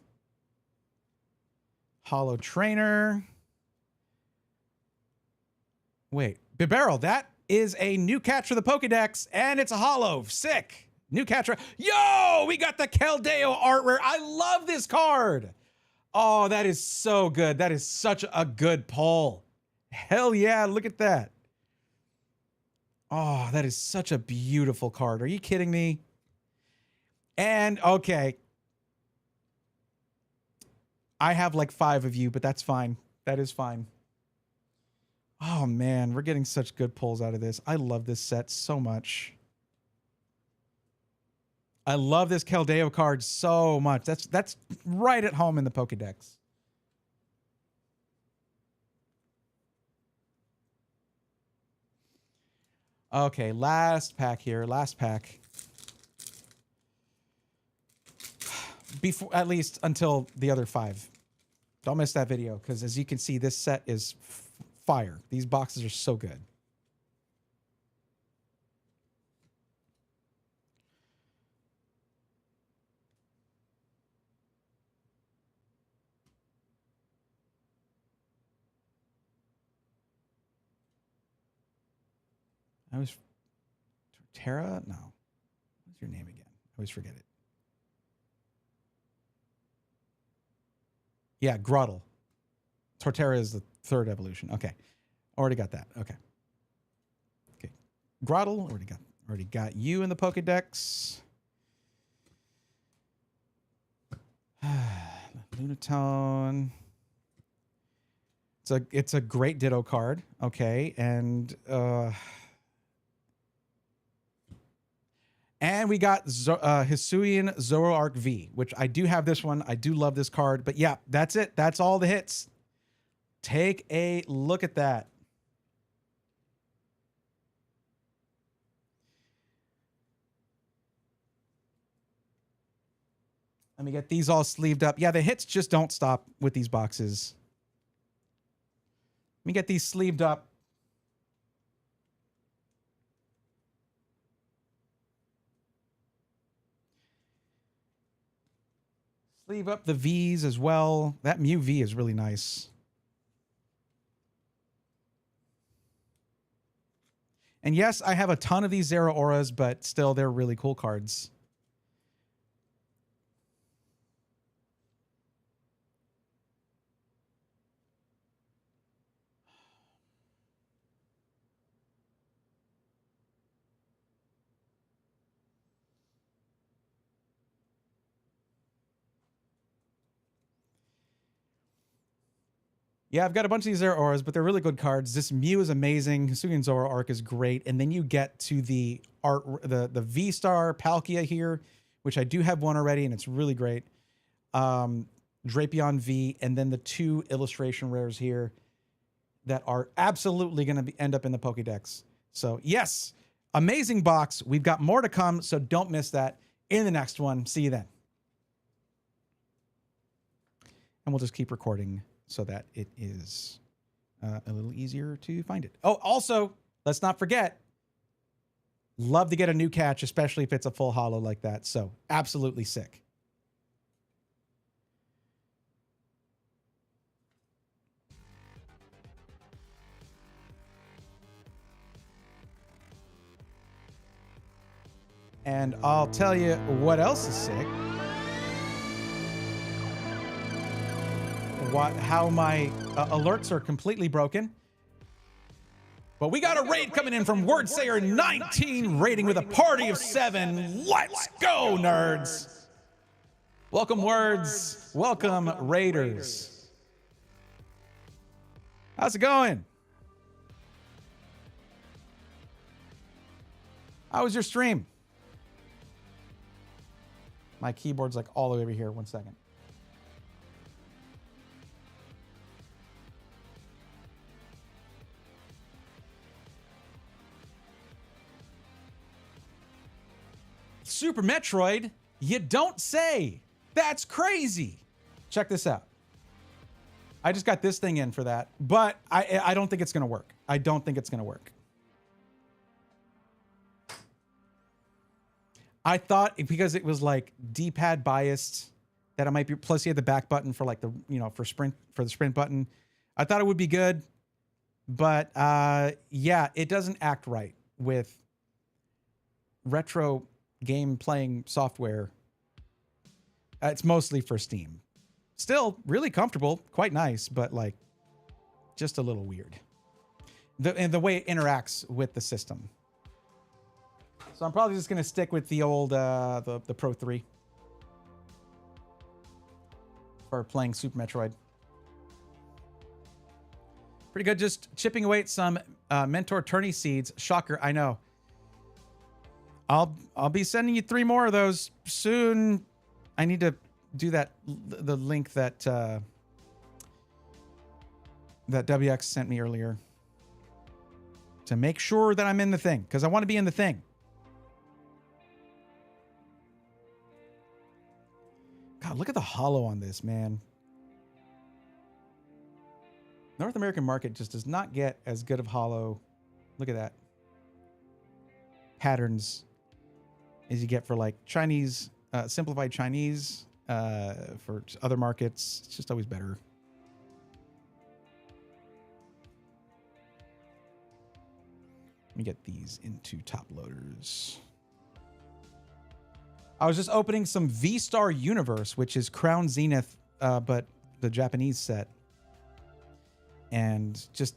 Hollow Trainer. Wait, Bibarel, that is a new catch for the Pokedex, and it's a hollow. Sick. New catcher. Yo, we got the Keldeo art rare. I love this card. Oh, that is so good. That is such a good pull. Hell yeah, look at that. Oh, that is such a beautiful card. Are you kidding me? And, okay. I have like 5 of you, but that's fine. That is fine. Oh, man. We're getting such good pulls out of this. I love this set so much. I love this Keldeo card so much. That's right at home in the Pokedex. Okay, last pack here. Last pack. Before, at least until the other 5. Don't miss that video, because as you can see, this set is fire. These boxes are so good. I was Torterra? No. What's your name again? I always forget it. Yeah, Grottle. Torterra is the 3rd evolution. Okay. Already got that. Okay. Okay. Grottle, already got you in the Pokedex. Lunatone. It's a great Ditto card. Okay. And we got Hisuian Zoroark V, which I do have this one. I do love this card. But yeah, that's it. That's all the hits. Take a look at that. Let me get these all sleeved up. Yeah, the hits just don't stop with these boxes. Let me get these sleeved up. Sleeve up the V's as well. That Mew V is really nice. And yes, I have a ton of these Zero Auras, but still, they're really cool cards. Yeah, I've got a bunch of these Zero Auras, but they're really good cards. This Mew is amazing. Hisuian Zoroark is great. And then you get to the V-Star Palkia here, which I do have one already, and it's really great. Drapion V, and then the 2 illustration rares here that are absolutely going to end up in the Pokédex. So, yes, amazing box. We've got more to come, so don't miss that. in the next one. See you then. And we'll just keep recording so that it is a little easier to find it. Oh, also, let's not forget, love to get a new catch, especially if it's a full holo like that. So absolutely sick. And I'll tell you what else is sick. How my alerts are completely broken. But we got a raid coming in from Wordsayer 19 rating with a party of 7. Let's go, nerds. Welcome, Words. Welcome, Raiders. How's it going? How was your stream? My keyboard's like all the way over here. 1 second. Super Metroid? You don't say. That's crazy. Check this out. I just got this thing in for that, but I don't think it's going to work. I don't think it's going to work. I thought because it was like D-pad biased that it might be, plus you had the back button for like the, you know, for the sprint button. I thought it would be good, but yeah, it doesn't act right with retro game playing software. It's mostly for Steam. Still really comfortable, quite nice, but like just a little weird. And the way it interacts with the system. So I'm probably just going to stick with the old, the Pro 3 for playing Super Metroid. Pretty good. Just chipping away at some Mentor Tourney seeds. Shocker, I know. I'll be sending you 3 more of those soon. I need to do that. The link that that WX sent me earlier to make sure that I'm in the thing, because I want to be in the thing. God, look at the holo on this, man. North American market just does not get as good of holo. Look at that. Patterns as you get for like Chinese, simplified Chinese, for other markets. It's just always better. Let me get these into top loaders. I was just opening some V-Star Universe, which is Crown Zenith, but the Japanese set. And just,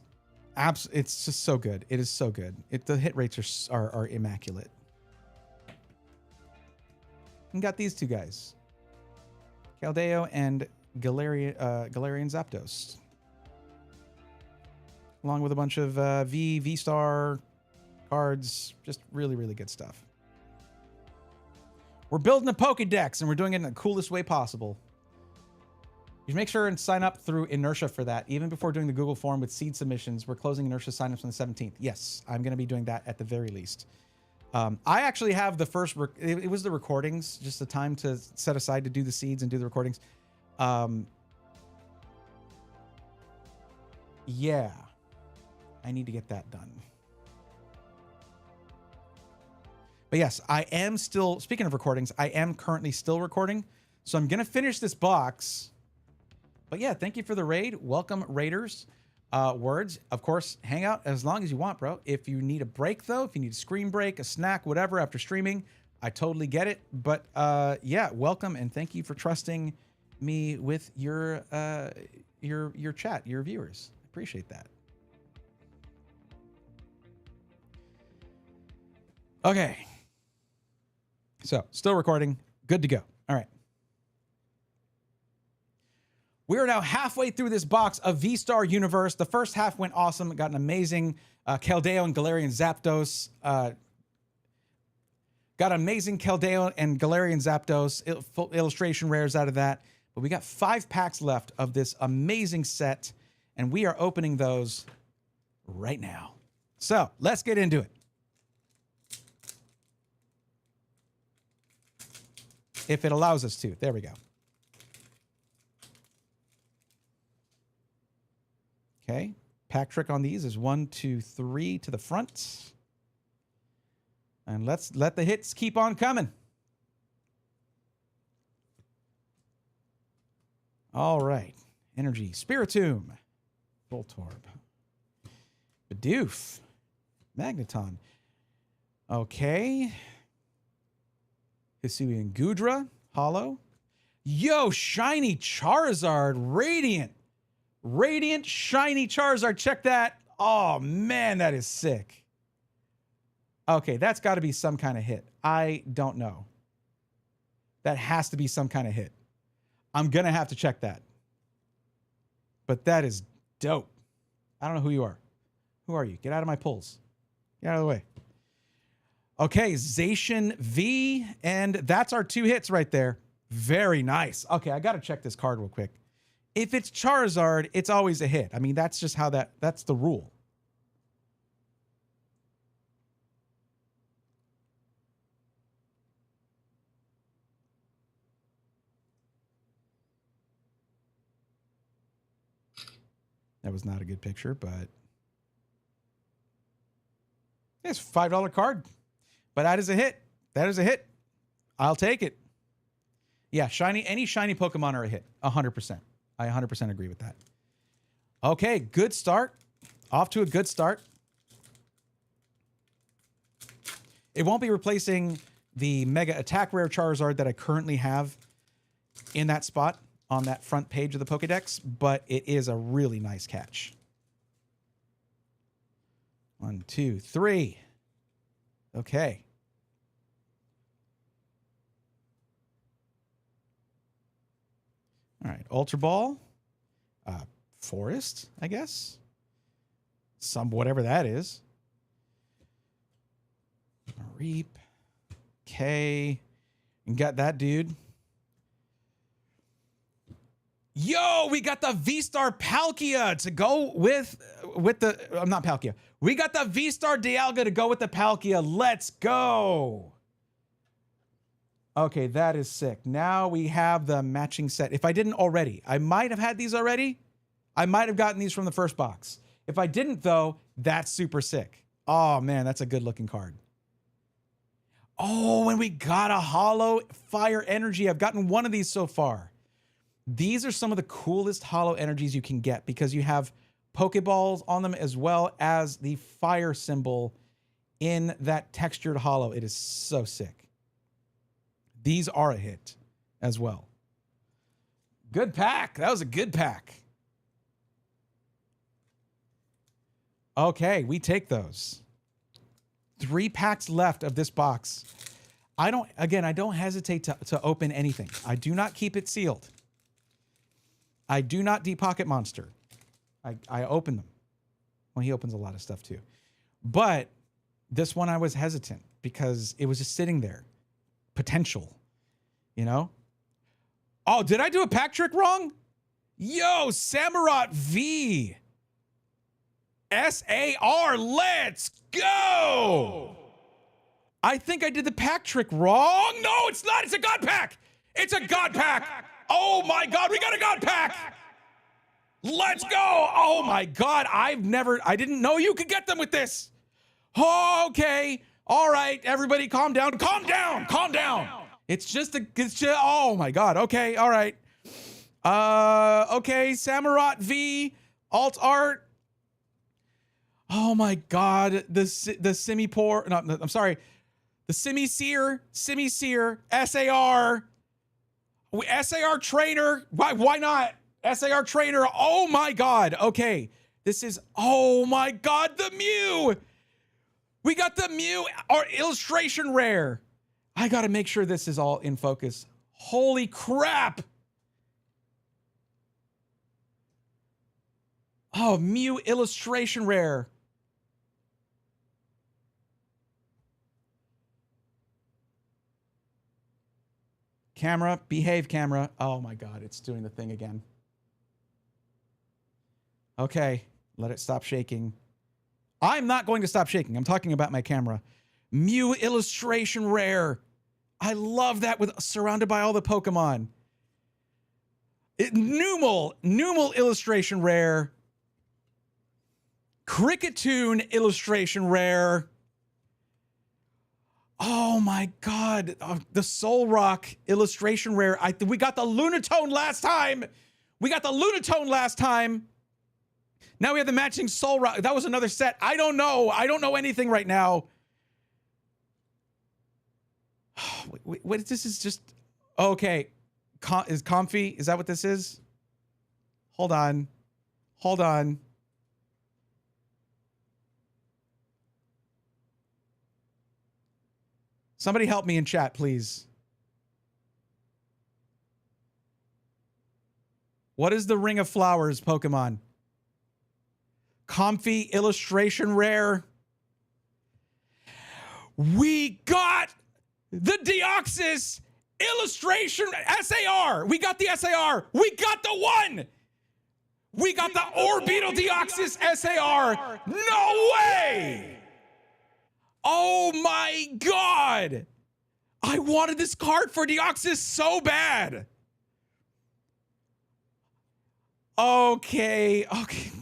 it's just so good. It is so good. The hit rates are immaculate. And got these 2 guys. Caldeo and Galarian Zapdos. Along with a bunch of V-Star cards. Just really, really good stuff. We're building a Pokédex, and we're doing it in the coolest way possible. You should make sure and sign up through Inertia for that. Even before doing the Google form with seed submissions, we're closing Inertia signups on the 17th. Yes, I'm going to be doing that at the very least. I actually have the first, it was the recordings, just the time to set aside to do the seeds and do the recordings. Yeah, I need to get that done. But yes, I am still, speaking of recordings, I am currently still recording. So I'm going to finish this box. But yeah, thank you for the raid. Welcome, Raiders. Words, of course, hang out as long as you want, bro. If you need a break, though, if you need a screen break, a snack, whatever, after streaming, I totally get it. But yeah, welcome, and thank you for trusting me with your chat, your viewers. Appreciate that. Okay. So, still recording. Good to go. All right. We are now halfway through this box of V-Star Universe. The first half went awesome. It got an amazing Caldeo and Galarian Zapdos. Got amazing Caldeo and Galarian Zapdos illustration rares out of that. But we got 5 packs left of this amazing set, and we are opening those right now. So, let's get into it. if it allows us to. There we go. Okay. Pack trick on these is 1, 2, 3 to the front. And let's let the hits keep on coming. All right. Energy. Spiritomb. Voltorb. Bidoof. Magneton. Okay. Hisuian Gudra. Hollow. Yo, shiny Charizard. Radiant. Radiant shiny Charizard. Check that. Oh, man, that is sick. Okay, that's got to be some kind of hit. I don't know. That has to be some kind of hit. I'm going to have to check that. But that is dope. I don't know who you are. Who are you? Get out of my pulls. Get out of the way. Okay, Zacian V. And that's our 2 hits right there. Very nice. Okay, I got to check this card real quick. If it's Charizard, it's always a hit. I mean, that's just how that's the rule. That was not a good picture, but it's a $5 card. But that is a hit. That is a hit. I'll take it. Yeah, any shiny Pokemon are a hit. 100%. I 100% agree with that. Okay, good start. Off to a good start. It won't be replacing the Mega Attack Rare Charizard that I currently have in that spot on that front page of the Pokedex, but it is a really nice catch. 1, 2, 3. Okay. All right, Ultra Ball. Forest, I guess. Whatever that is. Reap. Okay. And got that dude. Yo, we got the V-Star Palkia to go with the... not Palkia. We got the V-Star Dialga to go with the Palkia. Let's go. Okay, that is sick. Now we have the matching set. If I didn't already, I might have had these already. I might have gotten these from the first box. If I didn't, though, that's super sick. Oh, man, that's a good-looking card. Oh, and we got a Hollow Fire Energy. I've gotten one of these so far. These are some of the coolest Hollow Energies you can get because you have Pokeballs on them as well as the fire symbol in that textured Hollow. It is so sick. These are a hit as well. Good pack. That was a good pack. Okay, we take those. 3 packs left of this box. I don't hesitate to open anything. I do not keep it sealed. I do not depocket Monster. I open them. Well, he opens a lot of stuff too. But this one I was hesitant because it was just sitting there. Potential, you know? Oh, did I do a pack trick wrong? Yo, Samurott V. SAR, let's go! I think I did the pack trick wrong. No, it's not. It's a God pack. It's a God pack. Oh my God, we got a God pack. Let's go. Oh my God, I didn't know you could get them with this. Okay. All right, everybody calm down. Calm down. Calm down. It's just oh my God. Okay. All right. Okay. Samurott V. Alt Art. Oh my God. The Simipour. No, I'm sorry. The Simisear. SAR. SAR Trainer. Why not? SAR Trainer. Oh my God. Okay. This is, oh my God, the Mew. We got the Mew or illustration rare. I got to make sure this is all in focus. Holy crap. Oh, Mew illustration rare. Camera, behave camera. Oh my God, it's doing the thing again. Okay, let it stop shaking. I'm not going to stop shaking. I'm talking about my camera. Mew illustration rare. I love that with surrounded by all the Pokemon. Numel illustration rare. Cricketune illustration rare. Oh my God. The Soul Rock illustration rare. We got the Lunatone last time. Now we have the matching Soul Rock. That was another set. I don't know. I don't know anything right now. Wait, this is just... Okay. Is Comfy? Is that what this is? Hold on. Somebody help me in chat, please. What is the Ring of Flowers Pokemon? Comfy illustration rare. We got the Deoxys illustration SAR. We got the SAR. We got the one. We got the Orbeetle Deoxys SAR. No way. Oh my God. I wanted this card for Deoxys so bad. Okay. Okay.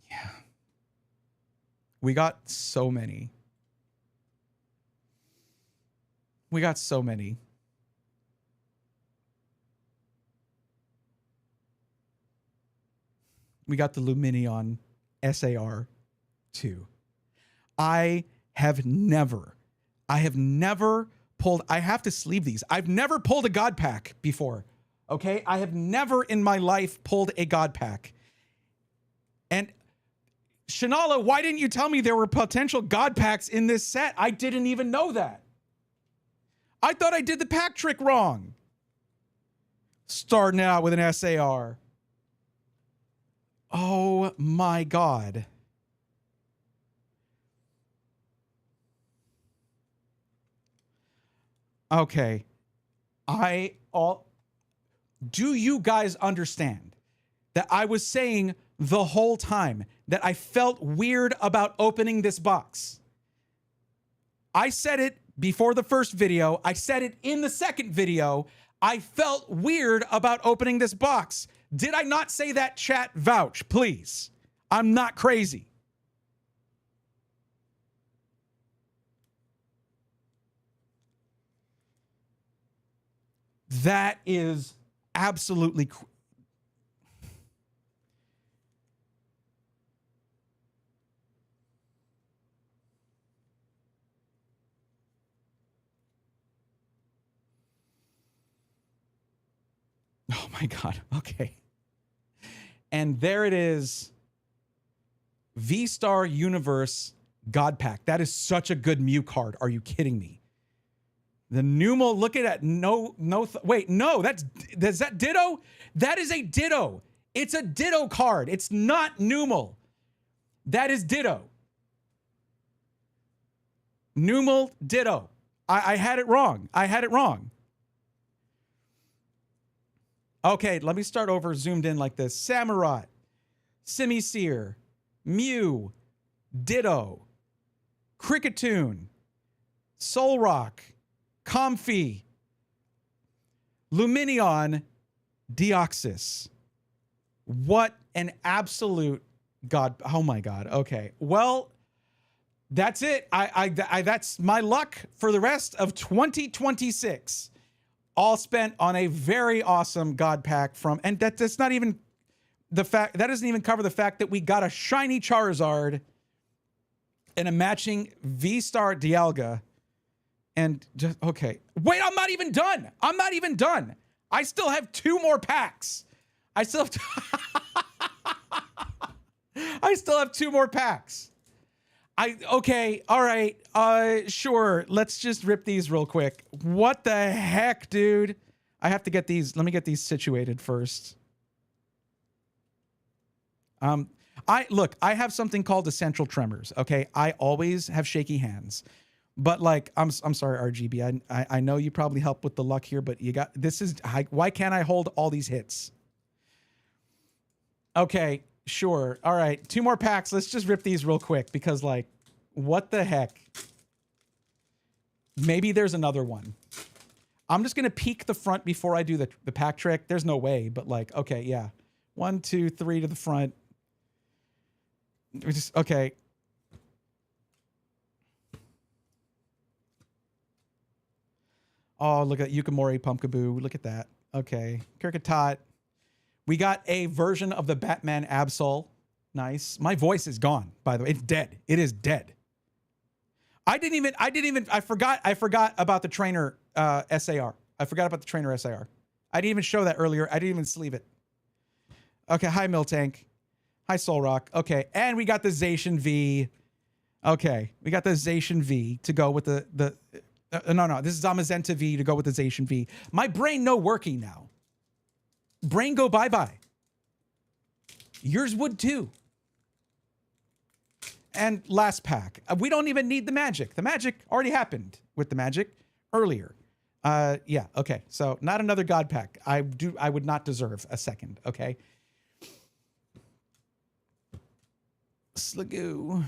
Yeah. We got so many. We got the Lumineon SAR 2. I have never pulled, I have to sleeve these. I've never pulled a God Pack before. Okay. I have never in my life pulled a God Pack. And Shanala, why didn't you tell me there were potential God Packs in this set? I didn't even know that. I thought I did the pack trick wrong. Starting out with an SAR. Oh my God. Okay. Do you guys understand that I was saying the whole time that I felt weird about opening this box? I said it before the first video. I said it in the second video. I felt weird about opening this box. Did I not say that, chat? Vouch, please. I'm not crazy. That is absolutely oh my God. Okay. And there it is. V-Star Universe God Pack. That is such a good Mew card. Are you kidding me? The Numel, look at that. Wait, no, is that Ditto? That is a Ditto. It's a Ditto card. It's not Numel. That is Ditto. Numel, Ditto. I had it wrong. Okay, let me start over zoomed in like this. Samurott, Simisear, Mew, Ditto, Cricketune, Solrock, Comfy, Lumineon, Deoxys. What an absolute God. Oh my God. Okay. Well, that's it. That's my luck for the rest of 2026. All spent on a very awesome God Pack and that's not even the fact, that doesn't even cover the fact that we got a shiny Charizard and a matching V-Star Dialga. And just, okay. Wait, I'm not even done. I still have 2 more packs. I still have 2 more packs. Okay. All right. Sure. Let's just rip these real quick. What the heck, dude? I have to get these. Let me get these situated first. Look, I have something called essential tremors. Okay. I always have shaky hands. But like, I'm sorry, RGB. I know you probably help with the luck here, but why can't I hold all these hits? Okay, sure. All right, 2 more packs. Let's just rip these real quick because, like, what the heck? Maybe there's another one. I'm just gonna peek the front before I do the pack trick. There's no way, but like, okay, yeah. 1, 2, 3 to the front. We just okay. Oh, look at Yukimori Pumpkaboo. Look at that. Okay, Kirkatot. We got a version of the Batman Absol. Nice. My voice is gone, by the way. It's dead. It is dead. I forgot about the trainer SAR. I forgot about the trainer SAR. I didn't even show that earlier. I didn't even sleeve it. Okay, hi Miltank. Hi Solrock. Okay, and we got the Zacian V. Okay, we got the Zacian V to go with the no, this is Zamazenta V to go with the Zacian V. My brain no working now. Brain go bye-bye. Yours would too. And last pack. We don't even need the magic. The magic already happened with the magic earlier. Yeah, okay. So not another god pack. I would not deserve a second, okay? Slagoo.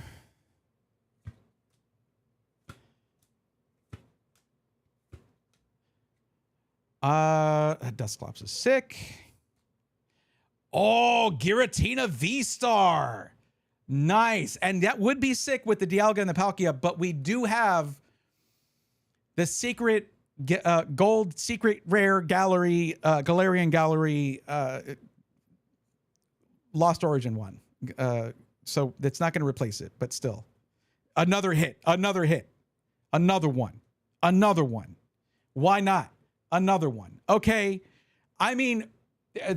Dusclops is sick. Oh, Giratina V-Star. Nice. And that would be sick with the Dialga and the Palkia, but we do have the secret gold secret rare gallery, Galarian Gallery Lost Origin one. So that's not going to replace it, but still. Another hit. Another one. Another one. Why not? Another one. Okay. I mean,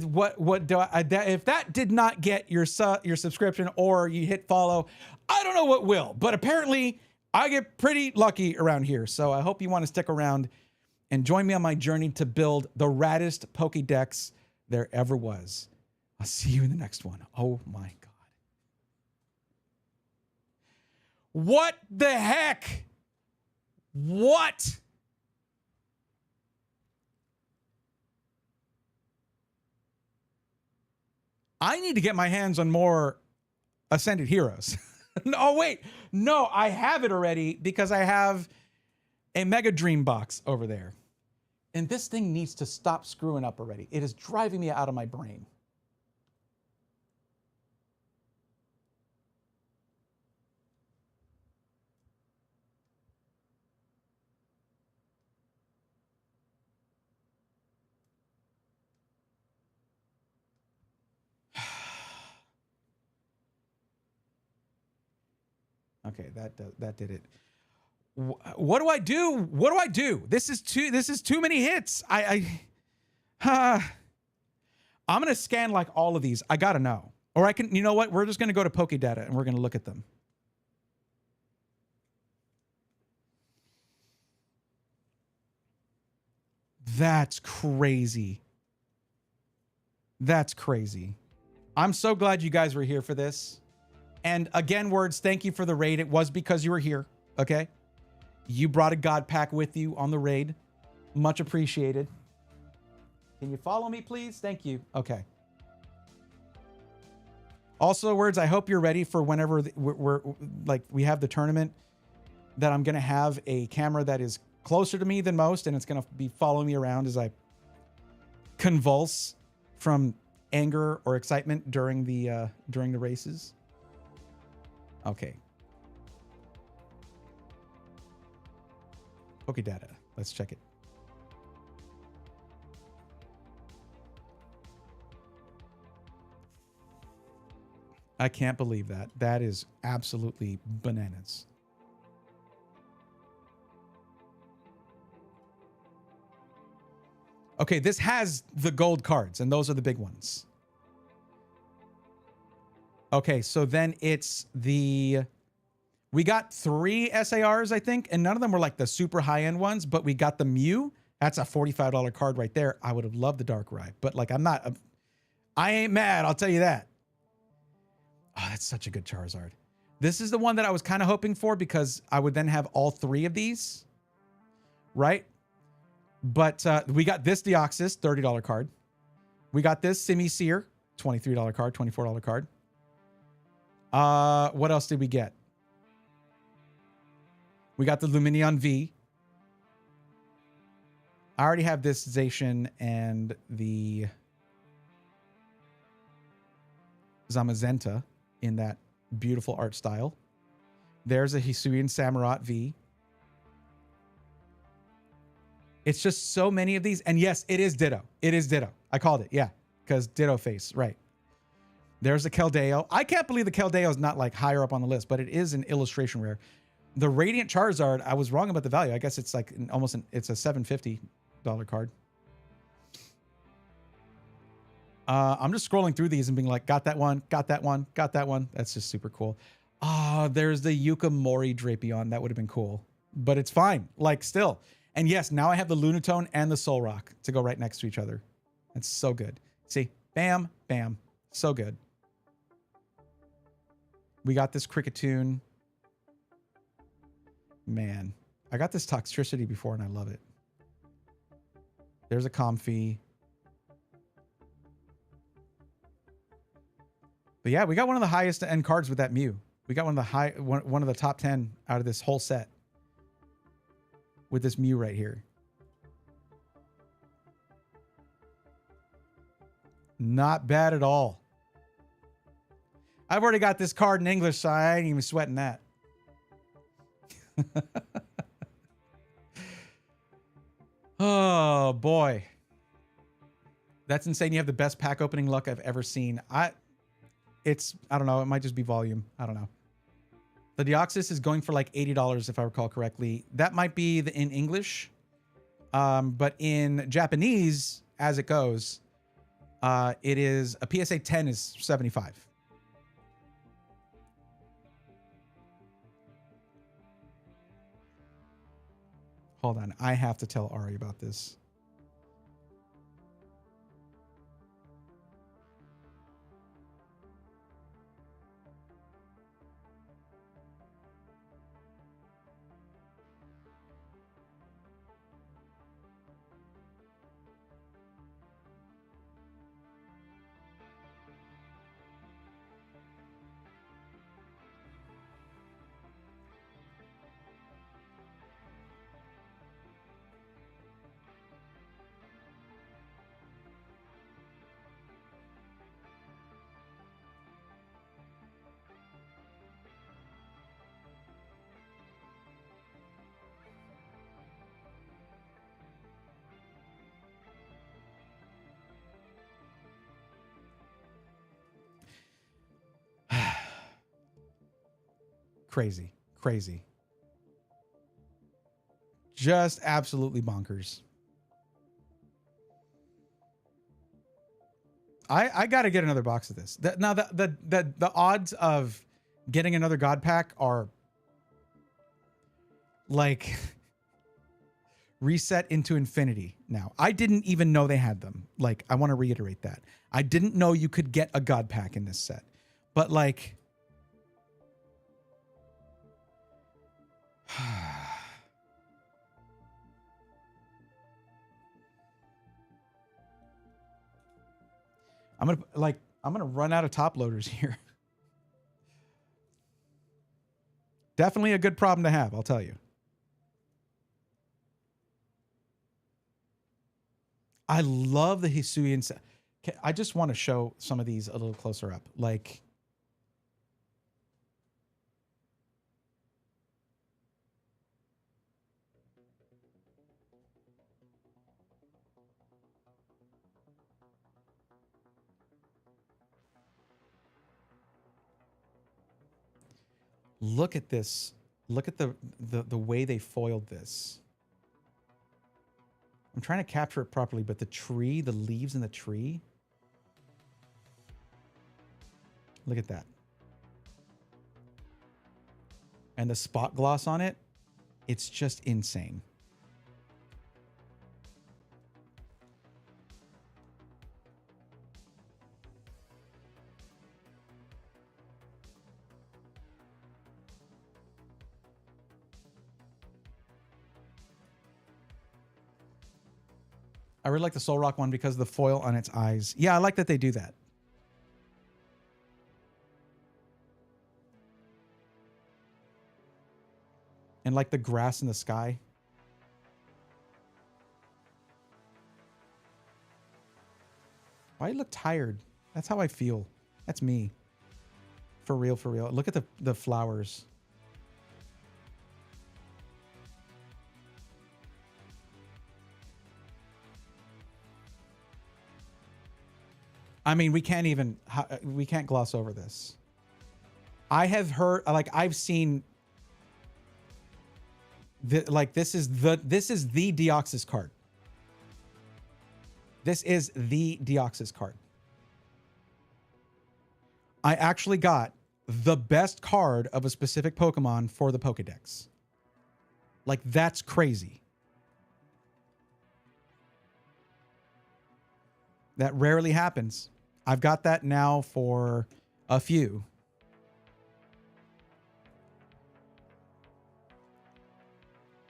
what do I, if that did not get your subscription or you hit follow, I don't know what will, but apparently I get pretty lucky around here. So I hope you want to stick around and join me on my journey to build the raddest Pokédex there ever was. I'll see you in the next one. Oh my God. What the heck? What? I need to get my hands on more Ascended Heroes. Oh, wait. No, I have it already because I have a Mega Dream box over there. And this thing needs to stop screwing up already. It is driving me out of my brain. Okay, that did it. What do I do? What do I do? This is too many hits. I'm gonna scan like all of these. I gotta know. Or I can, you know what? We're just gonna go to Pokédata and we're gonna look at them. That's crazy. That's crazy. I'm so glad you guys were here for this. And again, words, thank you for the raid. It was because you were here, okay? You brought a god pack with you on the raid. Much appreciated. Can you follow me, please? Thank you. Okay. Also, words, I hope you're ready for whenever we have the tournament, that I'm going to have a camera that is closer to me than most, and it's going to be following me around as I convulse from anger or excitement during the races. Okay. Pokédata. Let's check it. I can't believe that. That is absolutely bananas. Okay, this has the gold cards, and those are the big ones. Okay, so then it's the... We got 3 SARs, I think, and none of them were like the super high-end ones, but we got the Mew. That's a $45 card right there. I would have loved the Darkrai, but like I ain't mad, I'll tell you that. Oh, that's such a good Charizard. This is the one that I was kind of hoping for because I would then have all 3 of these, right? But we got this Deoxys, $30 card. We got this Simisear, $23 card, $24 card. What else did we get? We got the Luminion V. I already have this Zacian and the Zamazenta in that beautiful art style. There's a Hisuian Samurott V. It's just so many of these. And yes, it is Ditto. It is Ditto. I called it. Yeah. Because Ditto face. Right. There's a Keldeo. I can't believe the Keldeo is not like higher up on the list, but it is an illustration rare. The Radiant Charizard, I was wrong about the value. I guess it's like it's a $750 card. I'm just scrolling through these and being like, got that one, got that one, got that one. That's just super cool. There's the Yuka Mori Drapion. That would have been cool, but it's fine. Like still. And yes, now I have the Lunatone and the Solrock to go right next to each other. It's so good. See, bam, bam. So good. We got this Cricketune. Man, I got this Toxtricity before and I love it. There's a Comfey. But yeah, we got one of the highest end cards with that Mew. We got one of the top 10 out of this whole set with this Mew right here. Not bad at all. I've already got this card in English, so I ain't even sweating that. Oh boy. That's insane. You have the best pack opening luck I've ever seen. I don't know. It might just be volume. I don't know. The Deoxys is going for like $80 if I recall correctly. That might be in English. But in Japanese, as it goes, it is a PSA 10 is 75. Hold on. I have to tell Ari about this. Crazy, crazy. Just absolutely bonkers. I got to get another box of this. Now the odds of getting another God pack are like reset into infinity now. I didn't even know they had them. Like, I want to reiterate that. I didn't know you could get a God pack in this set. But like I'm gonna run out of top loaders here. Definitely a good problem to have, I'll tell you. I love the Hisuian. I just want to show some of these a little closer up. Like, look at this. Look at the way they foiled this. I'm trying to capture it properly, but the tree, the leaves in the tree. Look at that. And the spot gloss on it, it's just insane. I really like the Solrock one because of the foil on its eyes. Yeah, I like that they do that. And like the grass in the sky. Why do you look tired? That's how I feel. That's me. For real, for real. Look at the flowers. I mean, we can't gloss over this. I have heard, like, I've seen like this is the Deoxys card. This is the Deoxys card. I actually got the best card of a specific Pokemon for the Pokedex. Like, that's crazy. That rarely happens. I've got that now for a few.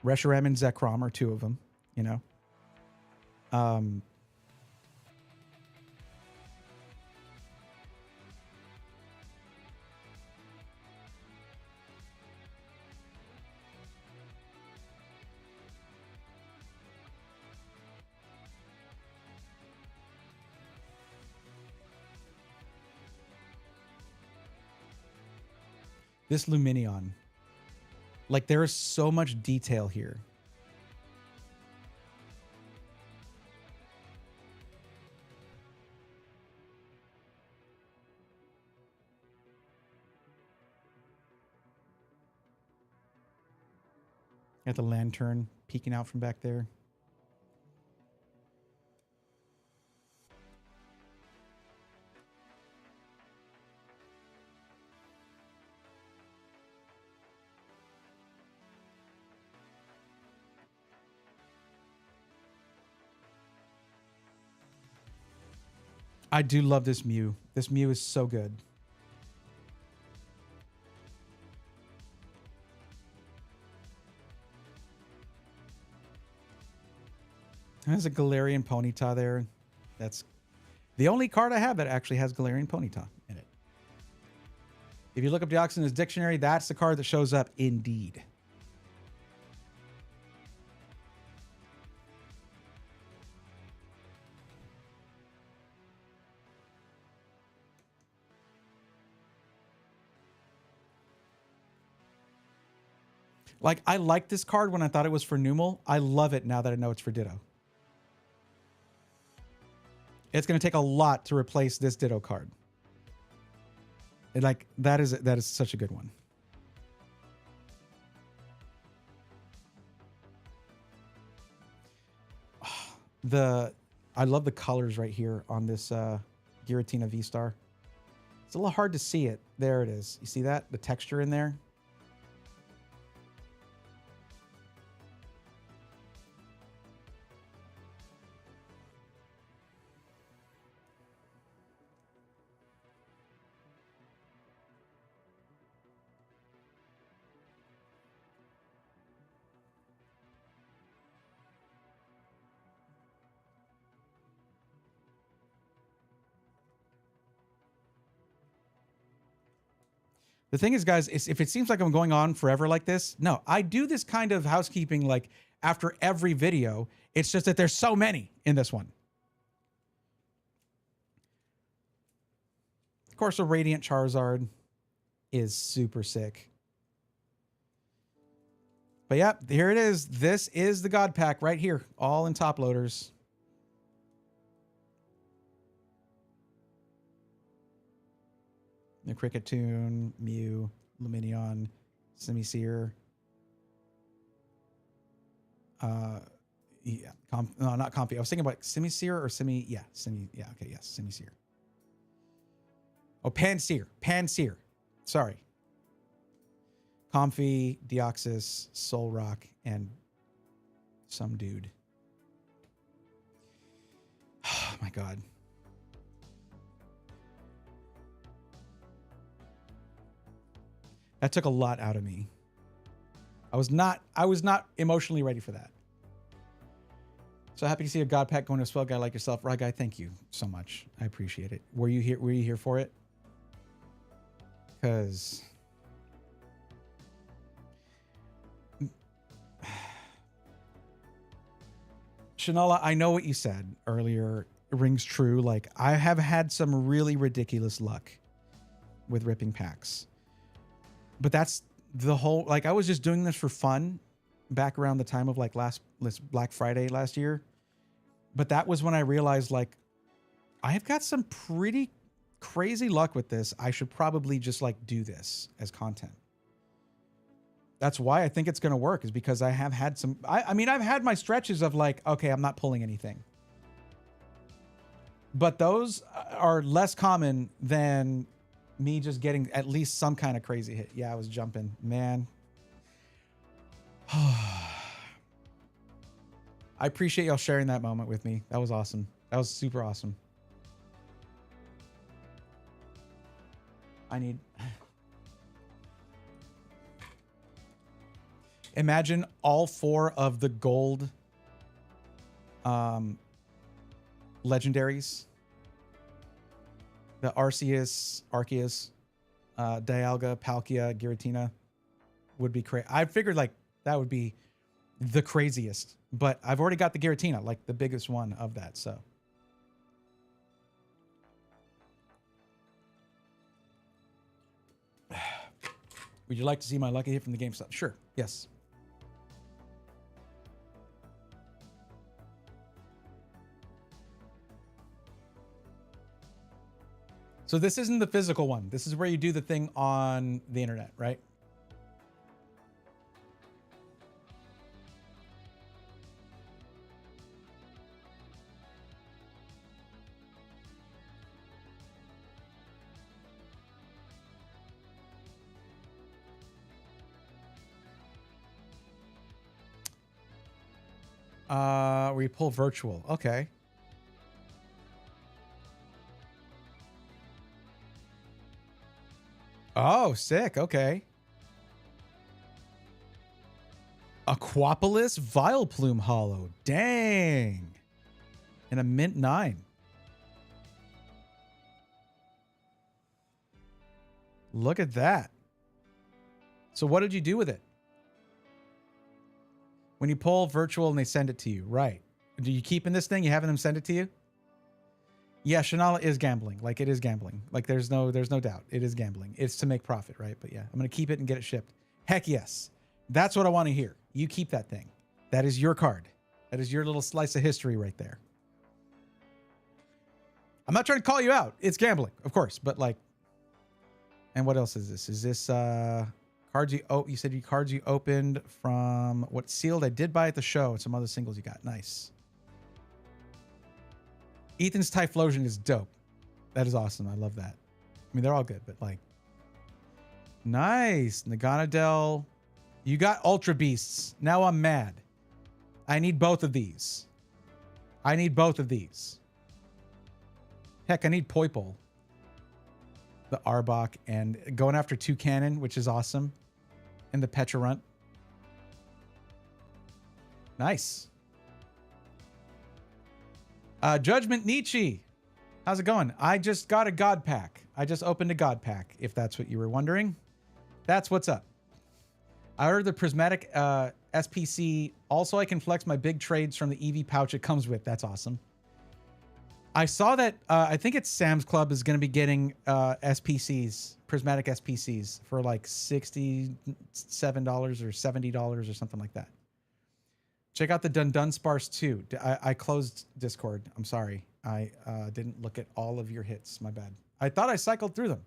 Reshiram and Zekrom are two of them, you know. This Lumineon. Like, there is so much detail here. Got the lantern peeking out from back there. I do love this Mew. This Mew is so good. There's a Galarian Ponyta there. That's the only card I have that actually has Galarian Ponyta in it. If you look up Deoxys in his dictionary, that's the card that shows up indeed. Like, I liked this card when I thought it was for Numel. I love it now that I know it's for Ditto. It's going to take a lot to replace this Ditto card. And like, that is such a good one. I love the colors right here on this Giratina V-Star. It's a little hard to see it. There it is. You see that? The texture in there? The thing is, guys, is if it seems like I'm going on forever like this, no, I do this kind of housekeeping like after every video. It's just that there's so many in this one. Of course, a Radiant Charizard is super sick. But yeah, here it is. This is the God Pack right here, all in top loaders. The Cricketune, Mew, Lumineon, Simisear. Yeah, no, not Comfy. I was thinking about Simisear or Simi. Yeah, Yeah, okay, yes, Simisear. Oh, Pansear. Sorry. Comfy, Deoxys, Solrock, and some dude. Oh my God. That took a lot out of me. I was not emotionally ready for that. So happy to see a God Pack going to a swell guy like yourself. Right, guy, thank you so much. I appreciate it. Were you here for it? Because Shanola, I know what you said earlier rings true. Like, I have had some really ridiculous luck with ripping packs. But that's the whole, like, I was just doing this for fun back around the time of like last Black Friday last year. But that was when I realized, like, I have got some pretty crazy luck with this. I should probably just like do this as content. That's why I think it's going to work, is because I have had some, I mean, I've had my stretches of like, okay, I'm not pulling anything. But those are less common than me just getting at least some kind of crazy hit. Yeah, I was jumping, man. I appreciate y'all sharing that moment with me. That was awesome. That was super awesome. I need... Imagine all 4 of the gold legendaries. The Arceus, Dialga, Palkia, Giratina would be crazy. I figured like that would be the craziest, but I've already got the Giratina, like the biggest one of that, so. Would you like to see my lucky hit from the GameStop? Sure, yes. So this isn't the physical one. This is where you do the thing on the internet, right? We pull virtual. Okay. Oh, sick. Okay. Aquapolis Vileplume Hollow. Dang. And a mint 9. Look at that. So what did you do with it? When you pull virtual and they send it to you, right? Do you keep in this thing? You having them send it to you? Yeah, Shanola is gambling. Like, it is gambling. Like, there's no doubt. It is gambling. It's to make profit, right? But yeah, I'm going to keep it and get it shipped. Heck yes. That's what I want to hear. You keep that thing. That is your card. That is your little slice of history right there. I'm not trying to call you out. It's gambling, of course. But like, and what else is this? Is this cards you said you cards you opened from what sealed? I did buy at the show and some other singles you got. Nice. Ethan's Typhlosion is dope. That is awesome. I love that. I mean, they're all good, but like, nice. Naganadel. You got Ultra Beasts. Now I'm mad. I need both of these. I need both of these. Heck, I need Poipole. The Arbok and going after Toucannon, which is awesome. And the Pecharunt. Nice. Judgment Nietzsche. How's it going? I just got a God Pack. I just opened a God Pack, if that's what you were wondering. That's what's up. I ordered the Prismatic SPC. Also, I can flex my big trades from the EV pouch it comes with. That's awesome. I saw that, I think it's Sam's Club is going to be getting SPCs, Prismatic SPCs for like $67 or $70 or something like that. Check out the Dunsparce too. I closed Discord. I'm sorry. I didn't look at all of your hits. My bad. I thought I cycled through them.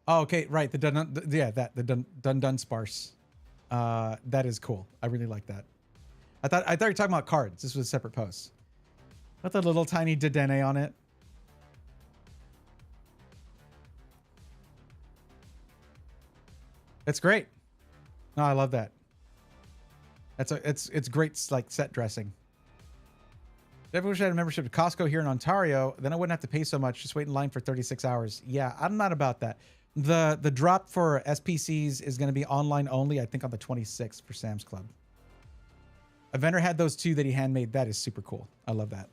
Oh, okay, right. The Dunsparce. That is cool. I really like that. I thought you were talking about cards. This was a separate post. With the little tiny Dedenne on it. It's great. No, I love that. It's great, like, set dressing. If I wish I had a membership to Costco here in Ontario, then I wouldn't have to pay so much. Just wait in line for 36 hours. Yeah, I'm not about that. The drop for SPCs is going to be online only, I think on the 26th for Sam's Club. A vendor had those too that he handmade. That is super cool. I love that.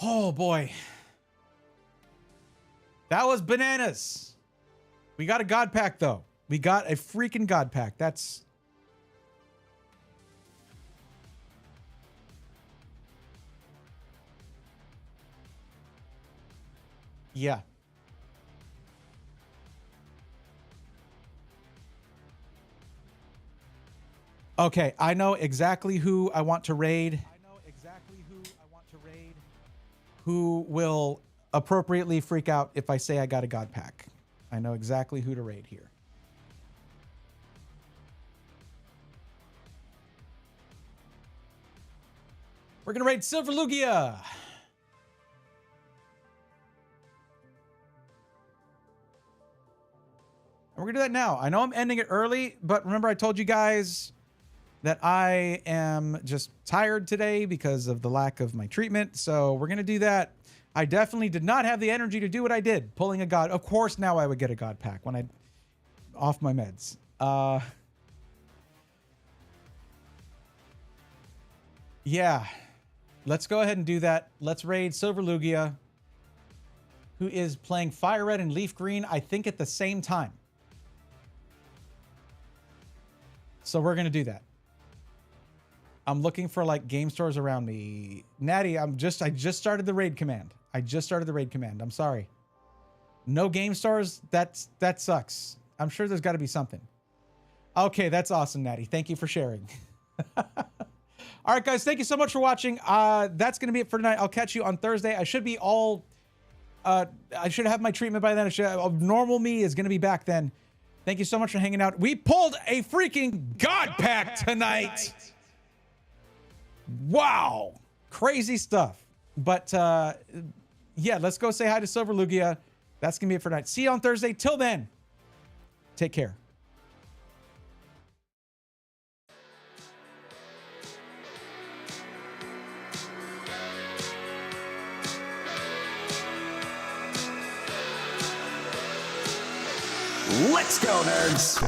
Oh boy. That was bananas. We got a God Pack though. We got a freaking God Pack. That's... Yeah. Okay, I know exactly who I want to raid. Who will appropriately freak out if I say I got a God Pack. I know exactly who to raid here. We're gonna raid Silver Lugia. And we're gonna do that now. I know I'm ending it early, but remember I told you guys that I am just tired today because of the lack of my treatment. So we're going to do that. I definitely did not have the energy to do what I did, pulling a God. Of course, now I would get a God Pack when I off my meds. Yeah, let's go ahead and do that. Let's raid Silver Lugia, who is playing Fire Red and Leaf Green, I think at the same time. So we're going to do that. I'm looking for like game stores around me. Natty, I just started the raid command. I'm sorry. No game stores? That sucks. I'm sure there's got to be something. Okay, that's awesome, Natty. Thank you for sharing. All right, guys, thank you so much for watching. That's going to be it for tonight. I'll catch you on Thursday. I should be all... I should have my treatment by then. Normal me is going to be back then. Thank you so much for hanging out. We pulled a freaking God Pack tonight. Wow. Crazy stuff. But yeah, let's go say hi to Silver Lugia. That's going to be it for tonight. See you on Thursday. Till then, take care. Let's go, nerds!